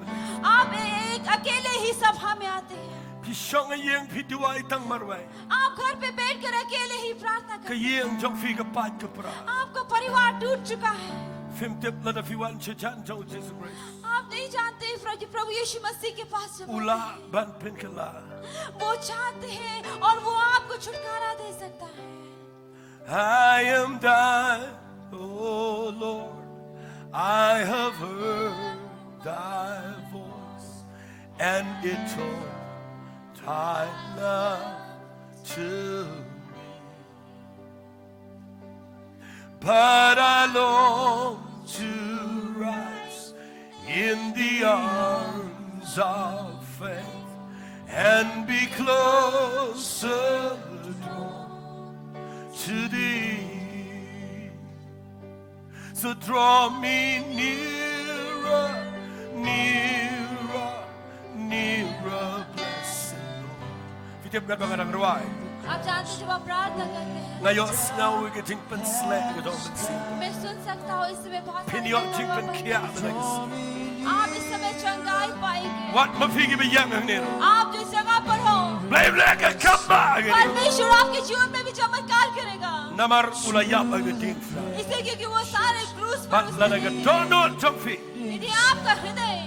आप एक अकेले ही सभा में आते हैं pi shong yeng pi duai tang marwai आप घर पे बैठकर अकेले ही प्रार्थना ke करते हैं yeng jong fi ke pa ke pra आपको परिवार टूट चुका है fim tip la da piwan che jan jong Jesus Christ आप नहीं जानते प्रभु यीशु मसीह के पास जब ula ban pen ke la वो चाहते हैं और वो आपको छुटकारा दे सकता है I am thine, oh Lord. I have heard thy voice, and it told thy love to me. But I long to rise in the arms of faith and be closer to thee. So draw me nearer, nearer, nearer, blessed Lord. Fitip ka ba ng ruway? आप जानते हैं जब आप प्रार्थना करते हैं Ngayon, snaw ka ting panslet ka daw pansin. मैं सुन सकता हूँ इस समय बहुत सारे Piniyok लोग ting वहाँ पर pankiya हैं। ka आप इस समय चंगाई पाएंगे What mafigi ba yang ang nero? आप जिस जगह पर हो Blame like a kamba agad. परमेश्वर आपके जीवन में भी चमत्कार करेगा Namar ulayap agad ting. इसलिए क्योंकि वो सारे क्रूस पर Bat उसने lanaga donon jomfi. यदि आपका हृदय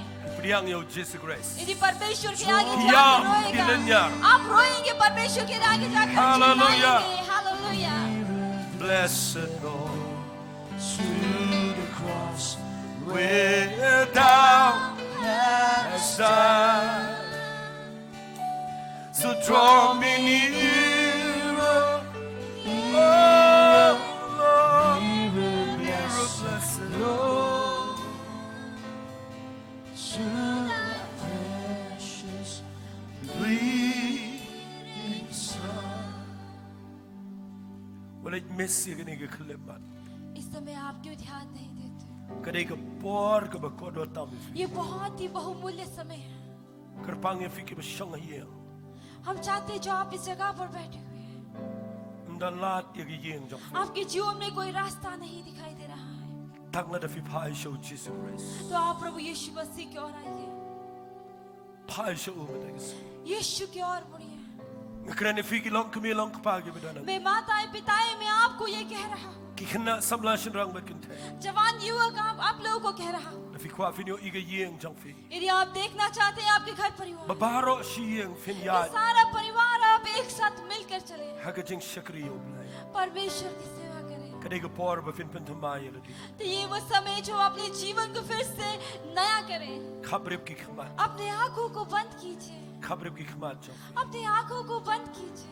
Priyang yo Jesus Christ. यदि परमेश्वर के आगे Piyam जाकर रोएगा ilanyar. आप रोएंगे परमेश्वर के आगे जाकर Hallelujah. चिल्लाएंगे hallelujah Blessed Lord, to the cross where thou hast died. So draw me nearer, oh Lord, nearer, blessed Lord, to the precious bleeding Son. Well, it messi gani ke khleman. इस समय आप क्यों ध्यान नहीं देते Kadai ka por ka ba kodo tami. ये बहुत ही बहुमूल्य समय है Kerpang ye fiki ba shong ye. हम चाहते हैं जो आप इस जगह पर बैठे हुए हैं Ndan lat ye ge yeng jong. आपके जीवन में कोई रास्ता नहीं दिखाई दे रहा है Tang la da fi pai show Jesus Christ. तो आप प्रभु यीशु मसीह की ओर आइए Pai show me da. यीशु की ओर मुड़िए Ngakran ye fiki long kami long pa ge bidana. मैं माताएं पिताएं मैं आपको ये कह रहा हूँ Ki khna samlashin rang ba kinte. जवान युवक आप लोगों को कह रहा हूँ Da fi kwa fi no ige yeng jong fi. यदि आप देखना चाहते हैं आपके घर परिवार Ba baro shi yeng fin ये ya. सारा परिवार आप एक साथ मिलकर चले Haga jing shakri yo blai. परमेश्वर की सेवा करें Kadai ka por ba fin pen thamai ye ladi. तो ये वो समय जो अपने जीवन को फिर से नया करें Khabrib ki khmat. अपने आंखों को बंद कीजिए Khabrib ki khmat jong. अपनी आंखों को बंद कीजिए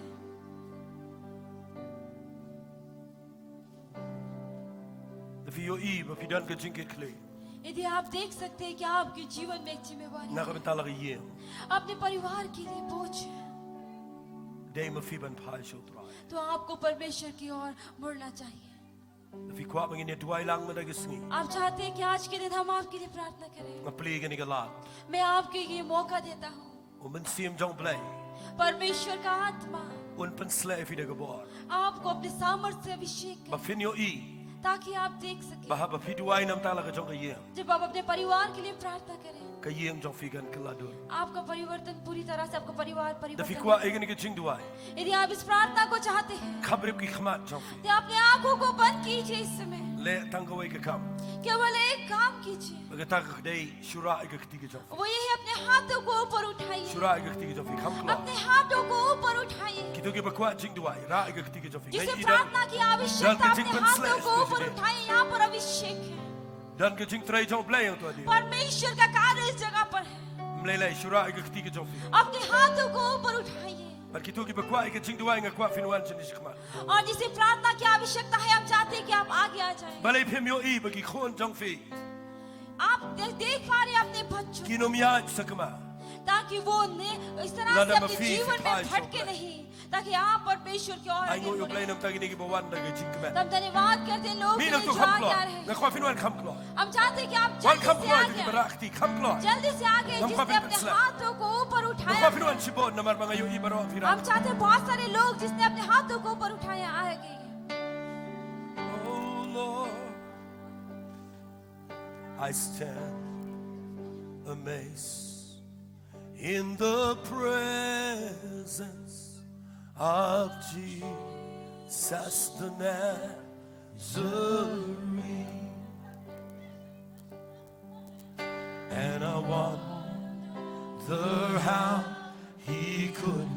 Da fi yo I ba fi dan ka jing ke kle. यदि आप देख सकते हैं कि आपके जीवन में एक जिम्मेवारी Na ka betala ge yeng. अपने परिवार के लिए बोझ है Dei ma fi ban pai show trai. तो आपको परमेश्वर की ओर मुड़ना चाहिए Da fi kwa mangin ye duai lang ma da ge sni. आप चाहते हैं कि आज के दिन हम आपके लिए प्रार्थना करें Nga pli ge ni ga lat. मैं आपके लिए मौका देता हूँ Umen sim jong blai. परमेश्वर का आत्मा Un pen slave fi da ge bor. आपको अपने सामर्थ्य से अभिषेक Ba करे fin yo I. ताकि आप देख सकें Ba ha ba fi duai nam tala ge jong ge yeng. जब आप अपने परिवार के लिए प्रार्थना करें Ka yeng jong fi gan kala dur. आपका परिवर्तन पूरी तरह से आपका परिवार Da fi परिवर्तन kwa ege ni ge jing duai. यदि आप इस प्रार्थना को चाहते हैं Khabrib ki khmat jong fi. तो अपने आंखों को बंद कीजिए इस समय Le tanga wei ke kam. केवल एक काम कीजिए Ba ta ge dei shura ege khti ge jong. वो यही अपने हाथों को ऊपर उठाइए Shura ege khti ge jong fi kham kla. अपने हाथों को ऊपर उठाइए Kitu ge ba kwa jing duai. Ra ege khti ge jong fi. जिसे Ngai प्रार्थना की आवश्यकता Dan अपने ke हाथों jing को pen ऊपर slash उठाइए यहाँ पर अभिषेक है Dan ke jing trai jong blai to di. परमेश्वर का कार्य इस जगह पर है Mlele shura ege khti ge jong fi. अपने हाथों को ऊपर उठाइए Par kitu ge ba kwa ege jing duai nga kwa fin wan chen is khmat. और जिसे प्रार्थना की आवश्यकता है हम चाहते हैं कि आप आगे आ जाएं Balai phem yo I ba ki khon jong fi. आप देख पा रहे हैं अपने बच्चों Kinom ya sakma. ताकि वो इस तरह से Lada अपने mafi जीवन में सिपाही भटके शोभा। नहीं ताकि आप परमेश्वर की ओर Ai आगे ngoi बढ़ें। uplay nam tagi ni bawan da gajing kemen. तब धन्यवाद करते हैं लोग Mi के nak लिए tu जो kam आगे kloy. आ रहे हैं Na khwa fin wan kam kloy. हम चाहते हैं कि आप Wan जल्दी kam से kloy आगे tagi आएं। berakti kam kloy. जल्दी से आगे Nam जिसने kapit अपने bersela. हाथों को ऊपर Na उठाया khwa fin wan sibon na mar mga yu ibaro हम firan. चाहते हैं बहुत सारे लोग जिसने अपने हाथों को ऊपर उठाया आगे Oh Lord, I stand amazed in the presence of Jesus the Nazarene, and I wonder how He could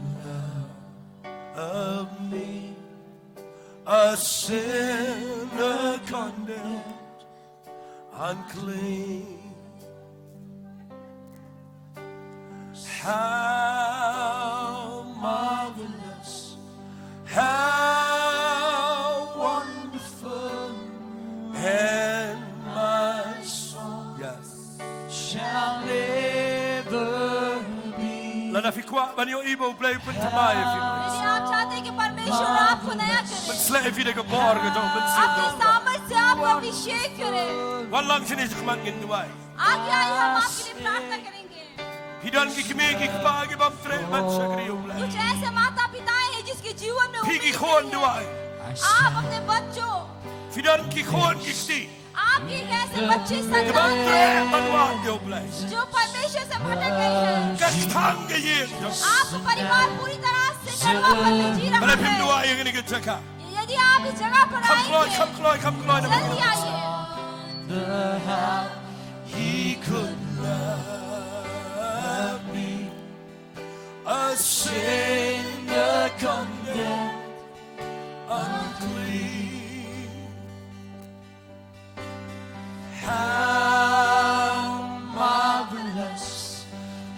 love me, a sinner condemned, unclean. How marvelous, how wonderful, and my soul, yes, shall ever be. Lada fikwa banyo ibo play pun tamay यदि आप चाहते हैं कि परमेश्वर आपको नया करे Slave fi de gabor ga dong ben sim अपने dong. सामर्थ से आपको अभिषेक करे Walang sini sakman ngin duway. आगे आइए हम आपके लिए प्रार्थना करेंगे Hidan ki kimegi kpagi bam tre man sakri ublay. कुछ ऐसे माता पिता हैं जिसके जीवन में Pigi उम्मीद khon नहीं है। duway. आप अपने बच्चों Fidan ki khon kikti. आपके एक ऐसे बच्चे Gabam संतान tre हैं manwan de ublay. जो परमेश्वर से भटक गए हैं Gaktang ga yin. आपका परिवार पूरी तरह से धर्मापन में जी Bala रहा pim है duway ngin ga chaka. यदि आप इस जगह पर Come आएंगे cloy na जल्दी आइए He could love me, a sinner condemned, unclean. How marvelous,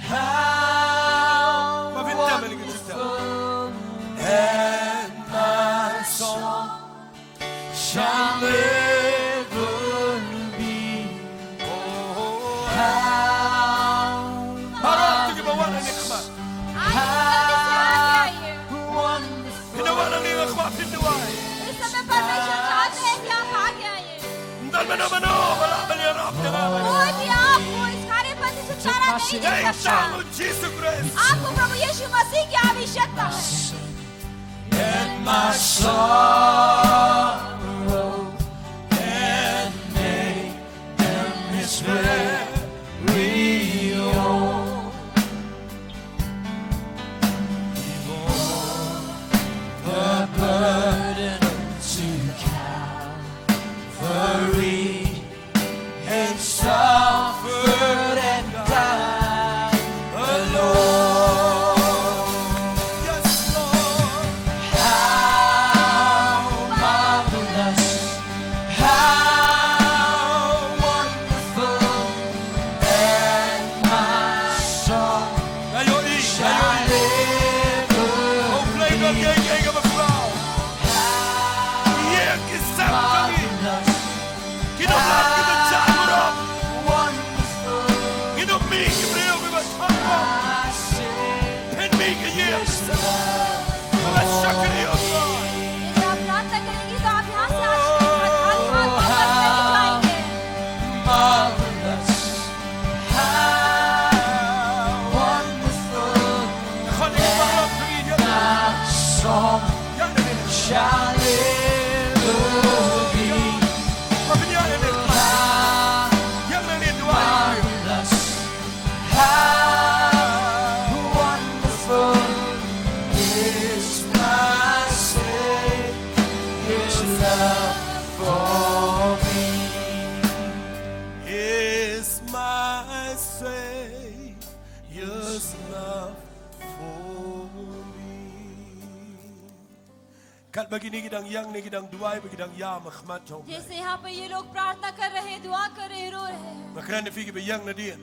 how wonderful, and my song shall ever be. Oh, how marvelous, आइए जल्दी से आगे आइए wonderful. Hinawalan niya ako pinduay. इस समय परमेश्वर चाहते हैं कि आप आगे आइए Mano, wala ba niya rap na namin? कोई भी आपको इस कार्यपद से छुटकारा नहीं दे Dahil सकता sa mo, Jesus Christ. आपको प्रभु यीशु मसीह की आवश्यकता है And my sorrow and make them His very own. He bore the burden to Calvary and suffered and died alone. Yes, Lord. How marvelous, how wonderful, and my song Ngayon, shall ever oh, play the game of a crowd. Yeah, kisap kami. marvelous, Kinablat kita chamurap. wonderful, Kinumig kibriyo kita chamurap. I say, Pinmig yes. love. Wala siya kaniyo, God. यदि आप प्रार्थना करेंगे तो आप यहाँ से आज खाली हाथ वापस नहीं जाएंगे Marvelous, how wonderful, Kani ka marap kaniyo. my song Yan na nila. shall ever be. Mabinyanan nila. Yan na nila. Marvelous, how wonderful is my Savior's love for me. Is my Savior's love for me. Kat begini gidang yang ni gidang duai begidang ya makhmat jom. जैसे यहाँ पे ये लोग प्रार्थना कर रहे हैं दुआ कर रहे हैं रो रहे हैं Makran ni figi be yang na diyan.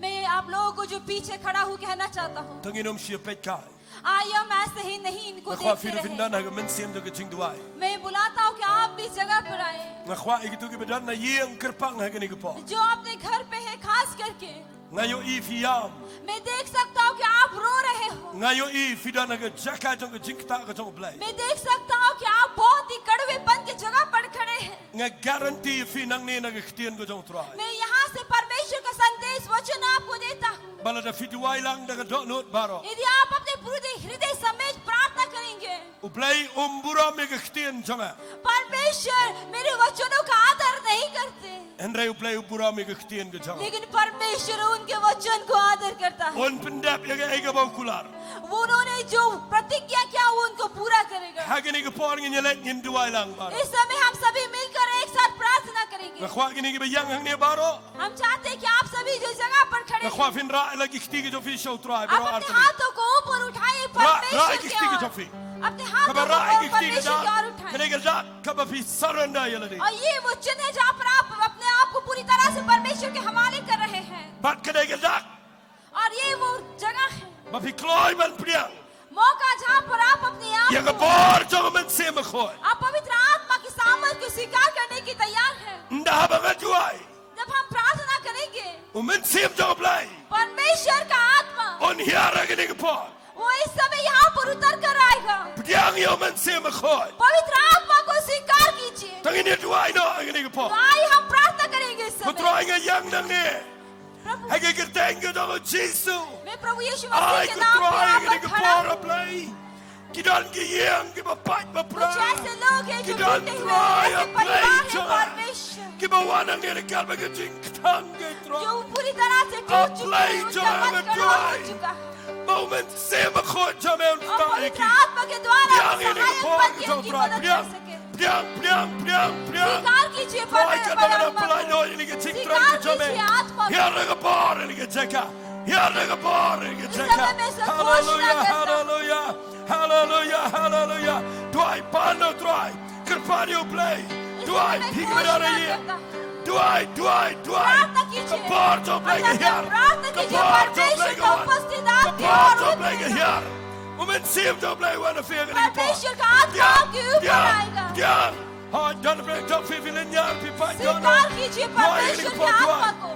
मैं आप लोगों को जो पीछे खड़ा हूँ कहना चाहता हूँ Tanginom siya pet kai. आइए हम ऐसे ही नहीं इनको Nakhwa देखते firu रहे findan haga men siem do gaching duai. मैं buलाता हूँ कि आप भी इस जगह पर आए Nakhwa igitu ki bedan na yang kerpang haga ni gapo. जो अपने घर पे है खास करके ngayon ifiyam मैं देख सकता हूँ कि आप रो रहे हो ngayon ifidan naga jaka jong ka jingta ka jong blay मैं देख सकता हूँ कि आप बहुत ही कड़वेपन की जगह पर खड़े हैं nga guarantee finang ni naga ktien ka jong try मैं यहाँ से परमेश्वर का संदेश वचन आपको देता हूँ bala da fiduai lang naga donut baro यदि आप अपने पूरे हृदय समेत प्रार्थना करेंगे ublay umbura me ka ktien jonga परमेश्वर मेरे वचनों का आदर नहीं करते endre ublay umbura me ka ktien ka jonga लेकिन परमेश्वर उनके वचन को आदर करता है on pendap yaga ega baukular वो उन्होंने जो प्रतिज्ञा किया वो उनको पूरा करेगा hagini ka poring nyelet ngin duai lang baro इस समय हम सभी मिलकर एक साथ प्रार्थना करेंगे nga khwa gini ka yang hang ne baro हम चाहते हैं कि आप सभी जो जगह पर खड़े nga हैं khwa fin ra lagi kti ka jo fi show try आप baro अपने artani हाथों को ऊपर उठाइए परमेश्वर की की स्थिति ओर जोफी। अपने हाथों kaba को ra ऊपर igi kti ka परमेश्वर की ओर da उठाइए kene ka da kaba fi saranda yaladi और ये वो चिन्ह है जहाँ पर आप अपने आप को पूरी तरह से परमेश्वर के हवाले कर रहे हैं bat kene ka da और ये वो जगह है ba fi kloy man priang मौका जहाँ पर आप अपने आप yaga को bor jong man se ma khoy आप पवित्र आत्मा की सामर्थ को स्वीकार करने की तैयार हैं nda ba nga duai जब हम प्रार्थना करेंगे umen sim jong blay परमेश्वर का आत्मा on hiara gini ka por वो इस समय यहाँ पर उतर कर आएगा priang yo man se ma khoy पवित्र आत्मा को स्वीकार कीजिए tangini duai no gini ka por तो आइए हम प्रार्थना करेंगे इस समय putroy nga yang nang ne प्रभु hagi kerteng ka dong jisu मैं प्रभु यीशु ai मसीह के ka नाम पे troy यहाँ gini पर ka खड़ा por हूँ blay kidan ki yang ki ba pat ba pra कुछ ऐसे लोग हैं जो kidan टूटे हुए troy ऐसे a परिवार play हैं jonga परमेश्वर ki ba wanang ne ka ba ka jing tang ke troy जो पूरी तरह से टूट चुके हैं उनका मन कड़ा हो चुका है moment se ma khoy jamen और ta पवित्र ki आत्मा के द्वारा priang वो ini ka सहायक por बन ka के jong उनकी troy मदद कर priang सके priang स्वीकार कीजिए Troy ka परमेश्वर na आत्मा pala को no ini ka jing troy स्वीकार ka jome कीजिए आत्मा को here ka por ini ka jeka here ka por ini ka jeka समय में सब घोषणा hallelujah करता हूं। hallelujah hallelujah hallelujah Troy pano Troy kerpanyo play Troy समय higmara घोषणा ye करता हूं। Troy प्रार्थना कीजिए kapor to play ka अगर here जब प्रार्थना कीजिए kapor to परमेश्वर play का ka उपस्थित आपकी kapor ore to play ka उतरेगा। here Women sim to play one of here परमेश्वर का आत्मा आपके ऊपर आएगा yeah oh don't break don't feel in your people don't स्वीकार कीजिए परमेश्वर की आत्मा को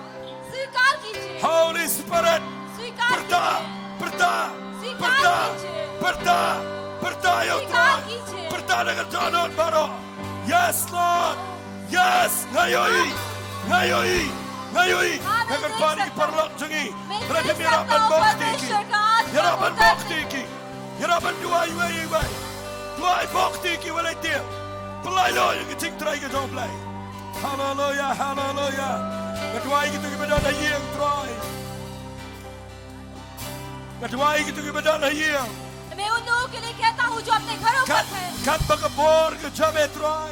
स्वीकार कीजिए Holy Spirit स्वीकार perda कीजिए perda स्वीकार perda कीजिए perda perda yo स्वीकार कीजिए perda dengan John Baro yes Lord yes ngayoi ngayoi ngayoi हाँ, मैं agar देख pari सकता perlok हूँ। jengi मैं berarti देख miraban सकता हूँ bokti ki परमेश्वर का आत्मा miraban उतरने। bokti ki miraban duai bokti ki walai dia pelai lo yang ting try ke jong play hallelujah hallelujah kedua itu kita dah yang try kedua itu kita dah yang मैं उन लोगों के लिए कहता हूँ जो अपने घरों पर kat है kat bakabor ke jabe try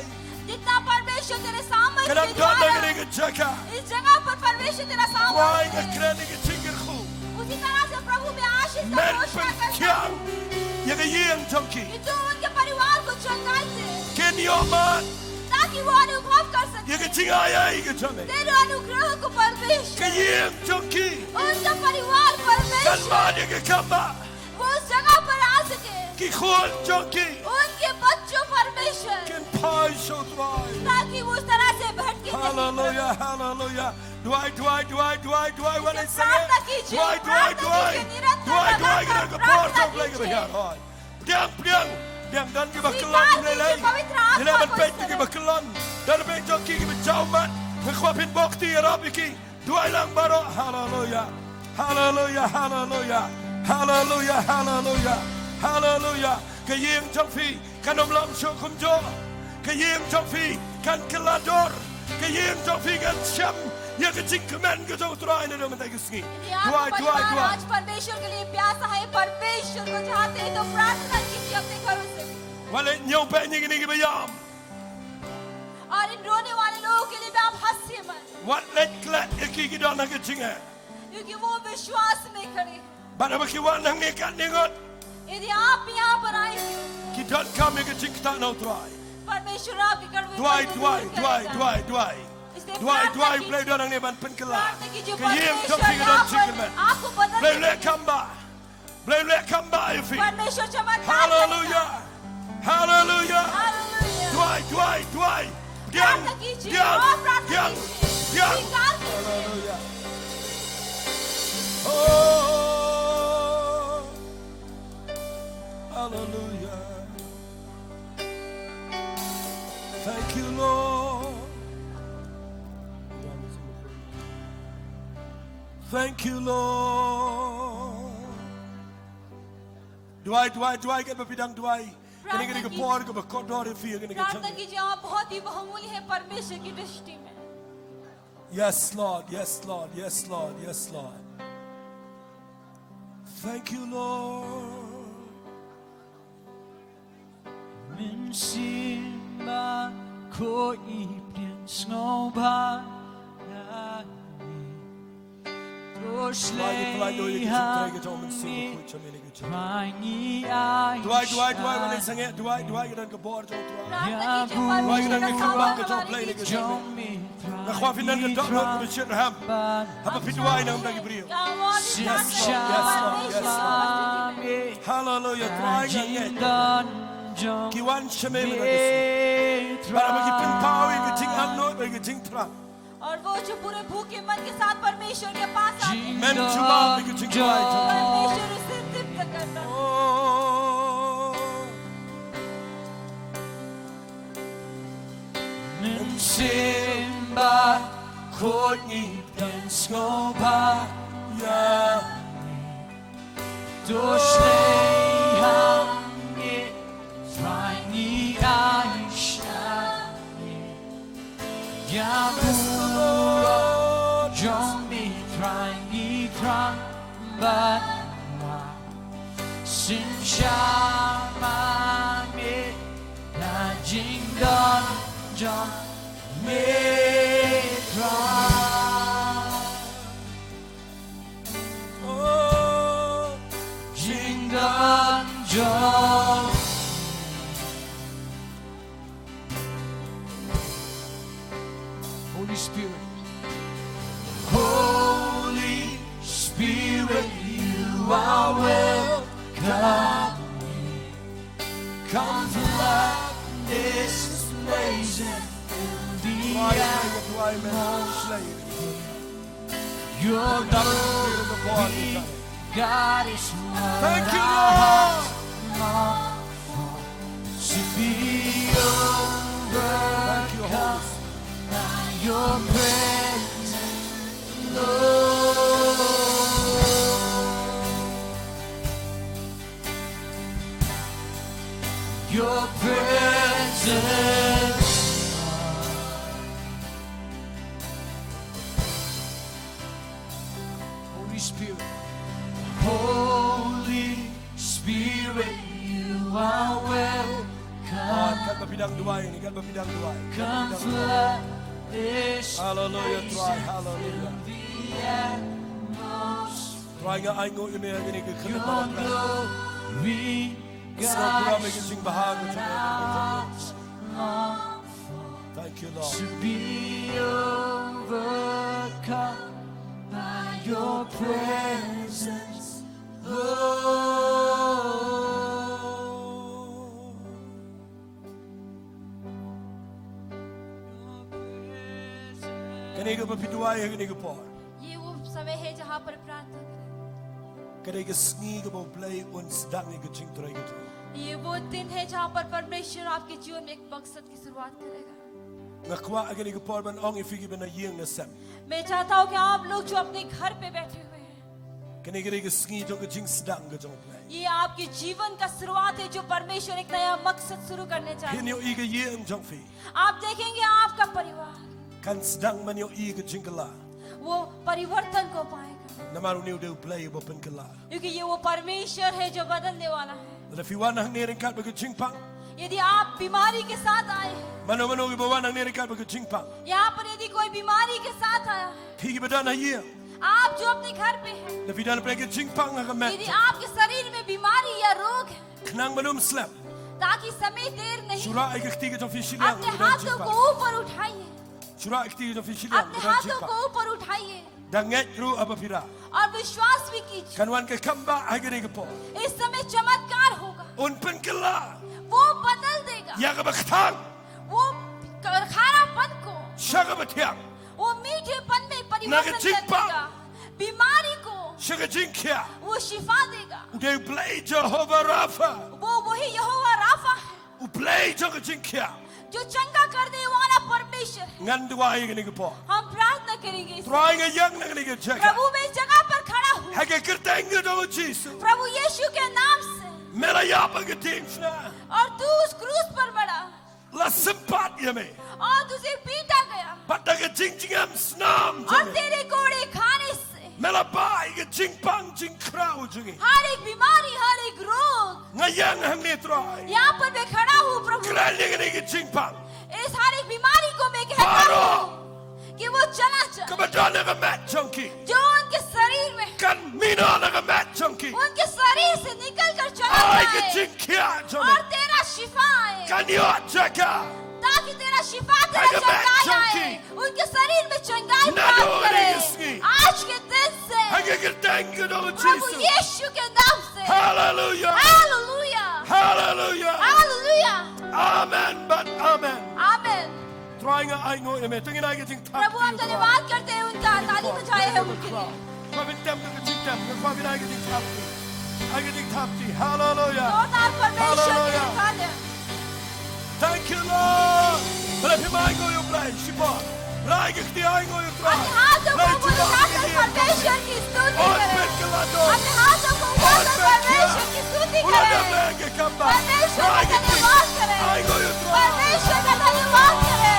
जितना परमेश्वर तेरे सामर्थ्य kadang के dah द्वारा dengan ke jaka इस जगह पर परमेश्वर तेरा try सामर्थ्य ke है kran ke tingir khu उसी तरह से प्रभु में आशीष का men घोषणा करता penkyang हूँ yang yang jongki कि जो उनके परिवार को चंगाई दे ken yoman ताकि वो अनुभव कर सके yang cingaya ke jabe तेरे अनुग्रह को परमेश्वर ke yang jongki उनका परिवार kan परमेश्वर mana ke kamba वो उस जगह पर आ सके ki khol jongki उनके बच्चों परमेश्वर ken pai so try ताकि वो उस तरह से भटके नहीं। hallelujah hallelujah Dwight what I say प्रार्थना कीजिए, Dwight प्रार्थना कीजिए, निरंतर लगातार ke प्रार्थना por play ke कीजिए। here priang dan ke स्वीकार bakelon कीजिए lelai पवित्र आत्मा Ila ban को pet इस ke समय। bakelon dan ben joki ke jauman ke khwapin bokti rabiki Dwight lang baro hallelujah hallelujah hallelujah hallelujah hallelujah hallelujah ke yeng jongfi kanom lam shokum jo ke yeng jongfi kan kelador ke yeng jongfi kan syam ya ke jingkemen ke jong trai ne dong tai kesngi यदि आपका परिवार आज परमेश्वर के लिए प्यासा है परमेश्वर को चाहते हैं तो प्रार्थना कीजिए अपने घरों से wale nyau pe ni ni ke bayam और इन रोने वाले लोगों के लिए भी आप हंसिए मत what let klat ki ki don ke jinga क्योंकि वो विश्वास में खड़े हैं bana ki wan nang ne kat ningot यदि आप यहाँ पर आएंगे ki don kam ke jingta no trai परमेश्वर आपके कड़वे Dwight पल को दूर करेगा। इसलिए Dwight प्रार्थना play कीजिए, don nang ne ban pen kala प्रार्थना कीजिए ke yem परमेश्वर jong fi ke don यहाँ jingkemen पर आपको बदलने play के let लिए। kamba play let kamba if परमेश्वर चमत्कार hallelujah hallelujah हालेलुया Dwight प्रार्थना कीजिए और प्रार्थना कीजिए स्वीकार कीजिए hallelujah Thank you, Lord. Duai kan bapidang duai. Kini kini kepor ke berkodor fi kini प्रार्थना kecang. कीजिए आप बहुत ही बहुमूल्य है परमेश्वर की दृष्टि में Yes, Lord. Yes, Lord. Yes, Lord. Yes, Lord. Thank you, Lord. Min simba ko ipien snowba ya Dosleyha Mangi ay Duai boleh sangat. Duai kan kepor jom tuai. प्रार्थना कीजिए Duai परमेश्वर kan का kembang ke सामना jom हमारे play बीच ke में। jom. Jom Na khwa finan ke dok ke bersyukur ham. Apa piduai nam lagi beriu. Yes, Hallelujah. Tuai nganget. Kiwan sheme menagis. Betra Para bagi penpawi ke jing anut bagi jing terang. और वो जो पूरे भूखे मन के साथ परमेश्वर के पास आते हैं Men cuma bagi jing tuai. परमेश्वर उसे तृप्त करता है Oh. Min simba kod ipien snowba Ya. Dosleyha Mangi ay Ya Lord. Jom mi trang ba Sin shama mi na jing don jom mi trang Oh. jing don jom Holy Spirit Holy Spirit, you are welcome. Come flood this place and fill the Tuai men slay. atmosphere. Your glory, God, is what Thank you, our Lord. hearts long for. To be Thank you, Holy overcome Spirit. by your presence, Lord. Your presence, Holy Spirit, Holy Spirit, you are welcome. Kan bapidang duai ni, kan bapidang duai. Come flood this Hallelujah, tuai. Hallelujah. atmosphere. Tuai nga ay ngo ini ini ke Your kena mana. glory, Singapura God, may is kasing what bahago our sa hearts long Thank you, Lord. to be overcome by your presence, Lord. Kani ka bapiduai kani ka por. ये वो समय है जहाँ पर प्रार्थना करें Kani ka sngi ka play uns dang ka jing tuai ka. ये वो दिन है जहाँ पर परमेश्वर आपके जीवन में एक मकसद की शुरुआत करेगा Ngakwa kani ka por man ong ifigi bana yeng na sem. मैं चाहता हूँ कि आप लोग जो अपने घर पे बैठे हुए हैं Kani ka sngi to ka jing sdang ka jong play. ये आपके जीवन का शुरुआत है जो परमेश्वर एक नया मकसद शुरू करने चाहते Kini हैं yo iga yeng jong fi. आप देखेंगे आपका परिवार Kan sdang man yo iga jing kala. वो परिवर्तन को पाएगा Namaru niyo do play bo pen kala. क्योंकि ये वो परमेश्वर है जो बदलने वाला है But if you want hang nering kat ba jing pang. यदि आप बीमारी के साथ आए हैं Mano ki bawan hang nering kat ba jing pang. यहाँ पर यदि कोई बीमारी के साथ आया है Pigi ba na yeng. आप जो अपने घर पे हैं If you don't play ka jing pang ka met. यदि आपके शरीर में बीमारी या रोग है Knang manum slap. ताकि समय देर नहीं Sura ay kiti ka fi shiliang. अपने हाथों को ऊपर उठाइए Sura ay kiti ka fi shiliang. अपने हाथों को ऊपर उठाइए Danget ru apa pira. और विश्वास भी कीजिए Kanwan ka kamba ay kani ka po. इस समय चमत्कार होगा Un pen kala. वो बदल देगा Ya ka baktang. वो खारापन को Siya ka batiang. वो मीठेपन में परिवर्तन कर Nagachimpa. देगा बीमारी को Siya ka jing kya. वो शिफा देगा They play Jehovah Rapha. वो वही यहोवा राफा है U play Jehovah jing kya. जो चंगा कर दे वाला परमेश्वर है। Ngan dua ay gani po. हम प्रार्थना करेंगे इस- Try nga yang na gani jaga. प्रभु मैं इस जगह पर खड़ा हूँ Hage kirteng do Jesus. प्रभु यीशु के नाम से Mera ya pa gatim na. और तू उस क्रूस पर मरा La sempat ya me. और तुझे पीटा गया Pata ga jing jing am snam और jame. तेरे कोड़े खाने से Mela bai ga jing pang jing krau jingi. हर एक बीमारी हर एक रोग Nga yang hang ni try. यहाँ पर मैं खड़ा हूँ प्रभु Kral ni gani ga jing pang. इस हर एक बीमारी को मैं कहता पारो। हूँ कि वो चला जाए Kabada na ga mat junkie. जो उनके शरीर में Kan mina na ga mat junkie. उनके शरीर से निकल कर चला Ay ga जाए jing kia और jame. तेरा शिफा आए Kan yo jaga. ताकि तेरा शिफा तेरा Like a bad चंगाई आए junkie. उनके शरीर में चंगाई ना प्राप्त डोरे करे इसकी। आज के दिन से Hage kirteng do Prabhu Jesus. यीशु के नाम से Hallelujah. Hallelujah Hallelujah. Hallelujah Amen, but amen. आमीन Trying I know him. Thinking I getting tough. प्रभु हम धन्यवाद करते हैं उनका ताली बजाए हैं उनके लिए Probably them to get them. Probably I getting tough. I getting tough. Hallelujah. जोरदार परमेश्वर की Hallelujah. धन्यवाद Thank you, Lord. But if I go you play, Shipa. Right, if I go you try. अपने हाथों को ऊपर उठाकर परमेश्वर की स्तुति और करें फिर कला दो अपने हाथों को उठाकर परमेश्वर की स्तुति करें परमेश्वर का धन्यवाद करें परमेश्वर का धन्यवाद करें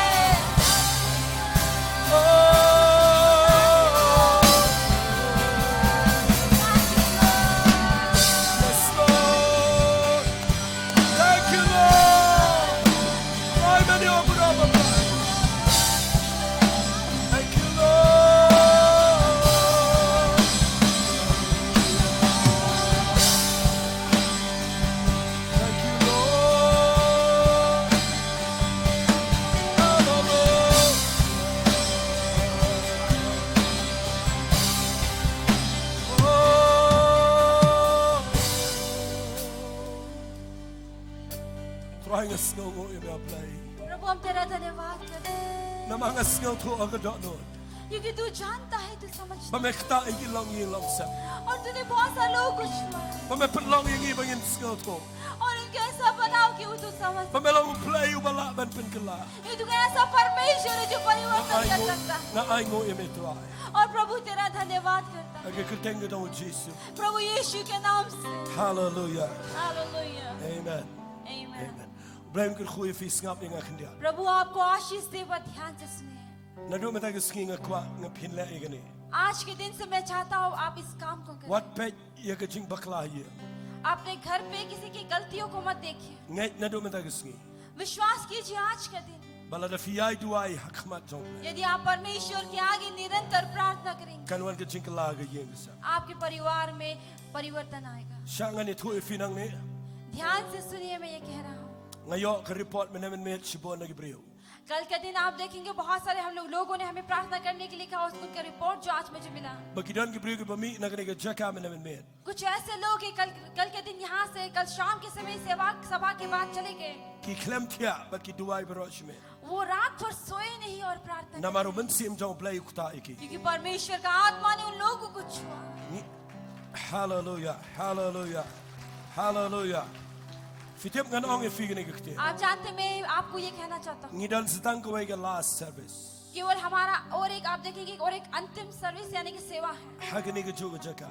Trying a snow in our play. प्रभु हम तेरा धन्यवाद करते हैं Namang a snow to a good dot. क्योंकि तू जानता है तू समझता Mamekta a long year long set. है और तूने बहुत सारे लोगों को छुआ Mameput long year in snow to. और इनका ऐसा बनाओ कि वो तू समझ Mamelong play you bala ban pinkala. ये तू ऐसा परमेश्वर है जो परिवर्तन कर सकता है Na I know him try. और प्रभु तेरा धन्यवाद करता है I get thank you Jesus. प्रभु यीशु के नाम से Hallelujah. Hallelujah Amen. आमीन Amen. Blame good goeie vis snap in agendia. प्रभु आपको आशीष दे पर ध्यान से सुनिए Na do met ek skinge kwa nga pinle egene. आज के दिन से मैं चाहता हूँ आप इस काम को करें What pet ye gejing bakla hier. अपने घर पे किसी की गलतियों को मत देखिए Net na do met ek skinge. विश्वास कीजिए आज का दिन Bala da fiai do ai hakmat jong. यदि आप परमेश्वर के आगे निरंतर प्रार्थना करेंगे Kan wan gejing kalaga yengsa. आपके परिवार में परिवर्तन आएगा Shanga ni thu ifinang ne. ध्यान से सुनिए मैं ये कह रहा हूँ Ngayo ka report me namen met shibon nagibreu. कल के दिन आप देखेंगे बहुत सारे हम लोगों ने हमें प्रार्थना करने के लिए कहा उनका रिपोर्ट जो आज मुझे मिला Bagidan gibreu ke bami nagane ge jaka me namen met. कुछ ऐसे लोग हैं कल के दिन यहाँ से कल शाम के समय सभा के बाद चले गए Ki klem tia but ki duai berosh me. वो रात भर सोए नहीं और प्रार्थना Na maru men sim jong play kuta iki. क्योंकि परमेश्वर का आत्मा ने उन लोगों को छुआ Hallelujah. Hallelujah. Hallelujah. Fitip ngan ong e figene gekte. आप जानते मैं आपको ये कहना चाहता हूँ Ngidal sedang ko ke last service. केवल हमारा और एक आप देखेंगे और एक अंतिम सर्विस यानी कि सेवा है Hagene ge joga jaka.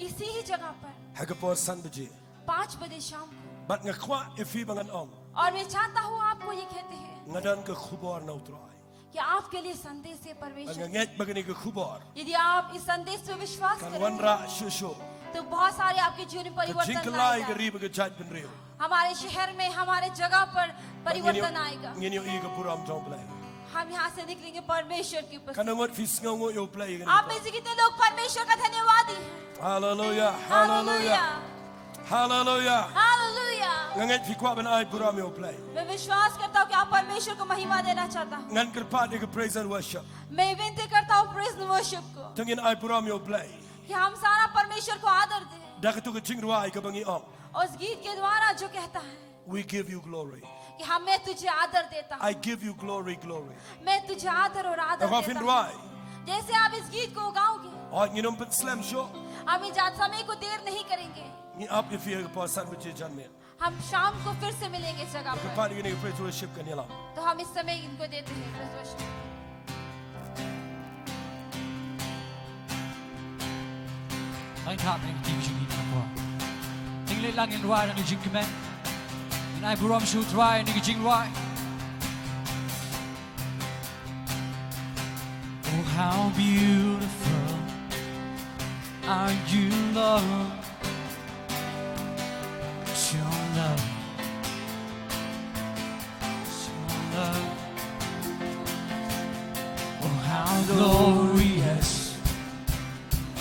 इसी ही जगह पर Hagapor san beje. 5 बजे शाम को Bat nga kwa e fi bangan ong. और मैं चाहता हूँ आपको ये कहते हैं Ngadan ke khubor na utrai. कि आपके लिए संदेश है Ang परमेश्वर nget bagane ke khubor. यदि आप इस संदेश पे विश्वास Kan करें wanra shusho. तो बहुत सारे आपके जीवन में Ke परिवर्तन jinkalai आएगा ke riba ke jat ben reu. हमारे शहर में हमारे जगह पर परिवर्तन आएगा Ngenyo i ke puram jong play. हम यहाँ से निकलेंगे परमेश्वर की उपस्थिति Kan ngot fis ngo yo play ge. आप में से कितने लोग परमेश्वर का धन्यवादी हैं Hallelujah. Hallelujah. Hallelujah. Hallelujah Nganget fi kwa ben ai puram yo play. मैं विश्वास करता हूँ कि आप परमेश्वर को महिमा देना चाहता हूँ Ngan ker pat ke praise and worship. मैं विनती करता हूँ प्रेज वर्शिप को Tengin ai puram yo play. कि हम सारा परमेश्वर को आदर दें Dakatu ke jingruai ke bangi ong. और उस गीत के द्वारा जो कहता है We give you glory. कि हम मैं तुझे आदर देता हूँ I give you glory, glory. मैं तुझे आदर और आदर Ako देता fin हूँ ruai. जैसे आप इस गीत को गाओगे Ay nginom pen slam show. हम इस जात समय को देर नहीं करेंगे Ni up if you pa san biche jan me. हम शाम को फिर से मिलेंगे इस जगह पर Kepala ini praise worship kan yalah. तो हम इस समय इनको देते हैं Praise worship. Ang happening di bijing ini ko. Tingli lang in wire ng jing kemen. Inay buram shoot right ng jing right. Oh how beautiful are you, Lord? Your love, your love. Oh how glorious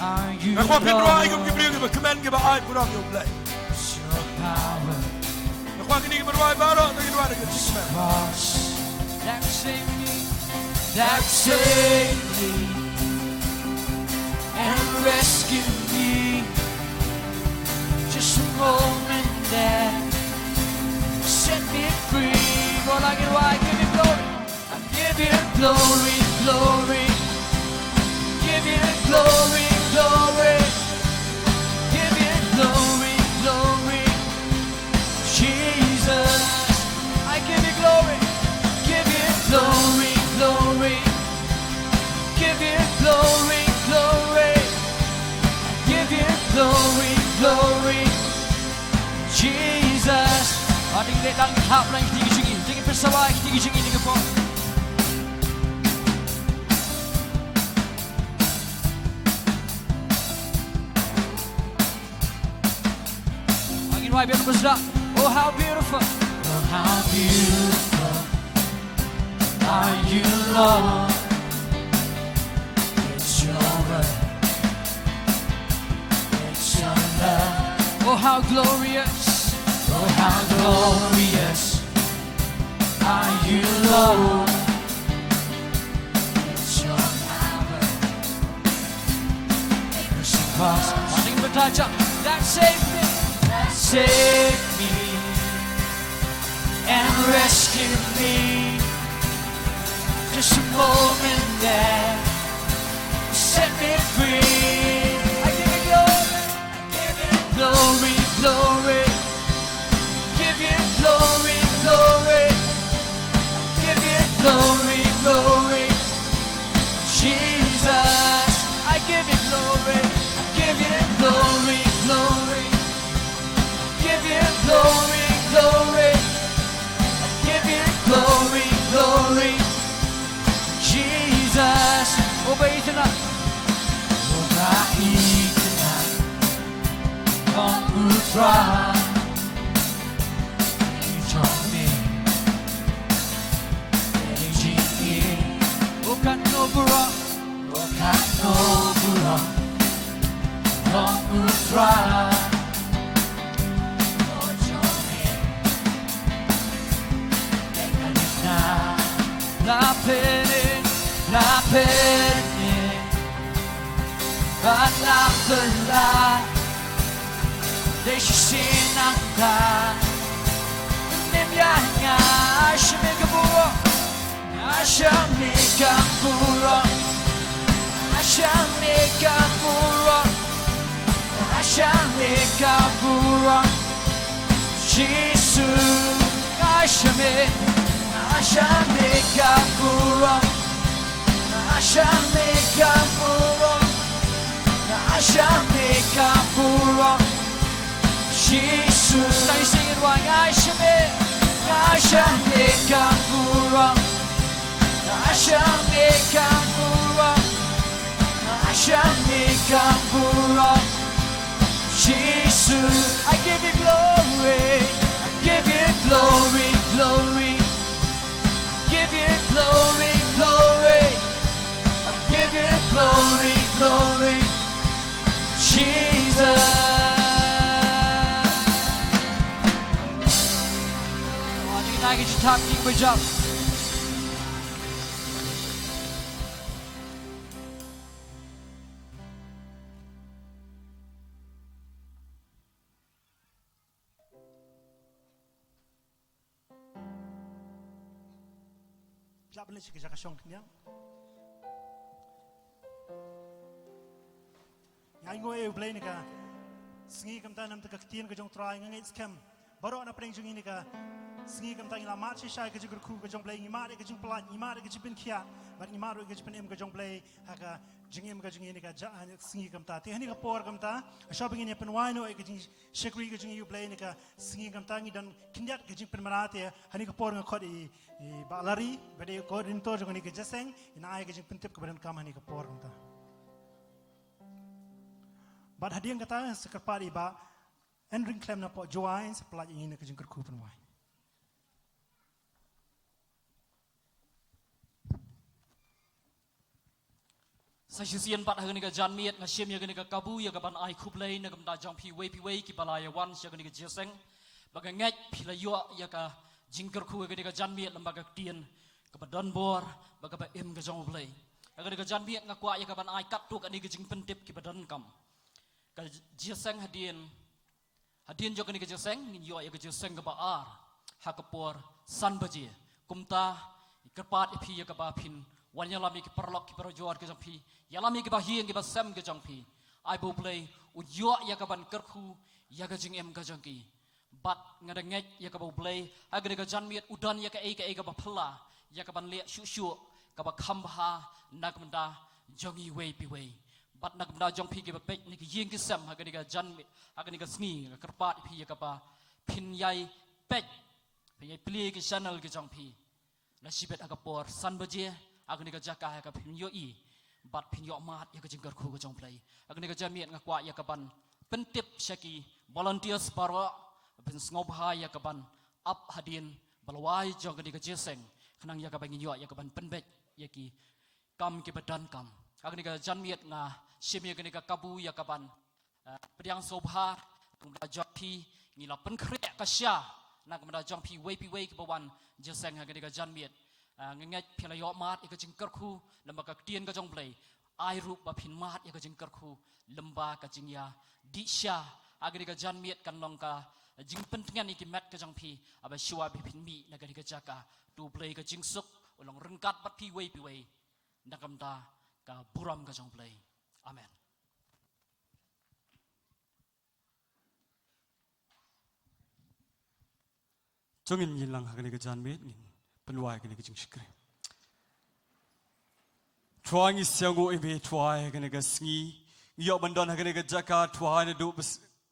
are you, Aku akan berdoa ikut Lord? kibri kita kemen kita ay kurang yung play. Your power, Aku akan ini berdoa baru dengan doa dengan kemen. cross that saved me, and rescued me. Just a moment that set me free. Lord, I give you glory. I give you glory, glory. Give you glory, glory. Give you glory, glory. Jesus, I give you glory. Give you glory, glory. Give you glory, glory. Give you glory, glory. Jesus, ating letang hap lang tinggi-tinggi, tinggi persawa tinggi-tinggi tinggi po. Angin wai biar berserak. Oh how beautiful, oh how beautiful are you, Lord? It's your word, it's your love. Oh how glorious, oh how glorious are you, Lord? It's your power, mercy cross. Ating bertajam, that saved me, and rescued me. Just a moment that set me free. I give you glory, give you glory, glory. Give you glory, glory. Give you glory, glory. Jesus, I give you glory, give you glory, glory. Give you glory, glory. Give you glory, glory. Jesus, obey tonight. Obey tonight. Come who try. You told me. Bukan no burang, bukan no burang. Come who try. Lapinin, ba't pala di siya sinangka? Nimyanya, siya may kaburo, siya may kaburo, siya may kaburo, siya may kaburo. Jesus, siya may kaburo. Ashamekapuro, Jesus, tayo singin wang Ashamekapuro, Jesus, I give you glory, I give you glory, glory, give you glory, glory. Give you glory, glory, Jesus. Ating naging si top king by jump. Jablan si Kajakashong kanyang. Yang ngoi play ni ka, sengi kamta nam tak ketian ka jong try ngai scam, baru na pring jung ini ka sengi kam tangi la mat shai ka jing ku ka jong play ngimar ka jing plat ngimar ka jing pin khia bat ngimar ka jing pin em ka jong play ha ka jing em ka jing ini ka ja sengi kam ta ti hani ka por kam ta shopping ini pen wine ka jing shikri ka jing you play ni ka sengi kam tangi dan kindiat ka jing pen marate hani ka por ngakot i balari bade ko din to jong ni ka jaseng ina ai ka jing pen tip ka badan kam hani ka por kam ta bat hadiang kata sekerpari ba Enring klem na po joain sa pelat ini nak jengker kupen wai. Sa sisian pat hagani ka janmiet nga siem ya gani ka kabu ya ka ban ai kublay na gamda jang pi wei ki balaya wan sia gani ka jeseng baga ngek pila yo ya ka jengker ku gani ka janmiet lembaga tien ka badan bor baga ba em ka jong blay. Hagani ka janmiet nga kwa ya ka ban ai kat tu ka ni ka jeng pentip ki badan kam. Ka jeseng Hadian juga ni kejeseng, ni yo ya kejeseng ke baar, hakapor san baje, kumta kerpat ipi ya kebapin, wan yalami ke perlok ke perjuar ke jampi, yalami ke bahieng ke basem ke jampi, I bo play ujo ya keban kerku ya kejeng em kejengki, bat ngadengek ya kebau play, agar ke janmiet udan ya ke ke bapela, ya keban liat syuk ke bakambha nak menda jongi wei pi wei. Bat nak benda jong pi ke bapek ni ke yeng ke sem ha ke ni ke jan ha ke ni ke sngi ke kerpat pi ke ba pin yai pek pin yai pli ke channel ke jong pi na sibet aga por san baje ha ke ni ke jaka ha ke pin yo i bat pin yo mat ya ke jengker khu ke jong play ha ke ni ke jamiet ngakwa ya ke ban pentip syaki volunteers baro pin sngop ha ya ke ban up hadin balwai jong ke ni ke jeseng khnang ya ke bangin yo ya ke ban penbek ya ki kam ke badan kam agni ka janmiet nga shimya gani ka kabu ya kaban pediang sobha kumda jokpi ngila penkrek ka sya na kumda jongpi wei ke bawan jeseng gani ka janmiet ngenget philayo mat ka jingkar khu lamba ka tien ka jongblai ai rup ba phin mat ka jingkar khu lamba ka jingya di sya agni ka janmiet kan long ka jing pentingan iki mat ka jongpi aba shwa bi phin mi na gani ka jaka tu play ka jingsuk ulong rengkat bat pi wei nakamda ka buram ka jong play. Amen. Jongin yilang hagani ka janmet ngin penwai kani ka jing shikre. Tuang isyango ibe tuai hagani ka sngi ngiyok bandon hagani ka jaka tuai na du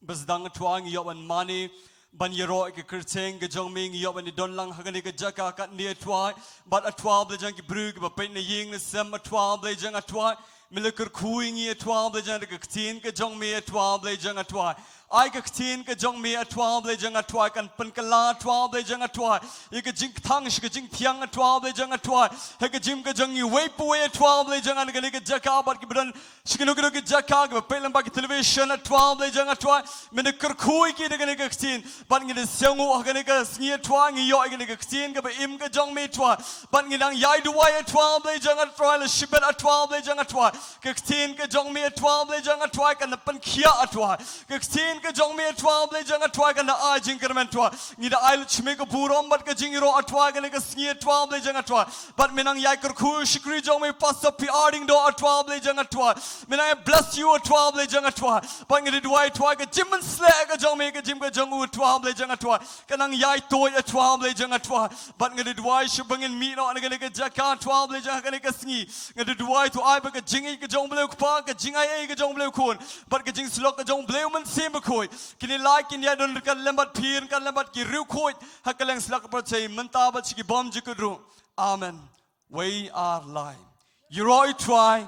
basdang tuang ngiyok ban mani ban yero ke kerteng ke jongming ngiyok ban don lang hagani ka jaka kat ni tuai bat atwa ble jang ki brug ba pen na ying na sem atwa ble jang atwa Milker kuingi atwa ble jang ka ktin ke jongme atwa ble jang atwa ai ka ktin ke jongme atwa ble jang atwa kan pen kala atwa ble jang atwa ye ke jing thang shi ke jing thiang atwa ble jang atwa he ke jim ke jang yi wei pu atwa ble jang an ke jaka bat ki bran shikino ke jaka ke pelam ba ki television atwa ble jang atwa milker kui ki de ke ktin ban ngi de sengu ke ke sngi atwa ngi yo ke ktin ke ba im ke jongme atwa ban ngi dang yai du wai atwa ble jang atwa le shibet atwa ble jang atwa ke ktin ke jongme atwa ble jang atwa kan pen khia atwa ke ktin ke jong me atwa ble jang atwa kan a jing kermen atwa ni da ail chme ko burom bat ke jing ro atwa kan ke sngi atwa ble jang atwa bat menang yai kur khu shikri jong me pas up arding do atwa ble jang atwa menang bless you atwa ble jang atwa bat ngi dwai atwa ke jimman sle ke jong me ke jim ke jong u atwa ble jang atwa kanang yai toy atwa ble jang atwa bat ngi dwai shubangin mi no ne ke jaka atwa ble jang kan ke sngi ngi dwai to ai ba ke jing ke jong ble ku pa ke jing ai ke jong ble kun bat ke jing slok ke jong ble man sim khoi kini like in ya don kan lembat phir kan lembat ki riu khoi hakaleng slak par chei manta ba chi bom ji kudru amen we are live you try